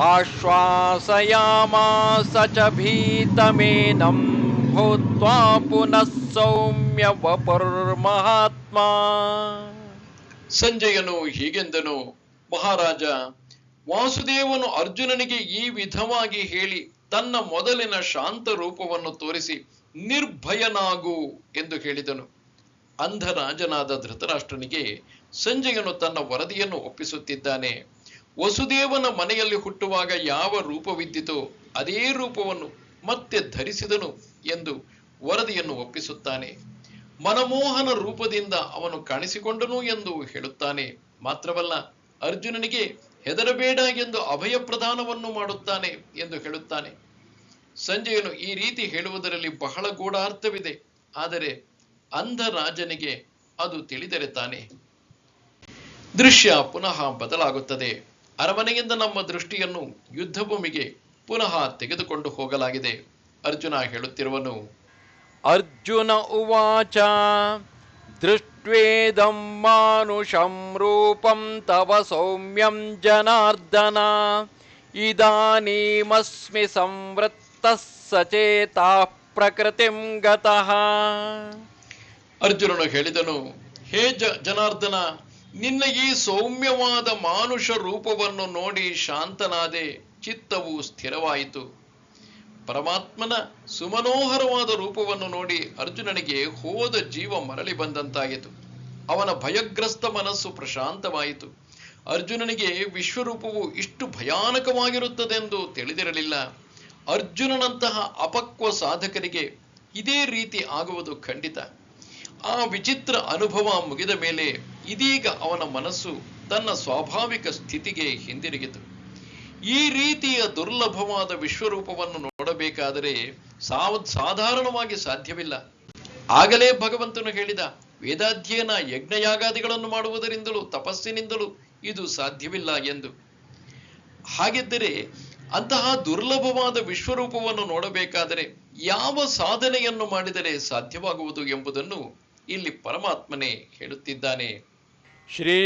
ಆಶ್ವಾಸಯಾಮಾಸ ಚ ಭೀತಮೇನಂ ಭೂತ್ವಾ ಪುನಃ ಸೌಮ್ಯ ವಪುರ್ಮಹಾತ್ಮ. ಸಂಜಯನು ಹೀಗೆಂದನು, ಮಹಾರಾಜ, ವಾಸುದೇವನು ಅರ್ಜುನನಿಗೆ ಈ ವಿಧವಾಗಿ ಹೇಳಿ ತನ್ನ ಮೊದಲಿನ ಶಾಂತ ರೂಪವನ್ನು ತೋರಿಸಿ ನಿರ್ಭಯನಾಗು ಎಂದು ಹೇಳಿದನು. ಅಂಧರಾಜನಾದ ಧೃತರಾಷ್ಟ್ರನಿಗೆ ಸಂಜಯನು ತನ್ನ ವರದಿಯನ್ನು ಒಪ್ಪಿಸುತ್ತಿದ್ದಾನೆ. ವಸುದೇವನ ಮನೆಯಲ್ಲಿ ಹುಟ್ಟುವಾಗ ಯಾವ ರೂಪವಿದ್ದಿತೋ ಅದೇ ರೂಪವನ್ನು ಮತ್ತೆ ಧರಿಸಿದನು ಎಂದು ವರದಿಯನ್ನು ಒಪ್ಪಿಸುತ್ತಾನೆ. ಮನಮೋಹನ ರೂಪದಿಂದ ಅವನು ಕಾಣಿಸಿಕೊಂಡನು ಎಂದು ಹೇಳುತ್ತಾನೆ. ಮಾತ್ರವಲ್ಲ, ಅರ್ಜುನನಿಗೆ ಹೆದರಬೇಡ ಎಂದು ಅಭಯ ಪ್ರದಾನವನ್ನು ಮಾಡುತ್ತಾನೆ ಎಂದು ಹೇಳುತ್ತಾನೆ. ಸಂಜಯನು ಈ ರೀತಿ ಹೇಳುವುದರಲ್ಲಿ ಬಹಳ ಗೂಢಾರ್ಥವಿದೆ. ಆದರೆ ಅಂಧರಾಜನಿಗೆ ಅದು ತಿಳಿದರೆ ತಾನೆ. ದೃಶ್ಯ ಪುನಃ ಬದಲಾಗುತ್ತದೆ. ಅರಮನೆಯಿಂದ ನಮ್ಮ ದೃಷ್ಟಿಯನ್ನು ಯುದ್ಧಭೂಮಿಗೆ ಪುನಃ ತೆಗೆದುಕೊಂಡು ಹೋಗಲಾಗಿದೆ. ಅರ್ಜುನ ಹೇಳುತ್ತಿರುವನು. ಅರ್ಜುನ ಉವಾಚ ದೃಷ್ಟ್ವೇದಂ ಮಾನುಷಂ ರೂಪಂ ತವ ಸೌಮ್ಯಂ ಜನಾರ್ದನ ಇದಾನೀಮಸ್ಮಿ ಸಂವೃತ್ತಃ ಸಚೇತಃ ಪ್ರಕೃತಿಂ ಗತಃ. ಅರ್ಜುನನು ಹೇಳಿದನು, ಹೇ ಜನಾರ್ದನ, ನಿನ್ನ ಈ ಸೌಮ್ಯವಾದ ಮಾನುಷ ರೂಪವನ್ನು ನೋಡಿ ಶಾಂತನಾದೆ, ಚಿತ್ತವು ಸ್ಥಿರವಾಯಿತು. ಪರಮಾತ್ಮನ ಸುಮನೋಹರವಾದ ರೂಪವನ್ನು ನೋಡಿ ಅರ್ಜುನನಿಗೆ ಹೋದ ಜೀವ ಮರಳಿ ಬಂದಂತಾಯಿತು. ಅವನ ಭಯಗ್ರಸ್ತ ಮನಸ್ಸು ಪ್ರಶಾಂತವಾಯಿತು. ಅರ್ಜುನನಿಗೆ ವಿಶ್ವರೂಪವು ಇಷ್ಟು ಭಯಾನಕವಾಗಿರುತ್ತದೆಂದು ತಿಳಿದಿರಲಿಲ್ಲ. ಅರ್ಜುನನಂತಹ ಅಪಕ್ವ ಸಾಧಕರಿಗೆ ಇದೇ ರೀತಿ ಆಗುವುದು ಖಂಡಿತ. ಆ ವಿಚಿತ್ರ ಅನುಭವ ಮುಗಿದ ಮೇಲೆ ಇದೀಗ ಅವನ ಮನಸ್ಸು ತನ್ನ ಸ್ವಾಭಾವಿಕ ಸ್ಥಿತಿಗೆ ಹಿಂದಿರುಗಿತು. ಈ ರೀತಿಯ ದುರ್ಲಭವಾದ ವಿಶ್ವರೂಪವನ್ನು ನೋಡಬೇಕಾದರೆ ಸಾಧಾರಣವಾಗಿ ಸಾಧ್ಯವಿಲ್ಲ. ಆಗಲೇ ಭಗವಂತನು ಹೇಳಿದ, ವೇದಾಧ್ಯಯನ ಯಜ್ಞಯಾಗಾದಿಗಳನ್ನು ಮಾಡುವುದರಿಂದಲೂ ತಪಸ್ಸಿನಿಂದಲೂ ಇದು ಸಾಧ್ಯವಿಲ್ಲ ಎಂದು. ಹಾಗಿದ್ದರೆ ಅಂತಹ ದುರ್ಲಭವಾದ ವಿಶ್ವರೂಪವನ್ನು ನೋಡಬೇಕಾದರೆ ಯಾವ ಸಾಧನೆಯನ್ನು ಮಾಡಿದರೆ ಸಾಧ್ಯವಾಗುವುದು ಎಂಬುದನ್ನು ಇಲ್ಲಿ ಪರಮಾತ್ಮನೇ ಹೇಳುತ್ತಿದ್ದಾನೆ. ಶ್ರೀ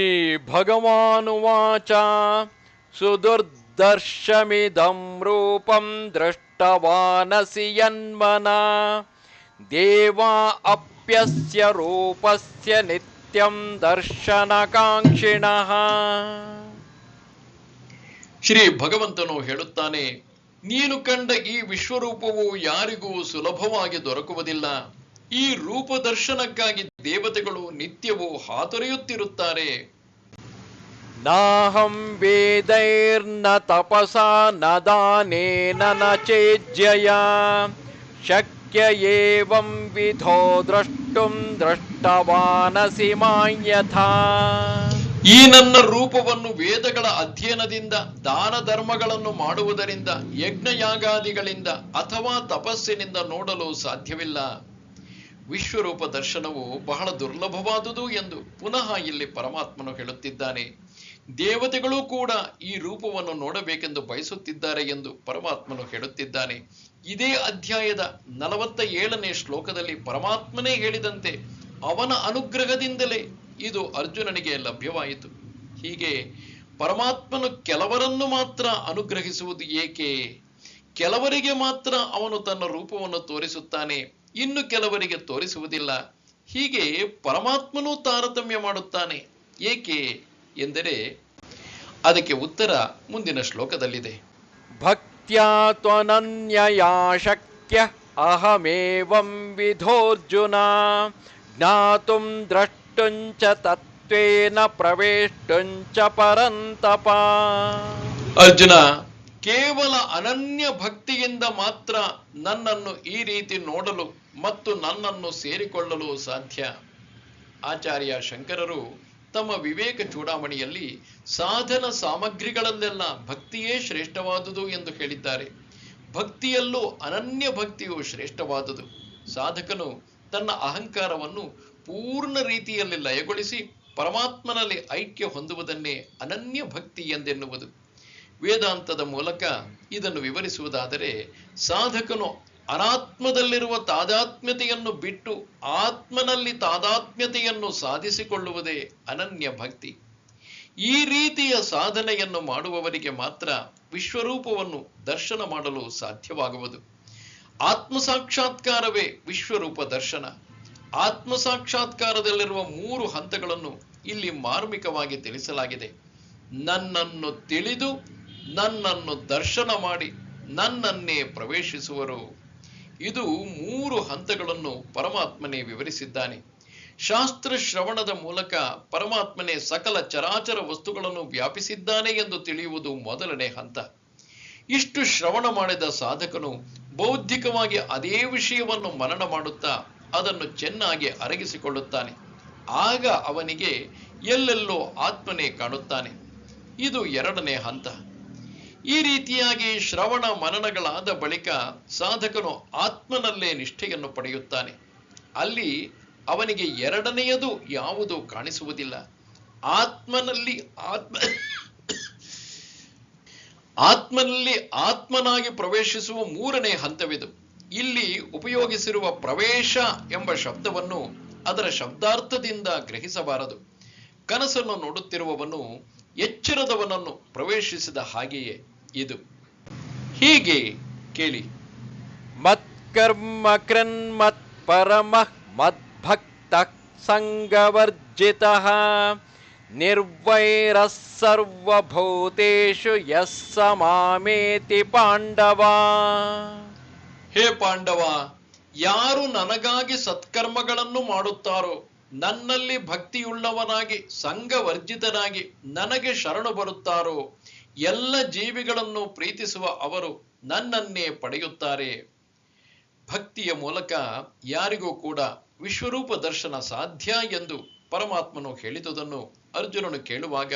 ಭಗವಾನುವಾಚ ಸುದುರ್ದರ್ಶಮಿದಂ ರೂಪಂ ದೃಷ್ಟವಾನಸಿ ಯನ್ಮನಾ ದೇವಾ ಅಪ್ಯಸ್ಯ ರೂಪಸ್ಯ ನಿತ್ಯಂ ದರ್ಶನಕಾಂಕ್ಷಿಣಃ. ಶ್ರೀ ಭಗವಂತನು ಹೇಳುತ್ತಾನೆ, ನೀನು ಕಂಡ ಈ ವಿಶ್ವರೂಪವು ಯಾರಿಗೂ ಸುಲಭವಾಗಿ ದೊರಕುವುದಿಲ್ಲ. ಈ ರೂಪ ದರ್ಶನಕ್ಕಾಗಿ ದೇವತೆಗಳು ನಿತ್ಯವೂ ಹಾತೊರೆಯುತ್ತಿರುತ್ತಾರೆ. ನಾಹಂ ವೇದೈರ್ನ ತಪಸಾ ನ ದಾನೇನ ನ ಚೇಜ್ಯಯ ಶಕ್ಯ ಏವಂ ವಿಧೋ ದ್ರಷ್ಟುಂ ದೃಷ್ಟವಾನಸಿ ಮಾಯಥಾ. ಈ ನನ್ನ ರೂಪವನ್ನು ವೇದಗಳ ಅಧ್ಯಯನದಿಂದ, ದಾನ ಧರ್ಮಗಳನ್ನು ಮಾಡುವುದರಿಂದ, ಯಜ್ಞಯಾಗಾದಿಗಳಿಂದ ಅಥವಾ ತಪಸ್ಸಿನಿಂದ ನೋಡಲು ಸಾಧ್ಯವಿಲ್ಲ. ವಿಶ್ವರೂಪ ದರ್ಶನವು ಬಹಳ ದುರ್ಲಭವಾದುದು ಎಂದು ಪುನಃ ಇಲ್ಲಿ ಪರಮಾತ್ಮನು ಹೇಳುತ್ತಿದ್ದಾನೆ. ದೇವತೆಗಳೂ ಕೂಡ ಈ ರೂಪವನ್ನು ನೋಡಬೇಕೆಂದು ಬಯಸುತ್ತಿದ್ದಾರೆ ಎಂದು ಪರಮಾತ್ಮನು ಹೇಳುತ್ತಿದ್ದಾನೆ. ಇದೇ ಅಧ್ಯಾಯದ 47ನೇ ಶ್ಲೋಕದಲ್ಲಿ ಪರಮಾತ್ಮನೇ ಹೇಳಿದಂತೆ ಅವನ ಅನುಗ್ರಹದಿಂದಲೇ ಇದು ಅರ್ಜುನನಿಗೆ ಲಭ್ಯವಾಯಿತು. ಹೀಗೆ ಪರಮಾತ್ಮನು ಕೆಲವರನ್ನು ಮಾತ್ರ ಅನುಗ್ರಹಿಸುವುದು ಏಕೆ? ಕೆಲವರಿಗೆ ಮಾತ್ರ ಅವನು ತನ್ನ ರೂಪವನ್ನು ತೋರಿಸುತ್ತಾನೆ, ಇನ್ನು ಕೆಲವರಿಗೆ ತೋರಿಸುವುದಿಲ್ಲ. ಹೀಗೆ ಪರಮಾತ್ಮನೂ ತಾರತಮ್ಯ ಮಾಡುತ್ತಾನೆ ಏಕೆ ಎಂದರೆ ಅದಕ್ಕೆ ಉತ್ತರ ಮುಂದಿನ ಶ್ಲೋಕದಲ್ಲಿದೆ. ಭಕ್ತ್ಯಾ ತ್ವನನ್ಯಯಾ ಶಕ್ಯ ಅಹಮೇವಂ ವಿಧೋರ್ಜುನ ಜ್ಞಾತುಂ ದ್ರಷ್ಟುಂಚ ತತ್ವೇನ ಪ್ರವೇಷ್ಟುಂಚ ಪರಂತಪ. ಅರ್ಜುನ, ಕೇವಲ ಅನನ್ಯ ಭಕ್ತಿಯಿಂದ ಮಾತ್ರ ನನ್ನನ್ನು ಈ ರೀತಿ ನೋಡಲು ಮತ್ತು ನನ್ನನ್ನು ಸೇರಿಕೊಳ್ಳಲು ಸಾಧ್ಯ. ಆಚಾರ್ಯ ಶಂಕರರು ತಮ್ಮ ವಿವೇಕ ಚೂಡಾಮಣಿಯಲ್ಲಿ ಸಾಧನ ಸಾಮಗ್ರಿಗಳಲ್ಲೆಲ್ಲ ಭಕ್ತಿಯೇ ಶ್ರೇಷ್ಠವಾದುದು ಎಂದು ಹೇಳಿದ್ದಾರೆ. ಭಕ್ತಿಯಲ್ಲೂ ಅನನ್ಯ ಭಕ್ತಿಯು ಶ್ರೇಷ್ಠವಾದುದು. ಸಾಧಕನು ತನ್ನ ಅಹಂಕಾರವನ್ನು ಪೂರ್ಣ ರೀತಿಯಲ್ಲಿ ಲಯಗೊಳಿಸಿ ಪರಮಾತ್ಮನಲ್ಲಿ ಐಕ್ಯ ಹೊಂದುವುದನ್ನೇ ಅನನ್ಯ ಭಕ್ತಿ ಎಂದೆನ್ನುವುದು. ವೇದಾಂತದ ಮೂಲಕ ಇದನ್ನು ವಿವರಿಸುವುದಾದರೆ, ಸಾಧಕನು ಅನಾತ್ಮದಲ್ಲಿರುವ ತಾದಾತ್ಮ್ಯತೆಯನ್ನು ಬಿಟ್ಟು ಆತ್ಮನಲ್ಲಿ ತಾದಾತ್ಮ್ಯತೆಯನ್ನು ಸಾಧಿಸಿಕೊಳ್ಳುವುದೇ ಅನನ್ಯ ಭಕ್ತಿ. ಈ ರೀತಿಯ ಸಾಧನೆಯನ್ನು ಮಾಡುವವರಿಗೆ ಮಾತ್ರ ವಿಶ್ವರೂಪವನ್ನು ದರ್ಶನ ಮಾಡಲು ಸಾಧ್ಯವಾಗುವುದು. ಆತ್ಮ ಸಾಕ್ಷಾತ್ಕಾರವೇ ವಿಶ್ವರೂಪ ದರ್ಶನ. ಆತ್ಮ ಸಾಕ್ಷಾತ್ಕಾರದಲ್ಲಿರುವ 3 ಹಂತಗಳನ್ನು ಇಲ್ಲಿ ಮಾರ್ಮಿಕವಾಗಿ ತಿಳಿಸಲಾಗಿದೆ. ನನ್ನನ್ನು ತಿಳಿದು ನನ್ನನ್ನು ದರ್ಶನ ಮಾಡಿ ನನ್ನನ್ನೇ ಪ್ರವೇಶಿಸುವರು. ಇದು 3 ಹಂತಗಳನ್ನು ಪರಮಾತ್ಮನೇ ವಿವರಿಸಿದ್ದಾನೆ. ಶಾಸ್ತ್ರ ಶ್ರವಣದ ಮೂಲಕ ಪರಮಾತ್ಮನೇ ಸಕಲ ಚರಾಚರ ವಸ್ತುಗಳನ್ನು ವ್ಯಾಪಿಸಿದ್ದಾನೆ ಎಂದು ತಿಳಿಯುವುದು ಮೊದಲನೇ ಹಂತ. ಇಷ್ಟು ಶ್ರವಣ ಮಾಡಿದ ಸಾಧಕನು ಬೌದ್ಧಿಕವಾಗಿ ಅದೇ ವಿಷಯವನ್ನು ಮನನ ಮಾಡುತ್ತಾ ಅದನ್ನು ಚೆನ್ನಾಗಿ ಅರಗಿಸಿಕೊಳ್ಳುತ್ತಾನೆ. ಆಗ ಅವನಿಗೆ ಎಲ್ಲೆಲ್ಲೋ ಆತ್ಮನೇ ಕಾಣುತ್ತಾನೆ. ಇದು 2ನೇ ಹಂತ. ಈ ರೀತಿಯಾಗಿ ಶ್ರವಣ ಮನನಗಳಾದ ಬಳಿಕ ಸಾಧಕನು ಆತ್ಮನಲ್ಲೇ ನಿಷ್ಠೆಯನ್ನು ಪಡೆಯುತ್ತಾನೆ. ಅಲ್ಲಿ ಅವನಿಗೆ 2ನೆಯದು ಯಾವುದೂ ಕಾಣಿಸುವುದಿಲ್ಲ. ಆತ್ಮನಲ್ಲಿ ಆತ್ಮನಾಗಿ ಪ್ರವೇಶಿಸುವ 3ನೇ ಹಂತವಿದು. ಇಲ್ಲಿ ಉಪಯೋಗಿಸಿರುವ ಪ್ರವೇಶ ಎಂಬ ಶಬ್ದವನ್ನು ಅದರ ಶಬ್ದಾರ್ಥದಿಂದ ಗ್ರಹಿಸಬಾರದು. ಕನಸನ್ನು ನೋಡುತ್ತಿರುವವನು ಎಚ್ಚರದವನನ್ನು ಪ್ರವೇಶಿಸಿದ ಹಾಗೆಯೇ ಇದು. ಹೀಗೆ ಕೇಳಿ. ಮತ್ಕರ್ಮ ಕೃನ್ಮತ್ ಪರಮಃ ಮದ್ಭಕ್ತಃ ಸಂಗವರ್ಜಿತಃ ನಿರ್ವೈರಃ ಸರ್ವಭೂತೇಷು ಯಃ ಸ ಮಾಮೇತಿ ಪಾಂಡವ. ಹೇ ಪಾಂಡವ, ಯಾರು ನನಗಾಗಿ ಸತ್ಕರ್ಮಗಳನ್ನು ಮಾಡುತ್ತಾರೋ, ನನ್ನಲ್ಲಿ ಭಕ್ತಿಯುಳ್ಳವನಾಗಿ ಸಂಘವರ್ಜಿತನಾಗಿ ನನಗೆ ಶರಣು ಬರುತ್ತಾರೋ, ಎಲ್ಲ ಜೀವಿಗಳನ್ನು ಪ್ರೀತಿಸುವ ಅವರು ನನ್ನನ್ನೇ ಪಡೆಯುತ್ತಾರೆ. ಭಕ್ತಿಯ ಮೂಲಕ ಯಾರಿಗೂ ಕೂಡ ವಿಶ್ವರೂಪ ದರ್ಶನ ಸಾಧ್ಯ ಎಂದು ಪರಮಾತ್ಮನು ಹೇಳಿದುದನ್ನು ಅರ್ಜುನನು ಕೇಳುವಾಗ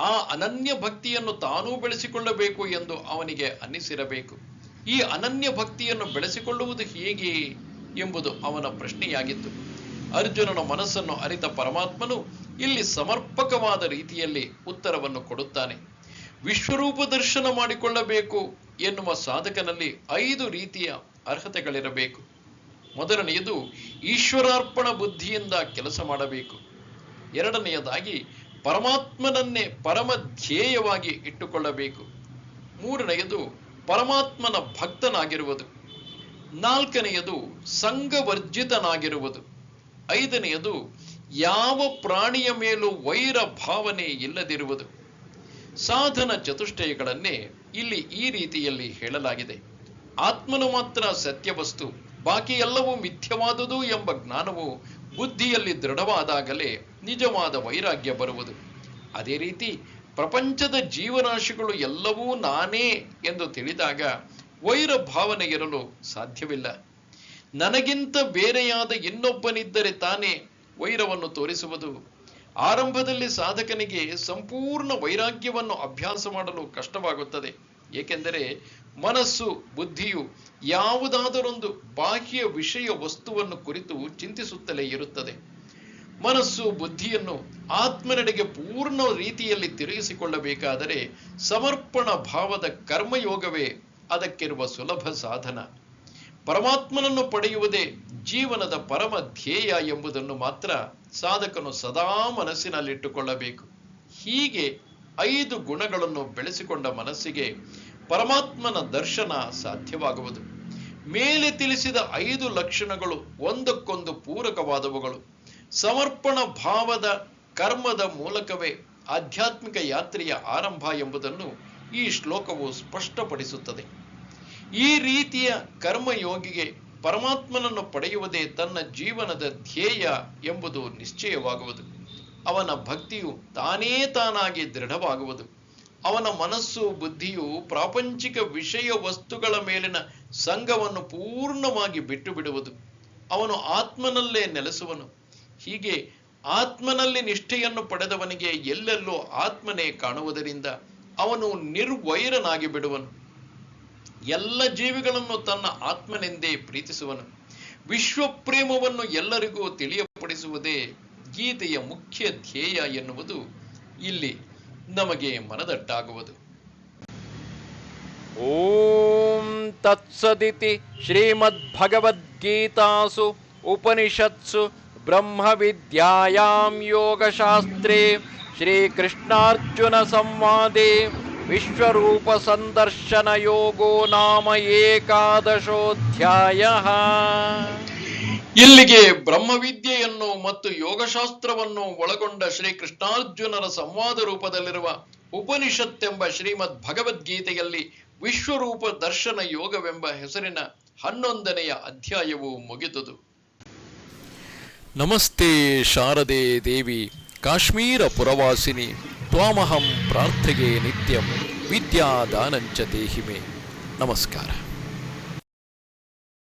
ಆ ಅನನ್ಯ ಭಕ್ತಿಯನ್ನು ತಾನೂ ಬೆಳೆಸಿಕೊಳ್ಳಬೇಕು ಎಂದು ಅವನಿಗೆ ಅನ್ನಿಸಿರಬೇಕು. ಈ ಅನನ್ಯ ಭಕ್ತಿಯನ್ನು ಬೆಳೆಸಿಕೊಳ್ಳುವುದು ಹೇಗೆ ಎಂಬುದು ಅವನ ಪ್ರಶ್ನೆಯಾಗಿತ್ತು. ಅರ್ಜುನನ ಮನಸ್ಸನ್ನು ಅರಿತ ಪರಮಾತ್ಮನು ಇಲ್ಲಿ ಸಮರ್ಪಕವಾದ ರೀತಿಯಲ್ಲಿ ಉತ್ತರವನ್ನು ಕೊಡುತ್ತಾನೆ. ವಿಶ್ವರೂಪ ದರ್ಶನ ಮಾಡಿಕೊಳ್ಳಬೇಕು ಎನ್ನುವ ಸಾಧಕನಲ್ಲಿ 5 ರೀತಿಯ ಅರ್ಹತೆಗಳಿರಬೇಕು. ಮೊದಲನೆಯದು ಈಶ್ವರಾರ್ಪಣ ಬುದ್ಧಿಯಿಂದ ಕೆಲಸ ಮಾಡಬೇಕು. 2ನೆಯದಾಗಿ ಪರಮಾತ್ಮನನ್ನೇ ಪರಮ ಧ್ಯೇಯವಾಗಿ ಇಟ್ಟುಕೊಳ್ಳಬೇಕು. 3ನೆಯದು ಪರಮಾತ್ಮನ ಭಕ್ತನಾಗಿರುವುದು. 4ನೆಯದು ಸಂಘವರ್ಜಿತನಾಗಿರುವುದು. 5ನೆಯದು ಯಾವ ಪ್ರಾಣಿಯ ಮೇಲೂ ವೈರ ಭಾವನೆ ಇಲ್ಲದಿರುವುದು. ಸಾಧನ ಚತುಷ್ಟಯಗಳನ್ನೇ ಇಲ್ಲಿ ಈ ರೀತಿಯಲ್ಲಿ ಹೇಳಲಾಗಿದೆ. ಆತ್ಮನು ಮಾತ್ರ ಸತ್ಯವಸ್ತು, ಬಾಕಿ ಎಲ್ಲವೂ ಮಿಥ್ಯವಾದುದು ಎಂಬ ಜ್ಞಾನವು ಬುದ್ಧಿಯಲ್ಲಿ ದೃಢವಾದಾಗಲೇ ನಿಜವಾದ ವೈರಾಗ್ಯ ಬರುವುದು. ಅದೇ ರೀತಿ ಪ್ರಪಂಚದ ಜೀವರಾಶಿಗಳು ಎಲ್ಲವೂ ನಾನೇ ಎಂದು ತಿಳಿದಾಗ ವೈರ ಭಾವನೆ ಇರಲು ಸಾಧ್ಯವಿಲ್ಲ. ನನಗಿಂತ ಬೇರೆಯಾದ ಇನ್ನೊಬ್ಬನಿದ್ದರೆ ತಾನೇ ವೈರವನ್ನು ತೋರಿಸುವುದು. ಆರಂಭದಲ್ಲಿ ಸಾಧಕನಿಗೆ ಸಂಪೂರ್ಣ ವೈರಾಗ್ಯವನ್ನು ಅಭ್ಯಾಸ ಮಾಡಲು ಕಷ್ಟವಾಗುತ್ತದೆ. ಏಕೆಂದರೆ ಮನಸ್ಸು ಬುದ್ಧಿಯು ಯಾವುದಾದರೊಂದು ಬಾಹ್ಯ ವಿಷಯ ವಸ್ತುವನ್ನು ಕುರಿತು ಚಿಂತಿಸುತ್ತಲೇ ಇರುತ್ತದೆ. ಮನಸ್ಸು ಬುದ್ಧಿಯನ್ನು ಆತ್ಮನೆಡೆಗೆ ಪೂರ್ಣ ರೀತಿಯಲ್ಲಿ ತಿರುಗಿಸಿಕೊಳ್ಳಬೇಕಾದರೆ ಸಮರ್ಪಣ ಭಾವದ ಕರ್ಮಯೋಗವೇ ಅದಕ್ಕಿರುವ ಸುಲಭ ಸಾಧನ. ಪರಮಾತ್ಮನನ್ನು ಪಡೆಯುವುದೇ ಜೀವನದ ಪರಮ ಧ್ಯೇಯ ಎಂಬುದನ್ನು ಮಾತ್ರ ಸಾಧಕನು ಸದಾ ಮನಸ್ಸಿನಲ್ಲಿಟ್ಟುಕೊಳ್ಳಬೇಕು. ಹೀಗೆ 5 ಗುಣಗಳನ್ನು ಬೆಳೆಸಿಕೊಂಡ ಮನಸ್ಸಿಗೆ ಪರಮಾತ್ಮನ ದರ್ಶನ ಸಾಧ್ಯವಾಗುವುದು. ಮೇಲೆ ತಿಳಿಸಿದ 5 ಲಕ್ಷಣಗಳು ಒಂದಕ್ಕೊಂದು ಪೂರಕವಾದವುಗಳು. ಸಮರ್ಪಣ ಭಾವದ ಕರ್ಮದ ಮೂಲಕವೇ ಆಧ್ಯಾತ್ಮಿಕ ಯಾತ್ರೆಯ ಆರಂಭ ಎಂಬುದನ್ನು ಈ ಶ್ಲೋಕವು ಸ್ಪಷ್ಟಪಡಿಸುತ್ತದೆ. ಈ ರೀತಿಯ ಕರ್ಮಯೋಗಿಗೆ ಪರಮಾತ್ಮನನ್ನು ಪಡೆಯುವುದೇ ತನ್ನ ಜೀವನದ ಧ್ಯೇಯ ಎಂಬುದು ನಿಶ್ಚಯವಾಗುವುದು. ಅವನ ಭಕ್ತಿಯು ತಾನೇ ತಾನಾಗಿ ದೃಢವಾಗುವುದು. ಅವನ ಮನಸ್ಸು ಬುದ್ಧಿಯು ಪ್ರಾಪಂಚಿಕ ವಿಷಯ ವಸ್ತುಗಳ ಮೇಲಿನ ಸಂಗವನ್ನು ಪೂರ್ಣವಾಗಿ ಬಿಟ್ಟು ಬಿಡುವುದು. ಅವನು ಆತ್ಮನಲ್ಲೇ ನೆಲೆಸುವನು. ಹೀಗೆ ಆತ್ಮನಲ್ಲಿ ನಿಷ್ಠೆಯನ್ನು ಪಡೆದವನಿಗೆ ಎಲ್ಲೆಲ್ಲೋ ಆತ್ಮನೇ ಕಾಣುವುದರಿಂದ ಅವನು ನಿರ್ವೈರನಾಗಿ ಬಿಡುವನು. ಎಲ್ಲ ಜೀವಿಗಳನ್ನು ತನ್ನ ಆತ್ಮನೆಂದೇ ಪ್ರೀತಿಸುವನು. ವಿಶ್ವಪ್ರೇಮವನ್ನು ಎಲ್ಲರಿಗೂ ತಿಳಿಯಪಡಿಸುವುದೇ ಗೀತೆಯ ಮುಖ್ಯ ಧ್ಯೇಯ ಎನ್ನುವುದು ಇಲ್ಲಿ ನಮಗೆ ಮನದಟ್ಟಾಗುವುದು. ಓಂ ತತ್ಸದಿತಿ ಶ್ರೀಮದ್ಭಗವದ್ಗೀತಾಸು ಉಪನಿಷತ್ಸು ಬ್ರಹ್ಮವಿದ್ಯಾಯಾಂ ಯೋಗಶಾಸ್ತ್ರೇ ಶ್ರೀಕೃಷ್ಣಾರ್ಜುನ ಸಂವಾದೇ ವಿಶ್ವರೂಪ ಸಂದರ್ಶನ ಯೋಗೋ ನಾಮ ಏಕಾದಶೋಧ್ಯಾಯಃ. ಇಲ್ಲಿಗೆ ಬ್ರಹ್ಮವಿದ್ಯೆಯನ್ನು ಮತ್ತು ಯೋಗಶಾಸ್ತ್ರವನ್ನು ಒಳಗೊಂಡ ಶ್ರೀಕೃಷ್ಣಾರ್ಜುನರ ಸಂವಾದ ರೂಪದಲ್ಲಿರುವ ಉಪನಿಷತ್ತೆಂಬ ಶ್ರೀಮದ್ ಭಗವದ್ಗೀತೆಯಲ್ಲಿ ವಿಶ್ವರೂಪ ದರ್ಶನ ಯೋಗವೆಂಬ ಹೆಸರಿನ 11ನೆಯ ಅಧ್ಯಾಯವು ಮುಗಿದುದು. ನಮಸ್ತೆ ಶಾರದೆ ದೇವಿ ಕಾಶ್ಮೀರ ಪುರವಾಸಿನಿ ತ್ವಾಮಹಂ ಪ್ರಾರ್ಥೆಗೆ ನಿತ್ಯಂ ವಿದ್ಯಾದಾನಂಚ ದೇಹಿಮೆ. ನಮಸ್ಕಾರ.